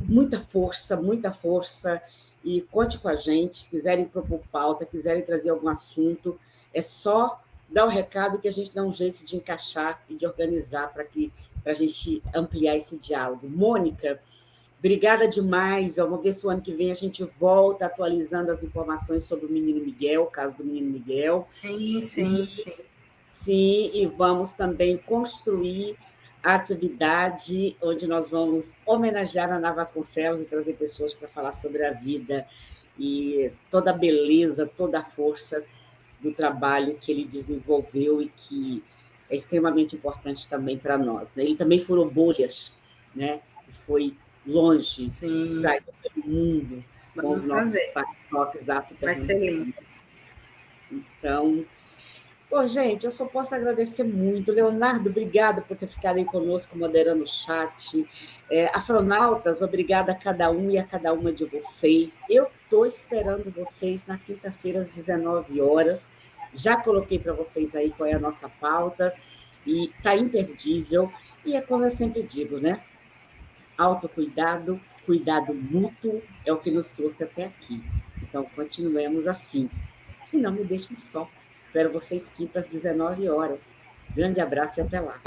Muita força, e conte com a gente. Se quiserem propor pauta, quiserem trazer algum assunto, é só dar o recado que a gente dá um jeito de encaixar e de organizar para a gente ampliar esse diálogo. Mônica, obrigada demais. Vamos ver se o ano que vem a gente volta atualizando as informações sobre o menino Miguel, o caso do menino Miguel. Sim. Sim, e vamos também construir a atividade onde nós vamos homenagear a Ana Vasconcelos e trazer pessoas para falar sobre a vida e toda a beleza, toda a força do trabalho que ele desenvolveu e que é extremamente importante também para nós, né? Ele também furou bolhas, né? Foi longe, se espraiou pelo mundo com os nossos toques Vai ser lindo. Então, bom, gente, eu só posso agradecer muito. Leonardo, obrigada por ter ficado aí conosco moderando o chat. Afronautas, obrigada a cada um e a cada uma de vocês. Eu estou esperando vocês na quinta-feira, às 19 horas. Já coloquei para vocês aí qual é a nossa pauta, e está imperdível. E é como eu sempre digo, né? Autocuidado, cuidado mútuo é o que nos trouxe até aqui. Então, continuemos assim. E não me deixem só. Espero vocês quinta às 19 horas. Grande abraço e até lá.